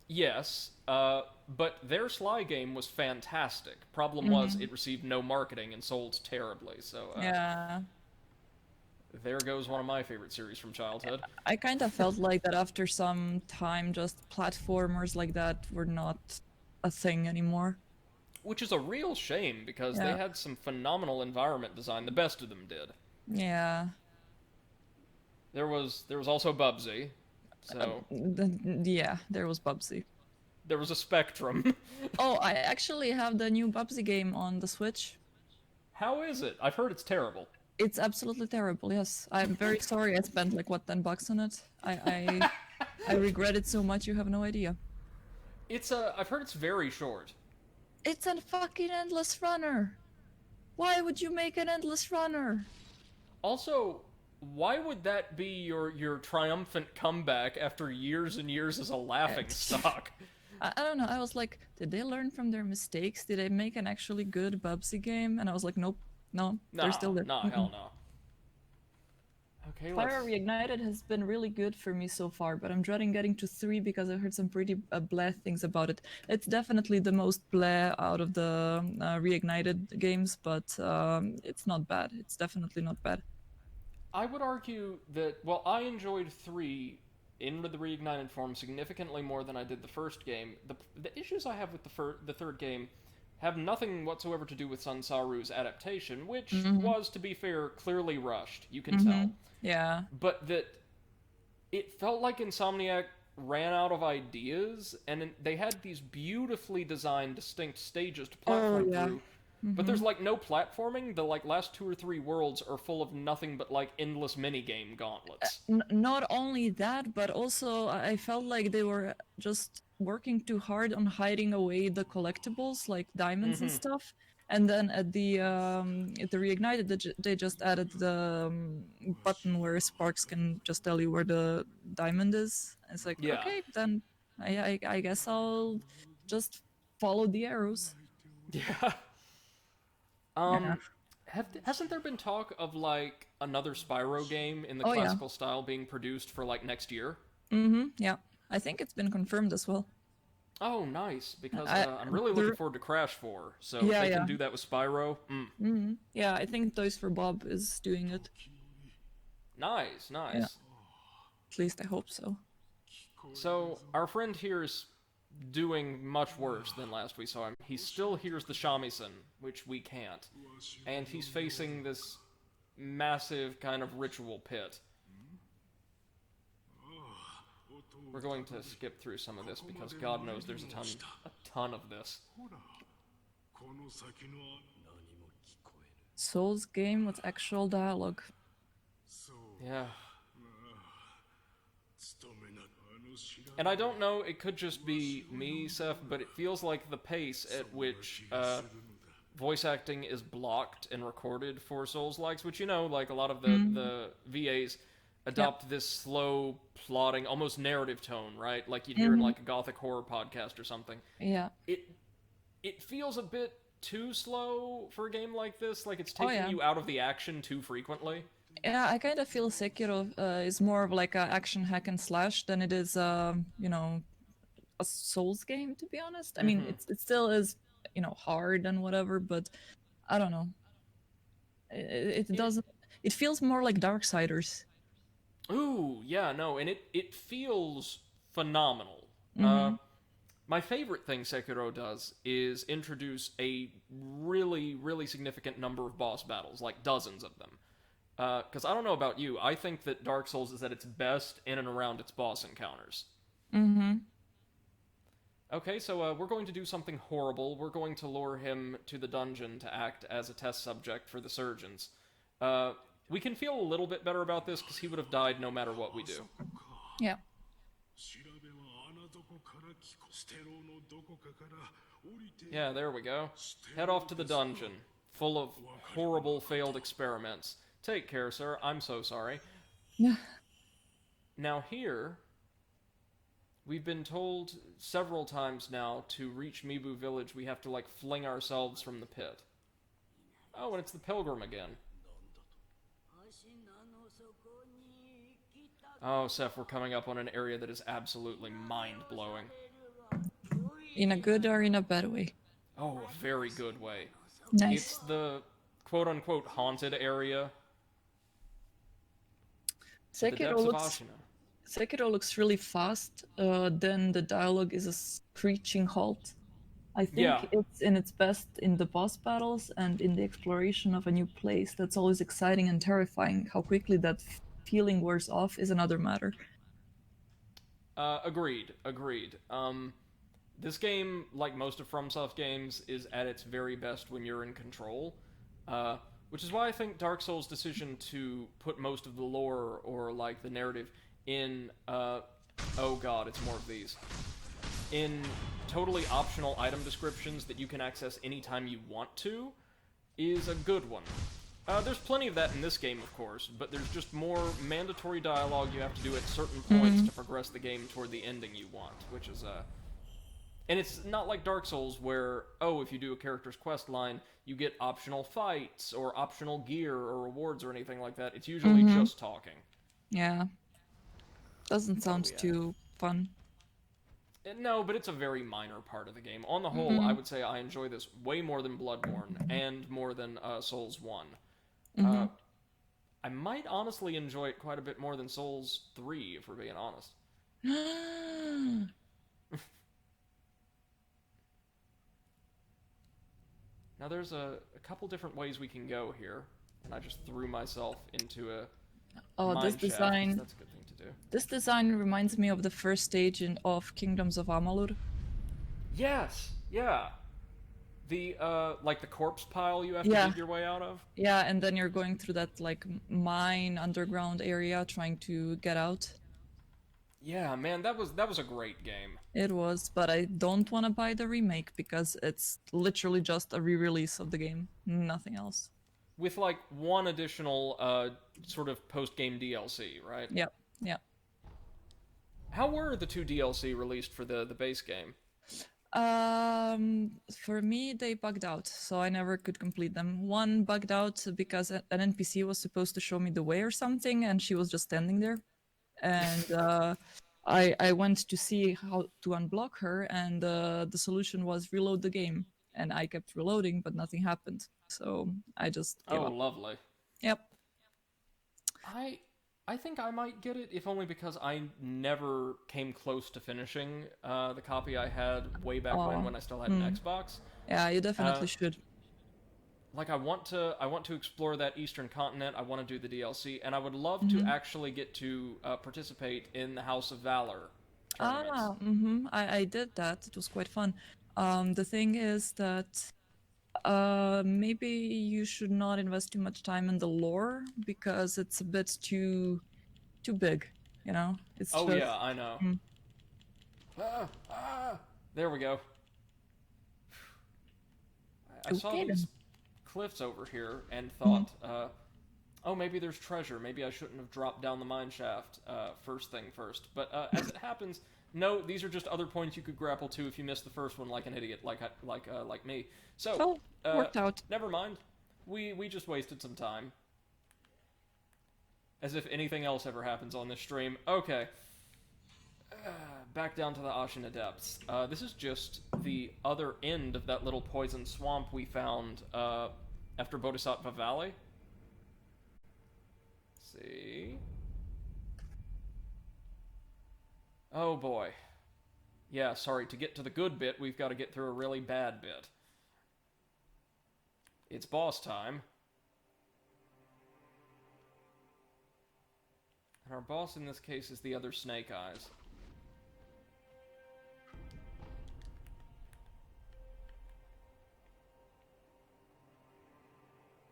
Yes, but their Sly game was fantastic. Problem was, it received no marketing and sold terribly, so... yeah. There goes one of my favorite series from childhood. I kind of felt like that after some time, just platformers like that were not a thing anymore. Which is a real shame, because they had some phenomenal environment design. The best of them did. Yeah. There was also Bubsy. So yeah, there was Bubsy. There was a Spectrum. Oh, I actually have the new Bubsy game on the Switch. How is it? I've heard it's terrible. It's absolutely terrible, yes. I'm very sorry I spent like, what, $10 on it? I regret it so much you have no idea. I've heard it's very short. It's a fucking endless runner. Why would you make an endless runner? Also, why would that be your triumphant comeback after years and years as a laughing stock? I don't know, I was like, did they learn from their mistakes? Did they make an actually good Bubsy game? And I was like, nope. No, they're still there. No, hell no. Okay, Fire Reignited has been really good for me so far, but I'm dreading getting to 3 because I heard some pretty blah things about it. It's definitely the most blah out of the Reignited games, but it's not bad. It's definitely not bad. I would argue that, well, I enjoyed 3 in the Reignited form significantly more than I did the first game. The issues I have with the third game have nothing whatsoever to do with Sansaru's adaptation, which was, to be fair, clearly rushed. You can tell. Yeah. But that it felt like Insomniac ran out of ideas, and they had these beautifully designed, distinct stages to platform through. But there's like no platforming. The last 2 or 3 worlds are full of nothing but like endless minigame gauntlets. Not only that, but also I felt like they were just working too hard on hiding away the collectibles like diamonds and stuff. And then at the Reignited, they just added the button where Sparks can just tell you where the diamond is. It's like, okay, then I guess I'll just follow the arrows. Yeah. Hasn't there been talk of like another Spyro game in the classical style being produced for like next year? Yeah. I think it's been confirmed as well. Oh, nice, because I'm really looking forward to Crash 4, so if they can do that with Spyro. Yeah, I think Toys for Bob is doing it. Nice. Yeah. At least I hope so. So, our friend here is doing much worse than last we saw him. He still hears the shamisen, which we can't, and he's facing this massive kind of ritual pit. We're going to skip through some of this because God knows there's a ton of this. Souls game with actual dialogue. Yeah. And I don't know, it could just be me, Seth, but it feels like the pace at which voice acting is blocked and recorded for Souls-likes, which, you know, like a lot of the VAs adopt this slow, plodding, almost narrative tone, right? Like you'd hear in like a gothic horror podcast or something. Yeah. It feels a bit too slow for a game like this, like it's taking you out of the action too frequently. Yeah, I kind of feel Sekiro is more of like an action hack and slash than it is, you know, a Souls game, to be honest. I mean, it still is, you know, hard and whatever, but I don't know. It doesn't... It feels more like Darksiders. Ooh, yeah, no, and it feels phenomenal. My favorite thing Sekiro does is introduce a really, really significant number of boss battles, like dozens of them. Because I don't know about you, I think that Dark Souls is at its best in and around its boss encounters. Okay, so we're going to do something horrible. We're going to lure him to the dungeon to act as a test subject for the surgeons. We can feel a little bit better about this because he would have died no matter what we do. Yeah. Yeah, there we go. Head off to the dungeon, full of horrible failed experiments. Take care, sir. I'm so sorry. Now here, we've been told several times now to reach Mibu Village, we have to, like, fling ourselves from the pit. Oh, and it's the pilgrim again. Oh, Seth, we're coming up on an area that is absolutely mind-blowing. In a good or in a bad way? Oh, a very good way. Nice. It's the quote-unquote haunted area. Sekiro looks really fast, then the dialogue is a screeching halt. I think it's in its best in the boss battles and in the exploration of a new place. That's always exciting and terrifying. How quickly that feeling wears off is another matter. Agreed. This game, like most of FromSoft games, is at its very best when you're in control. Which is why I think Dark Souls' decision to put most of the lore, or, like, the narrative in, oh god, it's more of these. In totally optional item descriptions that you can access anytime you want to, is a good one. There's plenty of that in this game, of course, but there's just more mandatory dialogue you have to do at certain points to progress the game toward the ending you want, which is, And it's not like Dark Souls where, oh, if you do a character's quest line, you get optional fights, or optional gear, or rewards, or anything like that. It's usually just talking. Yeah. Doesn't sound too fun. No, but it's a very minor part of the game. On the whole, I would say I enjoy this way more than Bloodborne, and more than Souls 1. I might honestly enjoy it quite a bit more than Souls 3, if we're being honest. Now there's a couple different ways we can go here, and I just threw myself into a this design. Shaft, that's a good thing to do. This design reminds me of the first stage of Kingdoms of Amalur. Yes, yeah. The like the corpse pile you have to dig your way out of. Yeah, and then you're going through that like mine underground area trying to get out. Yeah, man, that was a great game. It was, but I don't want to buy the remake because it's literally just a re-release of the game, nothing else. With like one additional sort of post-game DLC, right? Yep. How were the 2 DLC released for the base game? For me, they bugged out, so I never could complete them. One bugged out because an NPC was supposed to show me the way or something, and she was just standing there. And I went to see how to unblock her, and the solution was reload the game. And I kept reloading, but nothing happened. So I just gave up. Lovely. Yep. I think I might get it, if only because I never came close to finishing the copy I had way back when I still had an Xbox. Yeah, you definitely should. Like, I want to explore that eastern continent. I want to do the DLC, and I would love to actually get to participate in the House of Valor tournaments. I did that. It was quite fun. The thing is that maybe you should not invest too much time in the lore because it's a bit too big, you know? It's yeah, I know. There we go. I saw these cliffs over here and thought, oh, maybe there's treasure. Maybe I shouldn't have dropped down the mine shaft first thing first. But as it happens, no, these are just other points you could grapple to if you missed the first one like an idiot, like me. So, worked out. Never mind. We just wasted some time. As if anything else ever happens on this stream. Okay. Back down to the Ashina Depths. This is just the other end of that little poison swamp we found after Bodhisattva Valley. Let's see. Oh boy. Yeah, sorry, to get to the good bit, we've got to get through a really bad bit. It's boss time. And our boss in this case is the other Snake Eyes.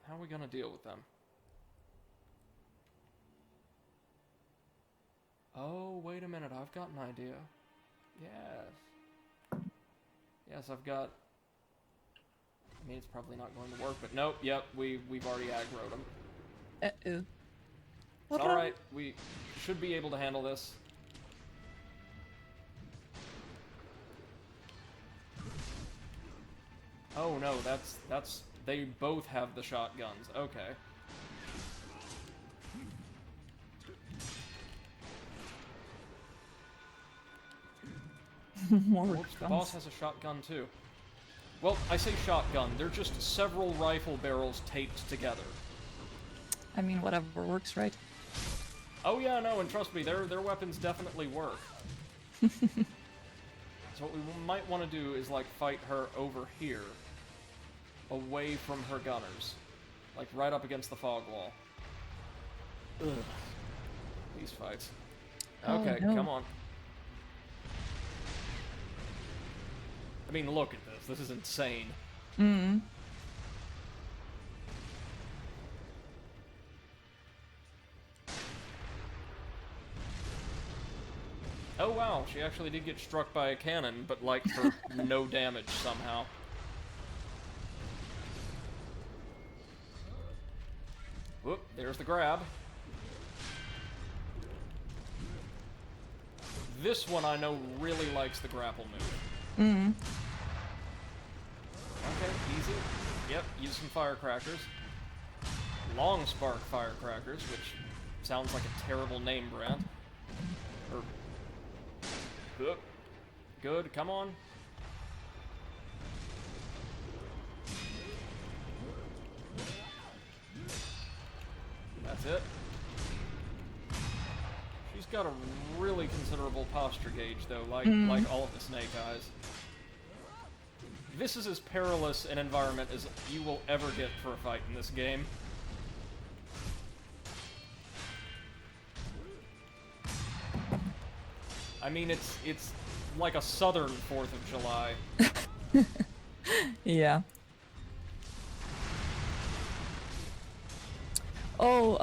How are we gonna deal with them? Oh, wait a minute, I've got an idea. Yes. Yes, I've got... I mean, it's probably not going to work, but nope, yep, we've already aggroed them. Uh-oh. It's alright, we should be able to handle this. Oh no, that's... They both have the shotguns. Okay. More Whoops, guns. the boss has a shotgun too. Well, I say shotgun, they're just several rifle barrels taped together. I mean, whatever works, right? Oh yeah, no, and trust me, their weapons definitely work. So what we might want to do is, like, fight her over here. Away from her gunners. Like, right up against the fog wall. Ugh. These fights. Okay, no. come on. I mean, look at this. This is insane. Mm. Oh wow, she actually did get struck by a cannon, but like for no damage somehow. Whoop, there's the grab. This one I know really likes the grapple move. Mm. Okay, easy. Yep, use some firecrackers. Long spark firecrackers, which sounds like a terrible name brand. Or... Good, come on. That's it. She's got a really considerable posture gauge, though, like all of the Snake Eyes. This is as perilous an environment as you will ever get for a fight in this game. I mean, it's like a southern 4th of July. Yeah. Oh,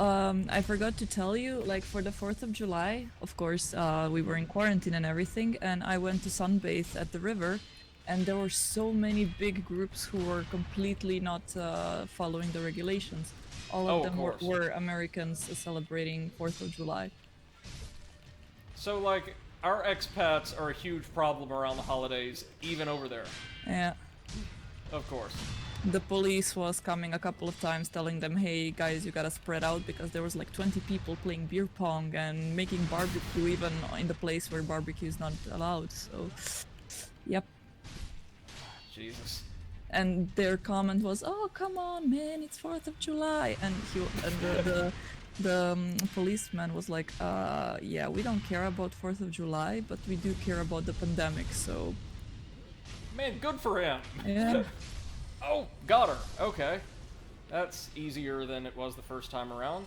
I forgot to tell you, like, for the 4th of July, of course, we were in quarantine and everything, and I went to sunbathe at the river, and there were so many big groups who were completely not following the regulations. All of them were Americans celebrating 4th of July. So, like, our expats are a huge problem around the holidays, even over there. Yeah. Of course. The police was coming a couple of times telling them, hey guys, you gotta spread out, because there was like 20 people playing beer pong and making barbecue even in the place where barbecue is not allowed, so... Yep. Jesus. And their comment was, oh, come on, man, it's 4th of July. And the policeman was like, yeah, we don't care about 4th of July, but we do care about the pandemic, so... Man, good for him! Yeah. Oh, got her! Okay. That's easier than it was the first time around.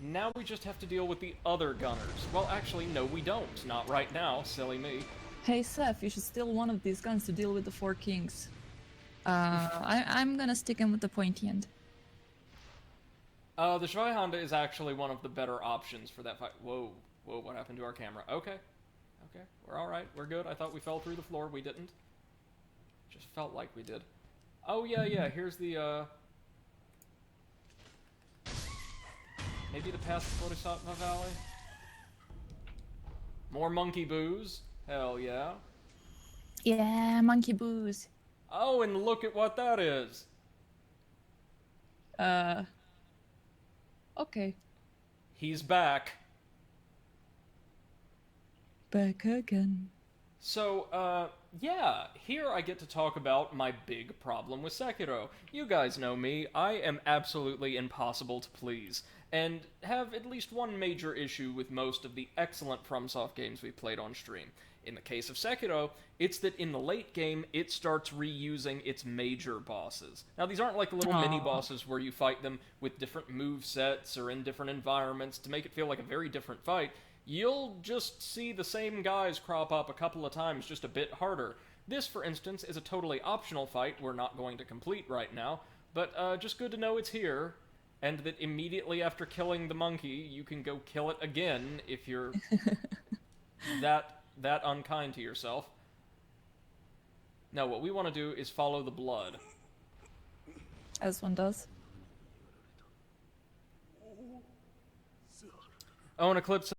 Now we just have to deal with the other gunners. Well, actually, no we don't. Not right now, silly me. Hey Seth, you should steal one of these guns to deal with the 4 kings. I'm gonna stick him with the pointy end. The Schweihonda is actually one of the better options for that fight. Whoa, what happened to our camera? Okay, we're alright, we're good. I thought we fell through the floor, we didn't. Just felt like we did. Oh yeah, here's the, maybe the path to Bodhisattva Valley? More monkey booze? Hell yeah. Yeah, monkey booze. Oh, and look at what that is! Okay. He's back. Back again. So, yeah, here I get to talk about my big problem with Sekiro. You guys know me, I am absolutely impossible to please, and have at least one major issue with most of the excellent FromSoft games we've played on stream. In the case of Sekiro, it's that in the late game, it starts reusing its major bosses. Now, these aren't like little mini-bosses where you fight them with different movesets or in different environments to make it feel like a very different fight. You'll just see the same guys crop up a couple of times, just a bit harder. This, for instance, is a totally optional fight we're not going to complete right now, but just good to know it's here. and that immediately after killing the monkey, you can go kill it again if you're that unkind to yourself. No, what we want to do is follow the blood. As one does. Oh, and Eclipse